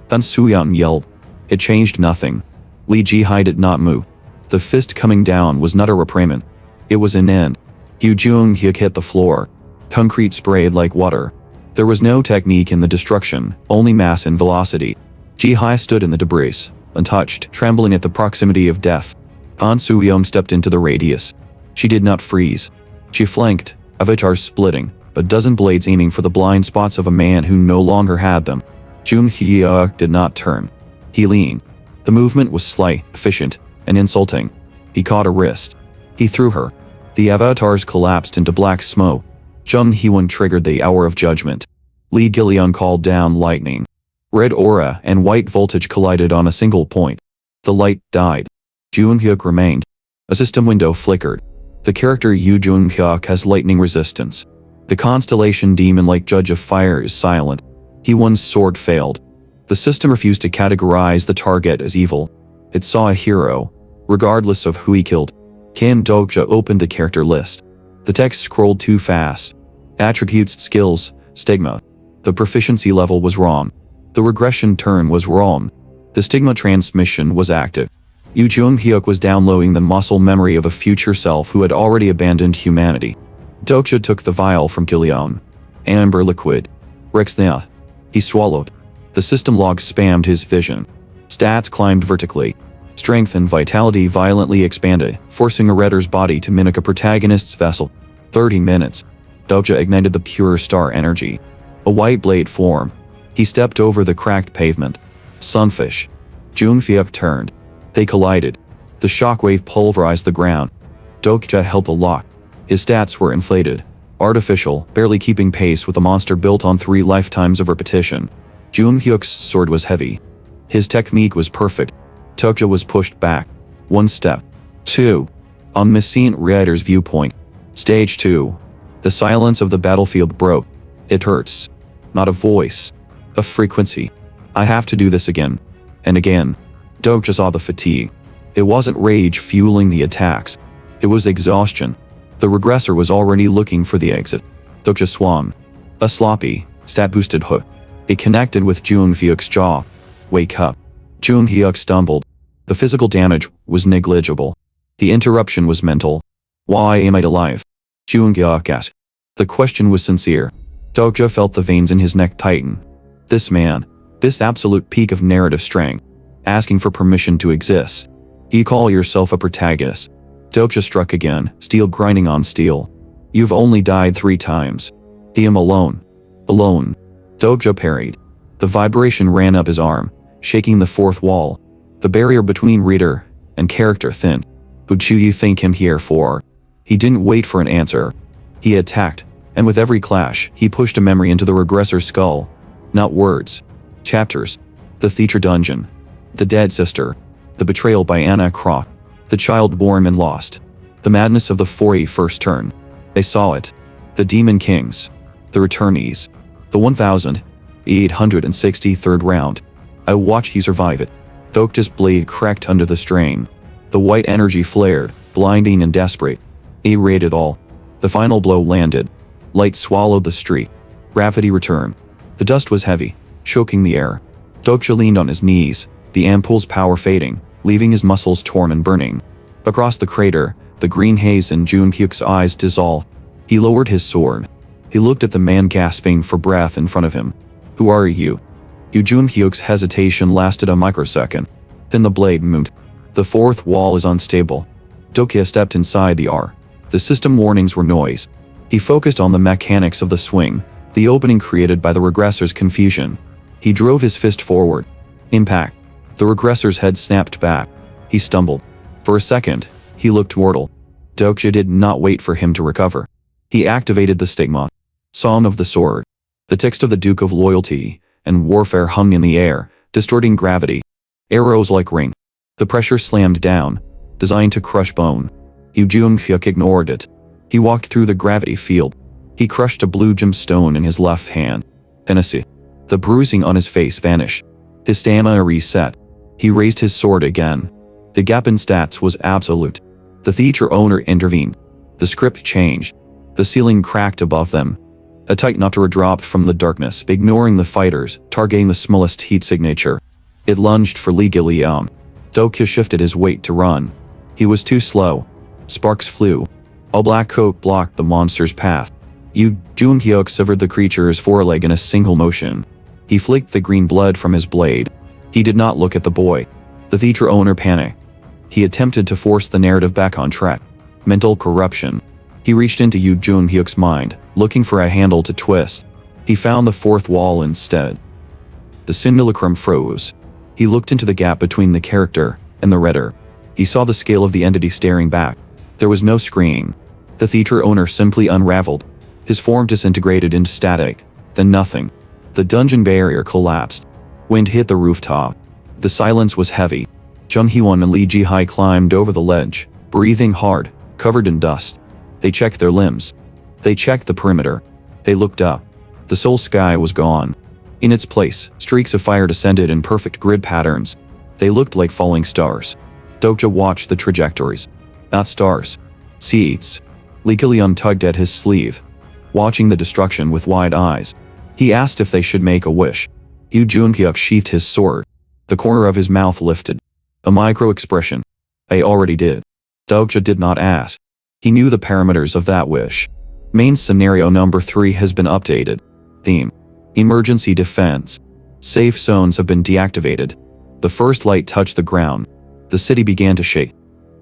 Tan Suyan yelled. It changed nothing. Li Jihai did not move. The fist coming down was not a reprimand. It was an end. Yu Jun-hyuk hit the floor. Concrete sprayed like water. There was no technique in the destruction, only mass and velocity. Jihai stood in the debris, untouched, trembling at the proximity of death. Tan Suyong stepped into the radius. She did not freeze. She flanked, avatars splitting, a dozen blades aiming for the blind spots of a man who no longer had them. Jun-hyuk did not turn. He leaned. The movement was slight, efficient, and insulting. He caught her wrist. He threw her. The avatars collapsed into black smoke. Jung Hee-won triggered the hour of judgment. Lee Gillion called down lightning. Red aura and white voltage collided on a single point. The light died. Jun-hyuk remained. A system window flickered. The character Yu Jun-hyuk has lightning resistance. The constellation demon-like judge of fire is silent. Hee-won's sword failed. The system refused to categorize the target as evil. It saw a hero, regardless of who he killed. Kim Dokja opened the character list. The text scrolled too fast. Attributes, skills, stigma. The proficiency level was wrong. The regression turn was wrong. The stigma transmission was active. Yu Jun-hyuk was downloading the muscle memory of a future self who had already abandoned humanity. Dokja took the vial from Gillion. Amber liquid. Rexna. He swallowed. The system log spammed his vision. Stats climbed vertically. strength and vitality violently expanded, forcing a Redder's body to mimic a protagonist's vessel. 30 minutes. Dokja ignited the pure star energy. A white blade formed. He stepped over the cracked pavement. Sunfish. Junhyuk turned. They collided. The shockwave pulverized the ground. Dokja held the lock. His stats were inflated. Artificial, barely keeping pace with a monster built on 3 lifetimes of repetition. Junhyuk's sword was heavy. His technique was perfect. Dokja was pushed back. 1 step. 2. On Messine Rider's viewpoint. Stage 2. The silence of the battlefield broke. It hurts. Not a voice. A frequency. I have to do this again. And again. Dokja saw the fatigue. It wasn't rage fueling the attacks. It was exhaustion. The regressor was already looking for the exit. Dokja swung. A sloppy, stat-boosted hook. It connected with Junhyuk's jaw. Wake up. Junhyuk stumbled. The physical damage was negligible. The interruption was mental. Why am I alive? Junhyuk asked. The question was sincere. Dokja felt the veins in his neck tighten. This man, this absolute peak of narrative strength, asking for permission to exist. You call yourself a protagonist. Dokja struck again, steel grinding on steel. You've only died 3 times. I am alone. Alone. Dokja parried. The vibration ran up his arm, shaking the 4th wall. The barrier between reader and character thinned. Who do you think him here for? He didn't wait for an answer. He attacked, and with every clash, he pushed a memory into the regressor's skull. Not words. Chapters. The Theatre Dungeon. The Dead Sister. The Betrayal by Anna Croft. The Child Born and Lost. The Madness of the 41st Turn. They saw it. The Demon Kings. The Returnees. The 1863rd round. I watched he survive it. Dokja's blade cracked under the strain. The white energy flared, blinding and desperate. He rated all. The final blow landed. Light swallowed the street. Gravity returned. The dust was heavy, choking the air. Dokja leaned on his knees, the ampulle's power fading, leaving his muscles torn and burning. Across the crater, the green haze in Junhyuk's eyes dissolved. He lowered his sword. He looked at the man gasping for breath in front of him. Who are you? Junhyuk's hesitation lasted a microsecond. Then the blade moved. The 4th wall is unstable. Dokja stepped inside the R. The system warnings were noise. He focused on the mechanics of the swing, the opening created by the regressor's confusion. He drove his fist forward. Impact. The regressor's head snapped back. He stumbled. For a second, he looked mortal. Dokja did not wait for him to recover. He activated the stigma. Song of the Sword. The text of the Duke of Loyalty and Warfare hung in the air, distorting gravity. Arrows like ring. The pressure slammed down, designed to crush bone. Junhyuk ignored it. He walked through the gravity field. He crushed a blue gemstone in his left hand. Hennessy. The bruising on his face vanished. His stamina reset. He raised his sword again. The gap in stats was absolute. The theater owner intervened. The script changed. The ceiling cracked above them. A tight nutter dropped from the darkness, ignoring the fighters, targeting the smallest heat signature. It lunged for Lee Gilliam. Dokja shifted his weight to run. He was too slow. Sparks flew. A black coat blocked the monster's path. Junhyuk severed the creature's foreleg in a single motion. He flicked the green blood from his blade. He did not look at the boy. The theater owner panicked. He attempted to force the narrative back on track. Mental corruption. He reached into Junhyuk's mind, looking for a handle to twist. He found the 4th wall instead. The simulacrum froze. He looked into the gap between the character and the reader. He saw the scale of the entity staring back. There was no scream. The theater owner simply unraveled. His form disintegrated into static, then nothing. The dungeon barrier collapsed. Wind hit the rooftop. The silence was heavy. Jung Hee-won and Lee Ji-hai climbed over the ledge, breathing hard, covered in dust. They checked their limbs. They checked the perimeter. They looked up. The Seoul sky was gone. In its place, streaks of fire descended in perfect grid patterns. They looked like falling stars. Dokja watched the trajectories. Not stars. Seeds. Lee Gilliam tugged at his sleeve, watching the destruction with wide eyes. He asked if they should make a wish. Junhyuk sheathed his sword. The corner of his mouth lifted. A micro-expression. I already did. Dokja did not ask. He knew the parameters of that wish. Main scenario number 3 has been updated. Theme. Emergency defense. Safe zones have been deactivated. The first light touched the ground. The city began to shake.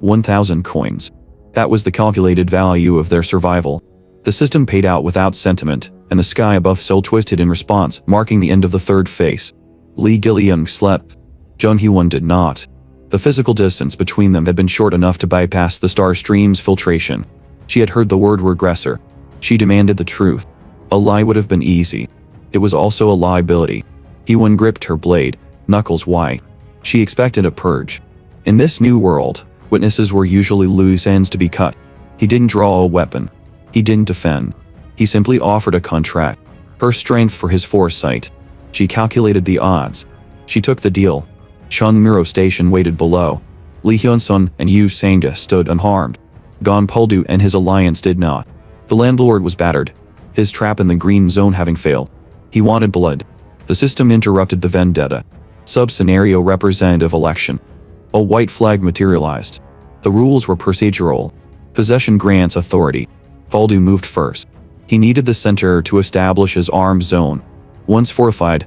1,000 coins. That was the calculated value of their survival. The system paid out without sentiment, and the sky above Seoul twisted in response, marking the end of the third phase. Lee Gil-young slept. Jung Hee-won did not. The physical distance between them had been short enough to bypass the star stream's filtration. She had heard the word regressor. She demanded the truth. A lie would have been easy. It was also a liability. Hee-won gripped her blade, knuckles white. She expected a purge. In this new world, witnesses were usually loose ends to be cut. He didn't draw a weapon. He didn't defend. He simply offered a contract. Her strength for his foresight. She calculated the odds. She took the deal. Chunmuro Station waited below. Lee Hyun-sun and Yu Sang-ga stood unharmed. Gon Puldu and his alliance did not. The landlord was battered. His trap in the green zone having failed. He wanted blood. The system interrupted the vendetta. Sub-scenario representative election. A white flag materialized. The rules were procedural. Possession grants authority. Puldu moved first. He needed the center to establish his arms zone. Once fortified,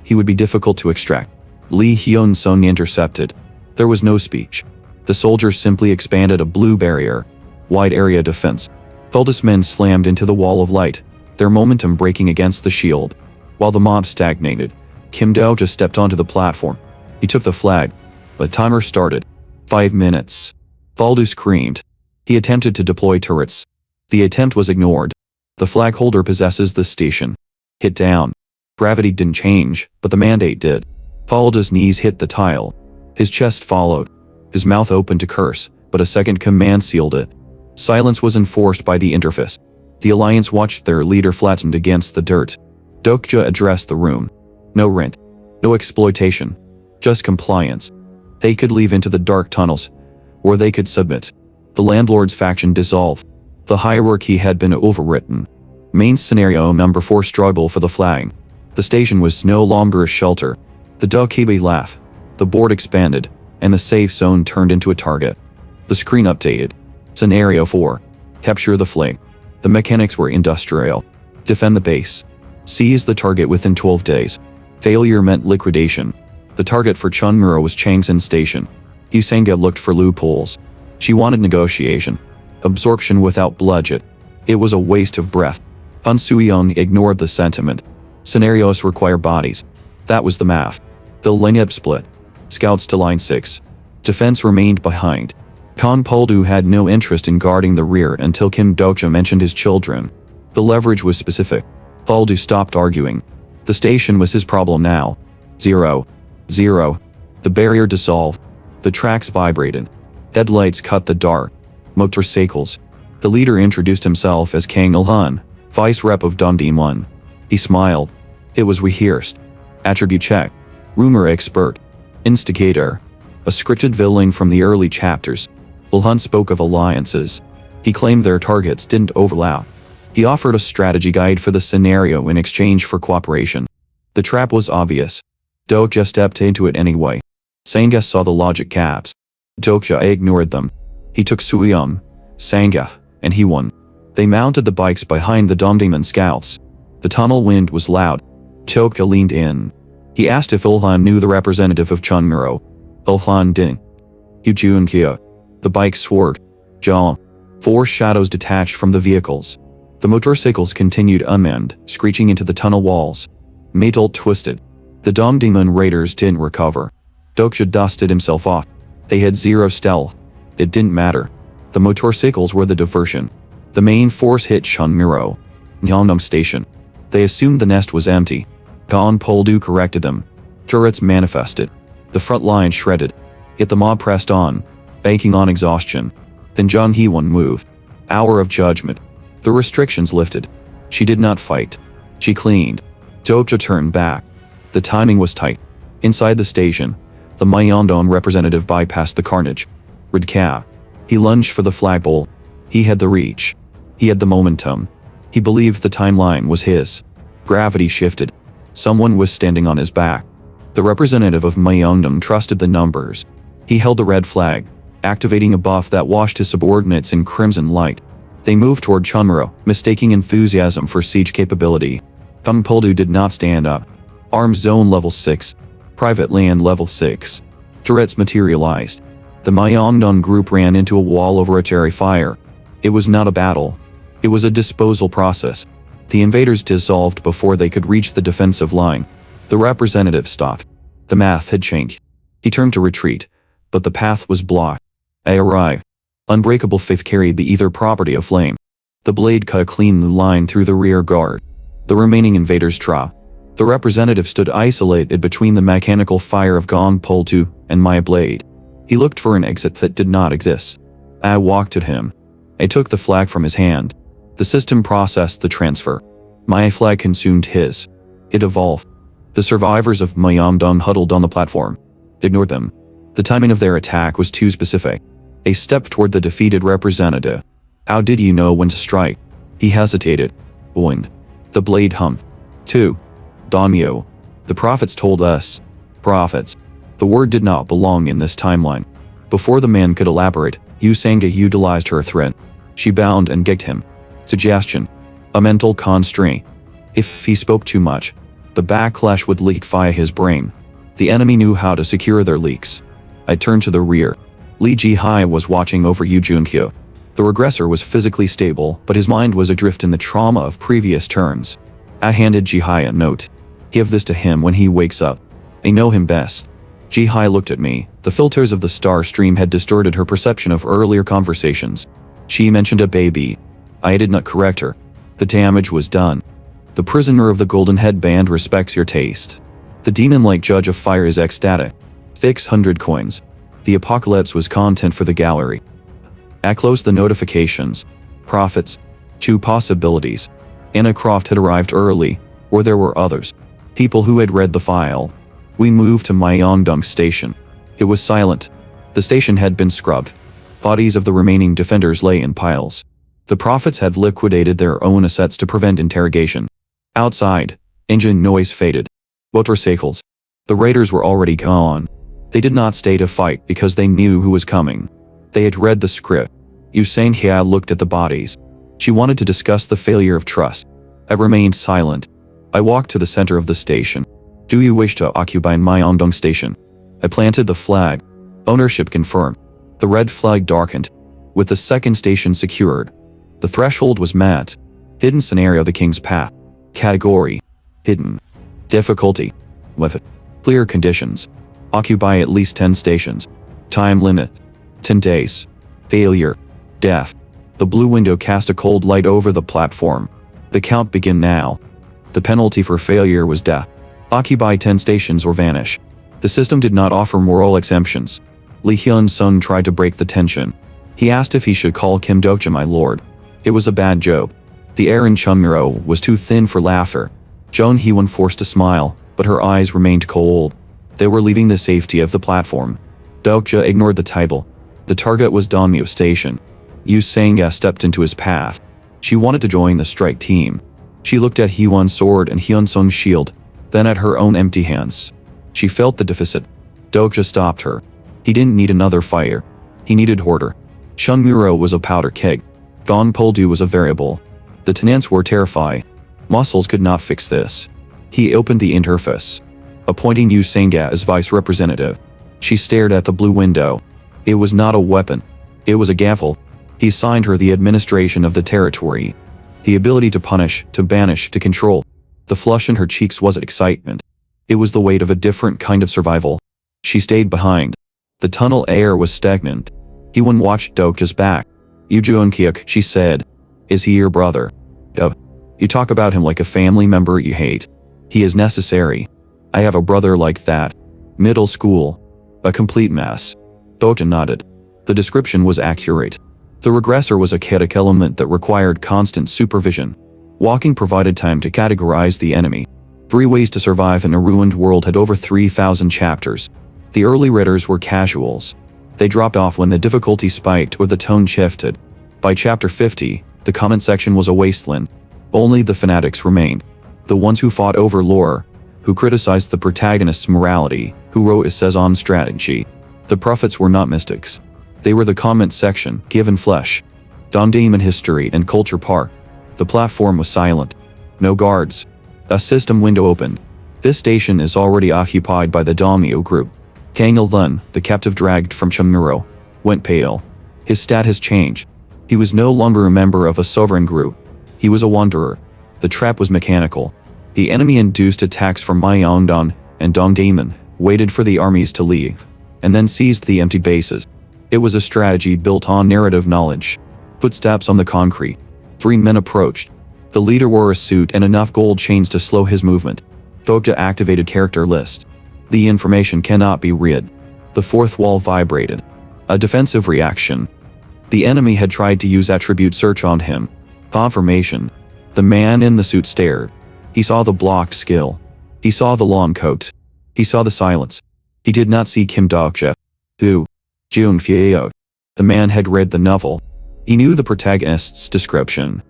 he would be difficult to extract. Lee Hyun-sun intercepted. There was no speech. The soldiers simply expanded a blue barrier. Wide area defense. Puldu's men slammed into the wall of light, their momentum breaking against the shield. While the mob stagnated, Kim Do-ja stepped onto the platform. He took the flag. The timer started. 5 minutes. Puldu screamed. He attempted to deploy turrets. The attempt was ignored. The flag holder possesses the station. Hit down. Gravity didn't change, but the mandate did. Puldu's knees hit the tile. His chest followed. His mouth opened to curse, but a second command sealed it. Silence was enforced by the interface. The alliance watched their leader flattened against the dirt. Dokja addressed the room. No rent. No exploitation. Just compliance. They could leave into the dark tunnels, or they could submit. The landlord's faction dissolved. The hierarchy had been overwritten. Main scenario number 4 struggle for the flag. The station was no longer a shelter. The Dokibi laugh. The board expanded, and the safe zone turned into a target. The screen updated. Scenario 4. Capture the flag. The mechanics were industrial. Defend the base. Seize the target within 12 days. Failure meant liquidation. The target for Chunmuro was Changsan Station. Yu Sang-ga looked for loopholes. She wanted negotiation. Absorption without bloodshed. It was a waste of breath. Han Soo-young ignored the sentiment. Scenarios require bodies. That was the math. The lineup split. Scouts to line 6. Defense remained behind. Gon Puldu had no interest in guarding the rear until Kim Do-ja mentioned his children. The leverage was specific. Puldu stopped arguing. The station was his problem now. 0. 0. The barrier dissolved. The tracks vibrated. Headlights cut the dark. Motorcycles. The leader introduced himself as Kang Il-hun, vice rep of Dongdaemun. He smiled. It was rehearsed. Attribute check. Rumor expert. Instigator. A scripted villain from the early chapters. Il-hun spoke of alliances. He claimed their targets didn't overlap. He offered a strategy guide for the scenario in exchange for cooperation. The trap was obvious. Do-ja stepped into it anyway. Sang-ga saw the logic gaps. Do-ja ignored them. He took Soo-young, Sang-ga, and Hee-won. They mounted the bikes behind the Dongdaemun scouts. The tunnel wind was loud. Do-ja leaned in. He asked if Il-hun knew the representative of Chunmuro. Il-hun didn't. Yu-jun-kyo. The bike swerved. Jaw. 4 shadows detached from the vehicles. The motorcycles continued unmanned, screeching into the tunnel walls. Metal twisted. The Dongdaemun raiders didn't recover. Do-ja dusted himself off. They had 0 stealth. It didn't matter. The motorcycles were the diversion. The main force hit Chunmuro, Gyeongnam Station. They assumed the nest was empty. Gon Puldu corrected them. Turrets manifested. The front line shredded. Yet the mob pressed on, banking on exhaustion. Then Jung Hee-won moved. Hour of judgment. The restrictions lifted. She did not fight. She cleaned. Do-ja turned back. The timing was tight. Inside the station, the Myeongdong representative bypassed the carnage. Redcap. He lunged for the flagpole. He had the reach. He had the momentum. He believed the timeline was his. Gravity shifted. Someone was standing on his back. The representative of Myeongdong trusted the numbers. He held the red flag, activating a buff that washed his subordinates in crimson light. They moved toward Chunmuro, mistaking enthusiasm for siege capability. Gon Puldu did not stand up. Arms zone level 6. Private land level 6. Turrets materialized. The Myeongdong group ran into a wall over a cherry fire. It was not a battle. It was a disposal process. The invaders dissolved before they could reach the defensive line. The representative stopped. The math had changed. He turned to retreat, but the path was blocked. I arrived. Unbreakable faith carried the ether property of flame. The blade cut a clean line through the rear guard. The remaining invaders dropped. The representative stood isolated between the mechanical fire of Gong Pole 2 and my blade. He looked for an exit that did not exist. I walked at him. I took the flag from his hand. The system processed the transfer. My flag consumed his. It evolved. The survivors of Myeongdong huddled on the platform. Ignored them. The timing of their attack was too specific. A step toward the defeated representative. How did you know when to strike? He hesitated. Wind. The blade hummed. 2. Danmyo. The prophets told us. Prophets. The word did not belong in this timeline. Before the man could elaborate, Yu Sanga utilized her threat. She bound and gagged him. Suggestion. A mental constraint. If he spoke too much, the backlash would leak via his brain. The enemy knew how to secure their leaks. I turned to the rear. Li Jihai was watching over Yu Junkyo. The regressor was physically stable, but his mind was adrift in the trauma of previous turns. I handed Jihai a note. Give this to him when he wakes up. I know him best. Jihai looked at me. The filters of the star stream had distorted her perception of earlier conversations. She mentioned a baby. I did not correct her. The damage was done. The prisoner of the golden headband respects your taste. The demon-like judge of fire is ecstatic. 600 coins. The apocalypse was content for the gallery. I closed the notifications. Prophets. 2 possibilities. Anna Croft had arrived early, or there were others. People who had read the file. We moved to Myeongdong Station. It was silent. The station had been scrubbed. Bodies of the remaining defenders lay in piles. The prophets had liquidated their own assets to prevent interrogation. Outside, engine noise faded. Motorcycles. The raiders were already gone. They did not stay to fight because they knew who was coming. They had read the script. Yu Sang-hya looked at the bodies. She wanted to discuss the failure of trust. I remained silent. I walked to the center of the station. Do you wish to occupy Myeongdong Station? I planted the flag. Ownership confirmed. The red flag darkened. With the second station secured. The threshold was met. Hidden scenario: the king's path. Category: hidden. Difficulty: weapon. Clear conditions: occupy at least 10 stations. Time limit: 10 days. Failure: death. The blue window cast a cold light over the platform. The count began now. The penalty for failure was death. Occupy 10 stations or vanish. The system did not offer moral exemptions. Lee Hyun-sun tried to break the tension. He asked if he should call Kim Dokja my lord. It was a bad joke. The air in Chunmuro was too thin for laughter. Joan Hee-won forced a smile, but her eyes remained cold. They were leaving the safety of the platform. Dokja ignored the title. The target was Danmyo Station. Yu Sang-hya stepped into his path. She wanted to join the strike team. She looked at Hee-won's sword and Hyun-sun's shield, then at her own empty hands. She felt the deficit. Dokja stopped her. He didn't need another fire. He needed order. Chunmuro was a powder keg. Gonpoldu was a variable. The tenants were terrified. Muscles could not fix this. He opened the interface, appointing Yu Sang-hya as vice representative. She stared at the blue window. It was not a weapon. It was a gavel. He signed her the administration of the territory. The ability to punish, to banish, to control. The flush in her cheeks wasn't excitement. It was the weight of a different kind of survival. She stayed behind. The tunnel air was stagnant. Hee-won watched Dokja's back. Yu Joon-kyuk, she said. Is he your brother? You talk about him like a family member you hate. He is necessary. I have a brother like that. Middle school. A complete mess. Dokja nodded. The description was accurate. The regressor was a chaotic element that required constant supervision. Walking provided time to categorize the enemy. 3 Ways to Survive in a Ruined World had over 3,000 chapters. The early readers were casuals. They dropped off when the difficulty spiked or the tone shifted. By chapter 50, the comment section was a wasteland. Only the fanatics remained. The ones who fought over lore, who criticized the protagonist's morality, who wrote essays on strategy. The prophets were not mystics. They were the comment section, given flesh. Dongdaemun History and Culture Park. The platform was silent. No guards. A system window opened. This station is already occupied by the Daimyo group. Kang Il-lun, the captive dragged from Chunmuro, went pale. His status changed. He was no longer a member of a sovereign group. He was a wanderer. The trap was mechanical. The enemy induced attacks from Myeongdong and Dongdaemun, waited for the armies to leave, and then seized the empty bases. It was a strategy built on narrative knowledge. Footsteps on the concrete. 3 men approached. The leader wore a suit and enough gold chains to slow his movement. Dokja activated character list. The information cannot be read. The fourth wall vibrated. A defensive reaction. The enemy had tried to use attribute search on him. Confirmation. The man in the suit stared. He saw the blocked skill. He saw the long coat. He saw the silence. He did not see Kim Dokja. Who? Jung Fyeo. The man had read the novel. He knew the protagonist's description.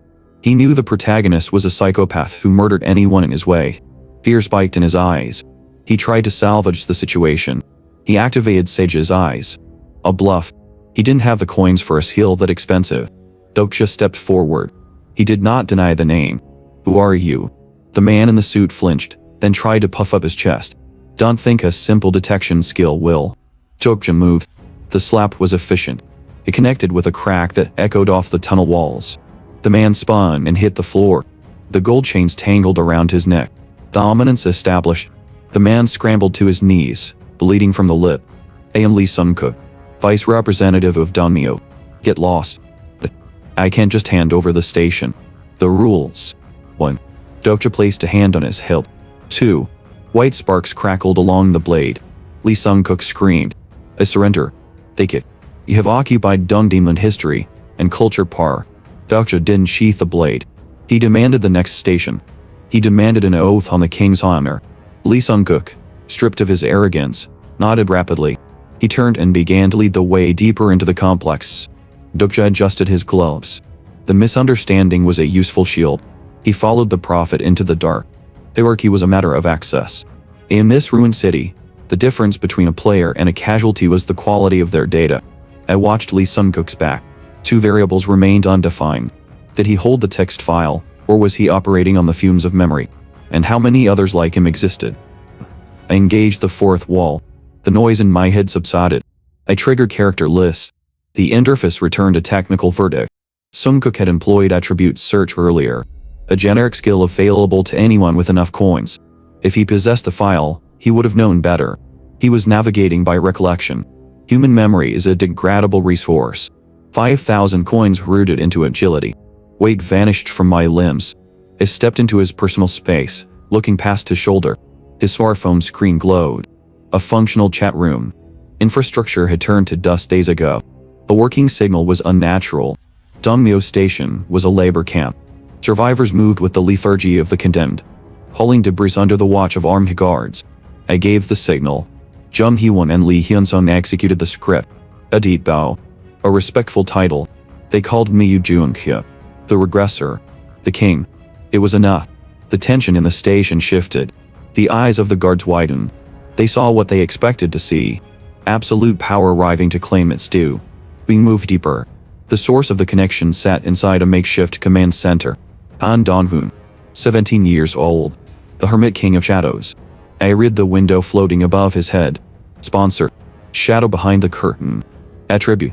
He knew the protagonist was a psychopath who murdered anyone in his way. Fear spiked in his eyes. He tried to salvage the situation. He activated Sage's eyes. A bluff. He didn't have the coins for a skill that expensive. Dokja stepped forward. He did not deny the name. Who are you? The man in the suit flinched, then tried to puff up his chest. Don't think a simple detection skill will. Dokja moved. The slap was efficient. It connected with a crack that echoed off the tunnel walls. The man spun and hit the floor. The gold chains tangled around his neck. Dominance established. The man scrambled to his knees, bleeding from the lip. I am Lee Sun-kook, vice representative of Donmyo. Get lost. I can't just hand over the station. The rules. 1. Dokja placed a hand on his hip. 2. White sparks crackled along the blade. Lee Sun-kook screamed. I surrender. Take it. You have occupied Dongdaemun history and culture par. Dokja didn't sheath the blade. He demanded the next station. He demanded an oath on the king's honor. Lee Sun-kook, stripped of his arrogance, nodded rapidly. He turned and began to lead the way deeper into the complex. Dokja adjusted his gloves. The misunderstanding was a useful shield. He followed the prophet into the dark. Hierarchy was a matter of access. In this ruined city, the difference between a player and a casualty was the quality of their data. I watched Lee Sun-kook's back. 2 variables remained undefined. Did he hold the text file, or was he operating on the fumes of memory? And how many others like him existed? I engaged the fourth wall. The noise in my head subsided. I triggered character lists. The interface returned a technical verdict. Sun-kook had employed attribute search earlier, a generic skill available to anyone with enough coins. If he possessed the file, he would have known better. He was navigating by recollection. Human memory is a degradable resource. 5,000 coins rooted into agility. Weight vanished from my limbs. I stepped into his personal space, looking past his shoulder. His smartphone screen glowed. A functional chat room. Infrastructure had turned to dust days ago. A working signal was unnatural. Dongmyo Station was a labor camp. Survivors moved with the lethargy of the condemned, hauling debris under the watch of armed guards. I gave the signal. Jung Hee-won and Lee Hyun-sung executed the script. A deep bow. A respectful title. They called me Yu Jung-kyo. The regressor. The king. It was enough. The tension in the station shifted. The eyes of the guards widened. They saw what they expected to see. Absolute power arriving to claim its due. We moved deeper. The source of the connection sat inside a makeshift command center. Han Dong-hoon. 17 years old. The Hermit King of Shadows. I read the window floating above his head. Sponsor. Shadow behind the curtain. Attribute.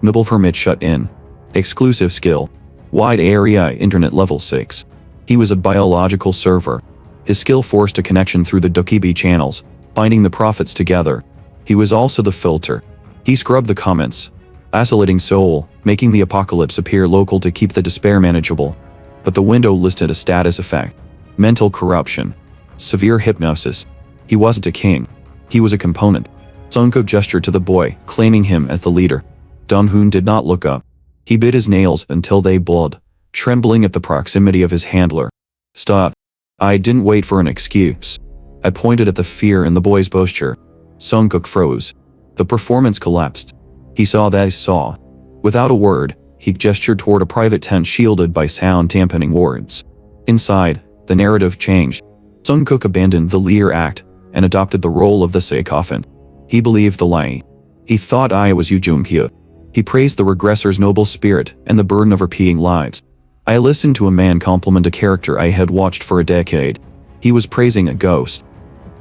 Noble Hermit shut in. Exclusive skill. Wide area internet level 6. He was a biological server. His skill forced a connection through the Dokibi channels, binding the prophets together. He was also the filter. He scrubbed the comments. Escalating soul, making the apocalypse appear local to keep the despair manageable. But the window listed a status effect. Mental corruption. Severe hypnosis. He wasn't a king. He was a component. Sun-kook gestured to the boy, claiming him as the leader. Dong-hoon did not look up. He bit his nails until they bled, trembling at the proximity of his handler. Stop. I didn't wait for an excuse. I pointed at the fear in the boy's posture. Sun-kook froze. The performance collapsed. He saw that I saw. Without a word, he gestured toward a private tent shielded by sound-dampening wards. Inside, the narrative changed. Sun-kook abandoned the leader act and adopted the role of the sycophant. He believed the lie. He thought I was Yu Jung-kyo. He praised the regressor's noble spirit and the burden of repeating lives. I listened to a man compliment a character I had watched for a decade. He was praising a ghost.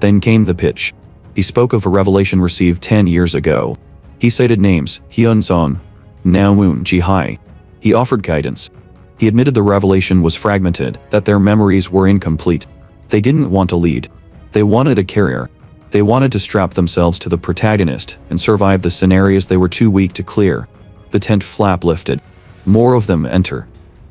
Then came the pitch. He spoke of a revelation received 10 years ago. He cited names: Hyun-sung, Naeun Ji-hai. He offered guidance. He admitted the revelation was fragmented, that their memories were incomplete. They didn't want to lead. They wanted a carrier. They wanted to strap themselves to the protagonist and survive the scenarios they were too weak to clear. The tent flap lifted. More of them enter.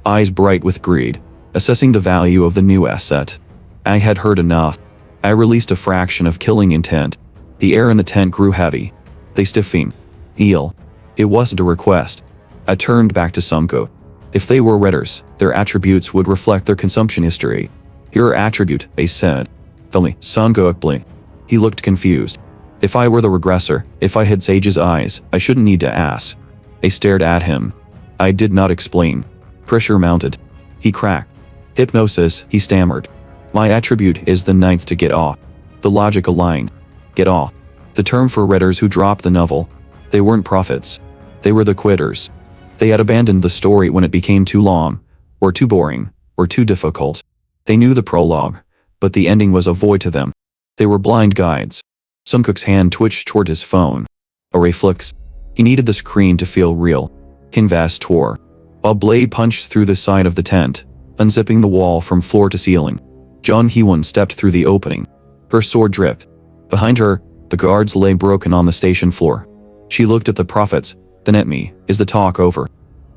Eyes bright with greed, assessing the value of the new asset. I had heard enough. I released a fraction of killing intent. The air in the tent grew heavy. They stiffened. Eel. It wasn't a request. I turned back to Sunko. If they were redders, their attributes would reflect their consumption history. Your attribute, I said. Tell me, Sunko blinked. He looked confused. If I were the regressor, if I had Sage's eyes, I shouldn't need to ask. I stared at him. I did not explain. Pressure mounted. He cracked. Hypnosis, he stammered. My attribute is the ninth to get off. The logic aligned. Get off. The term for redders who dropped the novel. They weren't prophets. They were the quitters. They had abandoned the story when it became too long, or too boring, or too difficult. They knew the prologue, but the ending was a void to them. They were blind guides. Sunkook's hand twitched toward his phone. A reflex. He needed the screen to feel real. Canvas tore. A blade punched through the side of the tent, unzipping the wall from floor to ceiling. Jeon Hee-won stepped through the opening. Her sword dripped. Behind her, the guards lay broken on the station floor. She looked at the prophets, then at me. Is the talk over?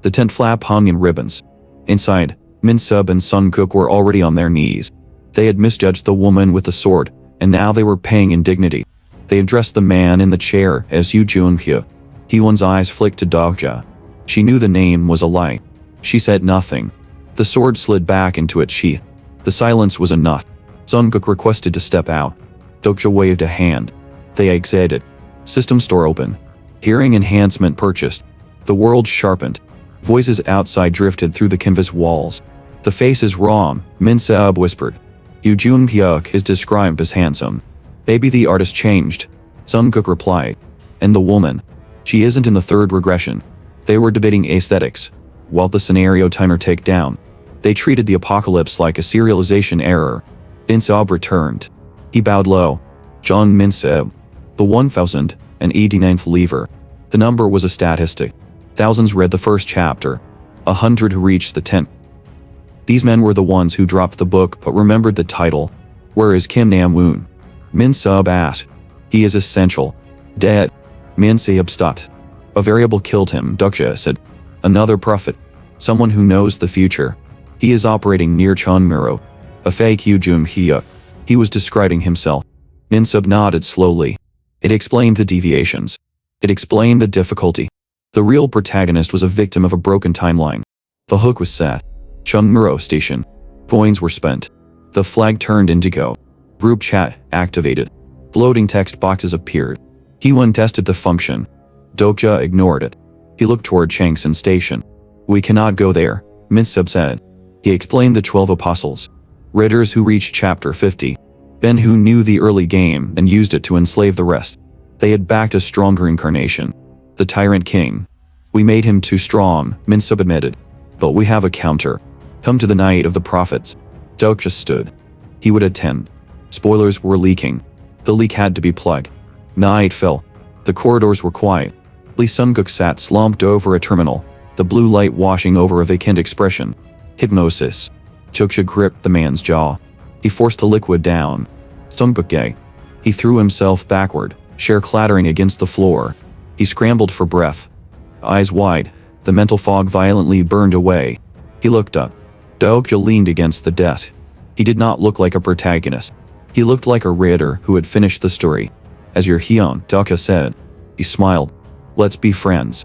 The tent flap hung in ribbons. Inside, Min-sub and Sunkook were already on their knees. They had misjudged the woman with the sword, and now they were paying in dignity. They addressed the man in the chair as Yoo Joon-hyo. Hee-won's eyes flicked to Dokja. She knew the name was a lie. She said nothing. The sword slid back into its sheath. The silence was enough. Sunkook requested to step out. Dokja waved a hand. They exited. System store open. Hearing enhancement purchased. The world sharpened. Voices outside drifted through the canvas walls. The face is wrong, Min-sub whispered. Yoo Joon-hyuk is described as handsome. Maybe the artist changed. Sunkook replied. And the woman. She isn't in the third regression. They were debating aesthetics, while the scenario timer ticked down. They treated the apocalypse like a serialization error. Min-sub returned. He bowed low. John Min-sub. The 1089th lever. The number was a statistic. Thousands read the first chapter. 100 who reached the 10th. These men were the ones who dropped the book but remembered the title. Where is Kim Nam-woon? Min-sub asked. He is essential. Dead. Min-sub stopped. A variable killed him, Dokja said. Another prophet. Someone who knows the future. He is operating near Chunmuro. A fake Yoo Joon-hyuk. He was describing himself. Min-sub nodded slowly. It explained the deviations. It explained the difficulty. The real protagonist was a victim of a broken timeline. The hook was set. Chunmuro Station. Coins were spent. The flag turned indigo. Group chat activated. Floating text boxes appeared. Hee-won tested the function. Dokja ignored it. He looked toward Changsan Station. We cannot go there, Min-sub said. He explained the 12 apostles. Readers who reached chapter 50. Men who knew the early game and used it to enslave the rest. They had backed a stronger incarnation. The Tyrant King. We made him too strong, Min-sub admitted. But we have a counter. Come to the night of the prophets. Dokja stood. He would attend. Spoilers were leaking. The leak had to be plugged. Night fell. The corridors were quiet. Lee Sunkook sat slumped over a terminal, the blue light washing over a vacant expression. Hypnosis. Dokja gripped the man's jaw. He forced the liquid down. Sunkook gay. He threw himself backward, chair clattering against the floor. He scrambled for breath. Eyes wide, the mental fog violently burned away. He looked up. Dokja leaned against the desk. He did not look like a protagonist. He looked like a reader who had finished the story. As your Hyun, Dokja said. He smiled. Let's be friends.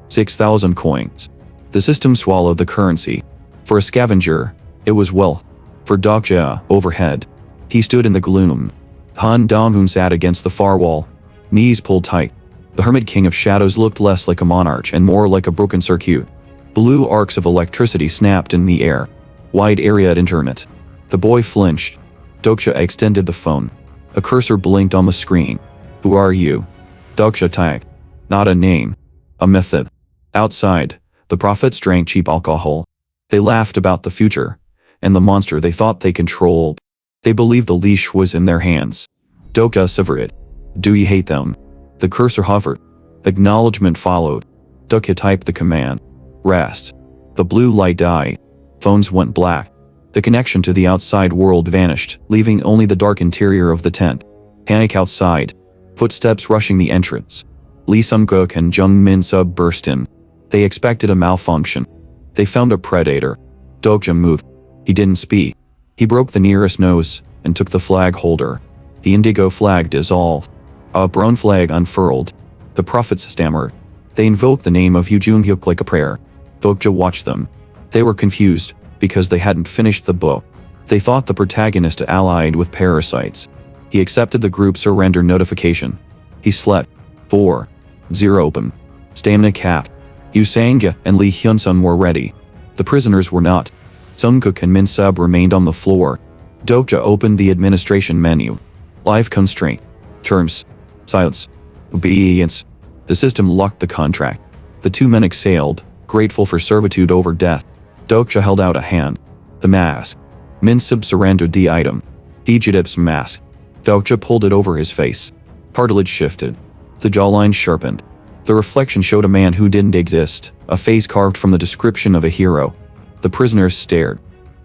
6,000 coins. The system swallowed the currency. For a scavenger, it was wealth. For Dokja, overhead. He stood in the gloom. Han Dong-hoon sat against the far wall. Knees pulled tight. The Hermit King of Shadows looked less like a monarch and more like a broken circuit. Blue arcs of electricity snapped in the air. Wide area at internet. The boy flinched. Dokja extended the phone. A cursor blinked on the screen. Who are you? Dokja typed. Not a name. A method. Outside, the prophets drank cheap alcohol. They laughed about the future, and the monster they thought they controlled. They believed the leash was in their hands. Dokja severed it. Do you hate them? The cursor hovered. Acknowledgement followed. Dokja typed the command. Rest. The blue light died. Phones went black. The connection to the outside world vanished, leaving only the dark interior of the tent. Panic outside. Footsteps rushing the entrance. Lee Sung-guk and Jung Min-sub burst in. They expected a malfunction. They found a predator. Dokja moved. He didn't speak. He broke the nearest nose and took the flag holder. The indigo flag dissolved. A brown flag unfurled. The prophets stammered. They invoked the name of Yu Jun-hyuk like a prayer. Dokja watched them. They were confused because they hadn't finished the book. They thought the protagonist allied with parasites. He accepted the group surrender notification. He slept. 4. 0 open. Stamina cap. Yu Sang-ga and Lee Hyun-sun were ready. The prisoners were not. Sung-guk and Min-sub remained on the floor. Dokja opened the administration menu. Life constraint. Terms. Silence. Obedience. The system locked the contract. The two men exhaled, grateful for servitude over death. Dokja held out a hand. The mask. Min-sub surrendered the item. Fugitive mask. Dokja pulled it over his face. Cartilage shifted. The jawline sharpened. The reflection showed a man who didn't exist, a face carved from the description of a hero. The prisoners stared.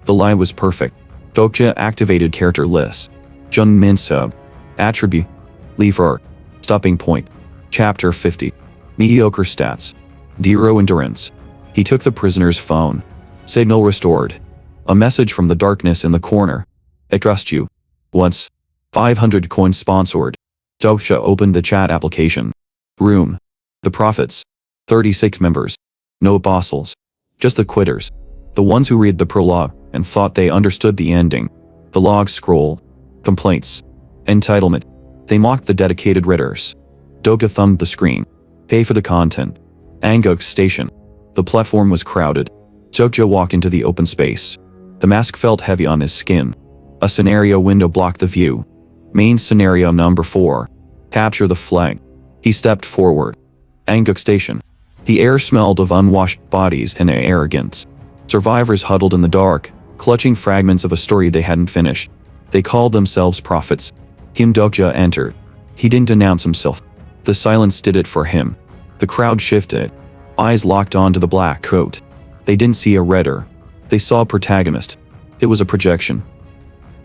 The lie was perfect. Dokja activated character list. Jung Min-sub. Attribute. Lever. Stopping point. Chapter 50. Mediocre stats. 0 endurance. He took the prisoner's phone. Signal restored. A message from the darkness in the corner. I trust you. Once. 500 coins sponsored. Dokja opened the chat application. Room. The prophets. 36 members. No apostles. Just the quitters. The ones who read the prologue and thought they understood the ending. The log scroll. Complaints. Entitlement. They mocked the dedicated readers. Dokja thumbed the screen. Pay for the content. Anguk Station. The platform was crowded. Dokja walked into the open space. The mask felt heavy on his skin. A scenario window blocked the view. Main scenario number 4. Capture the flag. He stepped forward. Anguk Station. The air smelled of unwashed bodies and arrogance. Survivors huddled in the dark, clutching fragments of a story they hadn't finished. They called themselves prophets. Kim Dokja entered. He didn't announce himself. The silence did it for him. The crowd shifted. Eyes locked onto the black coat. They didn't see a reader. They saw a protagonist. It was a projection.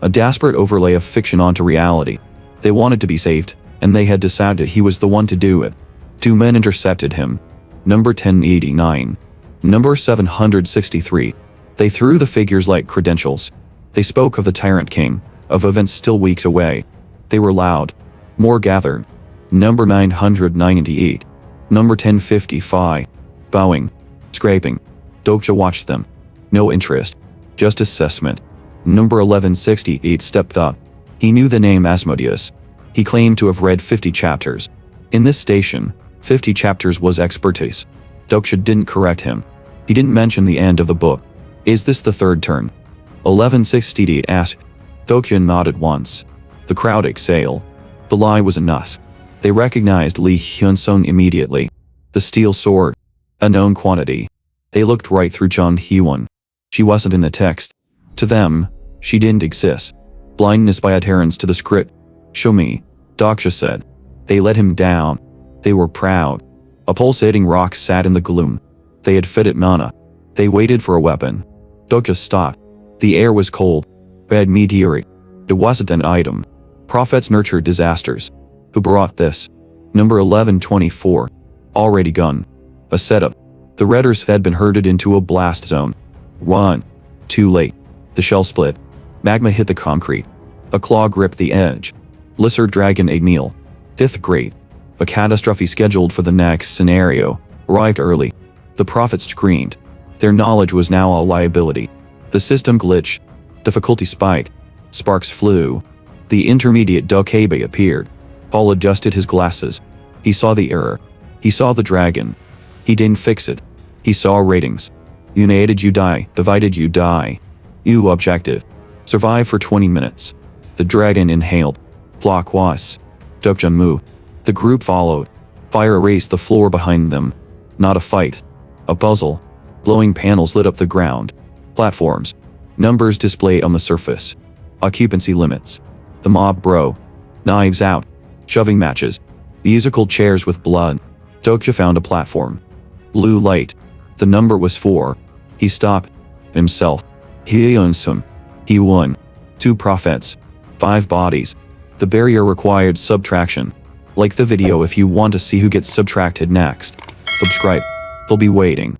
A desperate overlay of fiction onto reality. They wanted to be saved, and they had decided he was the one to do it. 2 men intercepted him. Number 1089. Number 763. They threw the figures like credentials. They spoke of the Tyrant King, of events still weeks away. They were loud. More gathered. Number 998. Number 1055. Bowing. Scraping. Dokja watched them. No interest. Just assessment. Number 1168 stepped up. He knew the name Asmodeus. He claimed to have read 50 chapters. In this station, 50 chapters was expertise. Dokja didn't correct him. He didn't mention the end of the book. Is this the third turn? 1168 asked. Dokja nodded once. The crowd exhaled. The lie was enough. They recognized Lee Hyun-sun immediately. The steel sword. A known quantity. They looked right through Jung Hee-won. She wasn't in the text. To them, she didn't exist. Blindness by adherence to the script. Show me, Dokja said. They let him down. They were proud. A pulsating rock sat in the gloom. They had fitted mana. They waited for a weapon. Dokja stopped. The air was cold. Red meteorite. It wasn't an item. Prophets nurtured disasters. Who brought this? Number 1124. Already gone. A setup. The redders had been herded into a blast zone. Run. Too late. The shell split. Magma hit the concrete. A claw gripped the edge. Lizard Dragon Egmeal. 5th grade. A catastrophe scheduled for the next scenario arrived early. The prophets screamed. Their knowledge was now a liability. The system glitched. Difficulty spiked. Sparks flew. The intermediate Dokkaebe appeared. Paul adjusted his glasses. He saw the error. He saw the dragon. He didn't fix it. He saw ratings. United you die, divided you die. You objective. Survive for 20 minutes. The dragon inhaled. Flock was. Dokja moved. The group followed. Fire erased the floor behind them. Not a fight. A puzzle. Glowing panels lit up the ground. Platforms. Numbers displayed on the surface. Occupancy limits. The mob broke. Knives out. Shoving matches. Musical chairs with blood. Dokja found a platform. Blue light. The number was 4. He stopped himself. He won. 2 prophets. 5 bodies. The barrier required subtraction. Like the video if you want to see who gets subtracted next. Subscribe. He'll be waiting.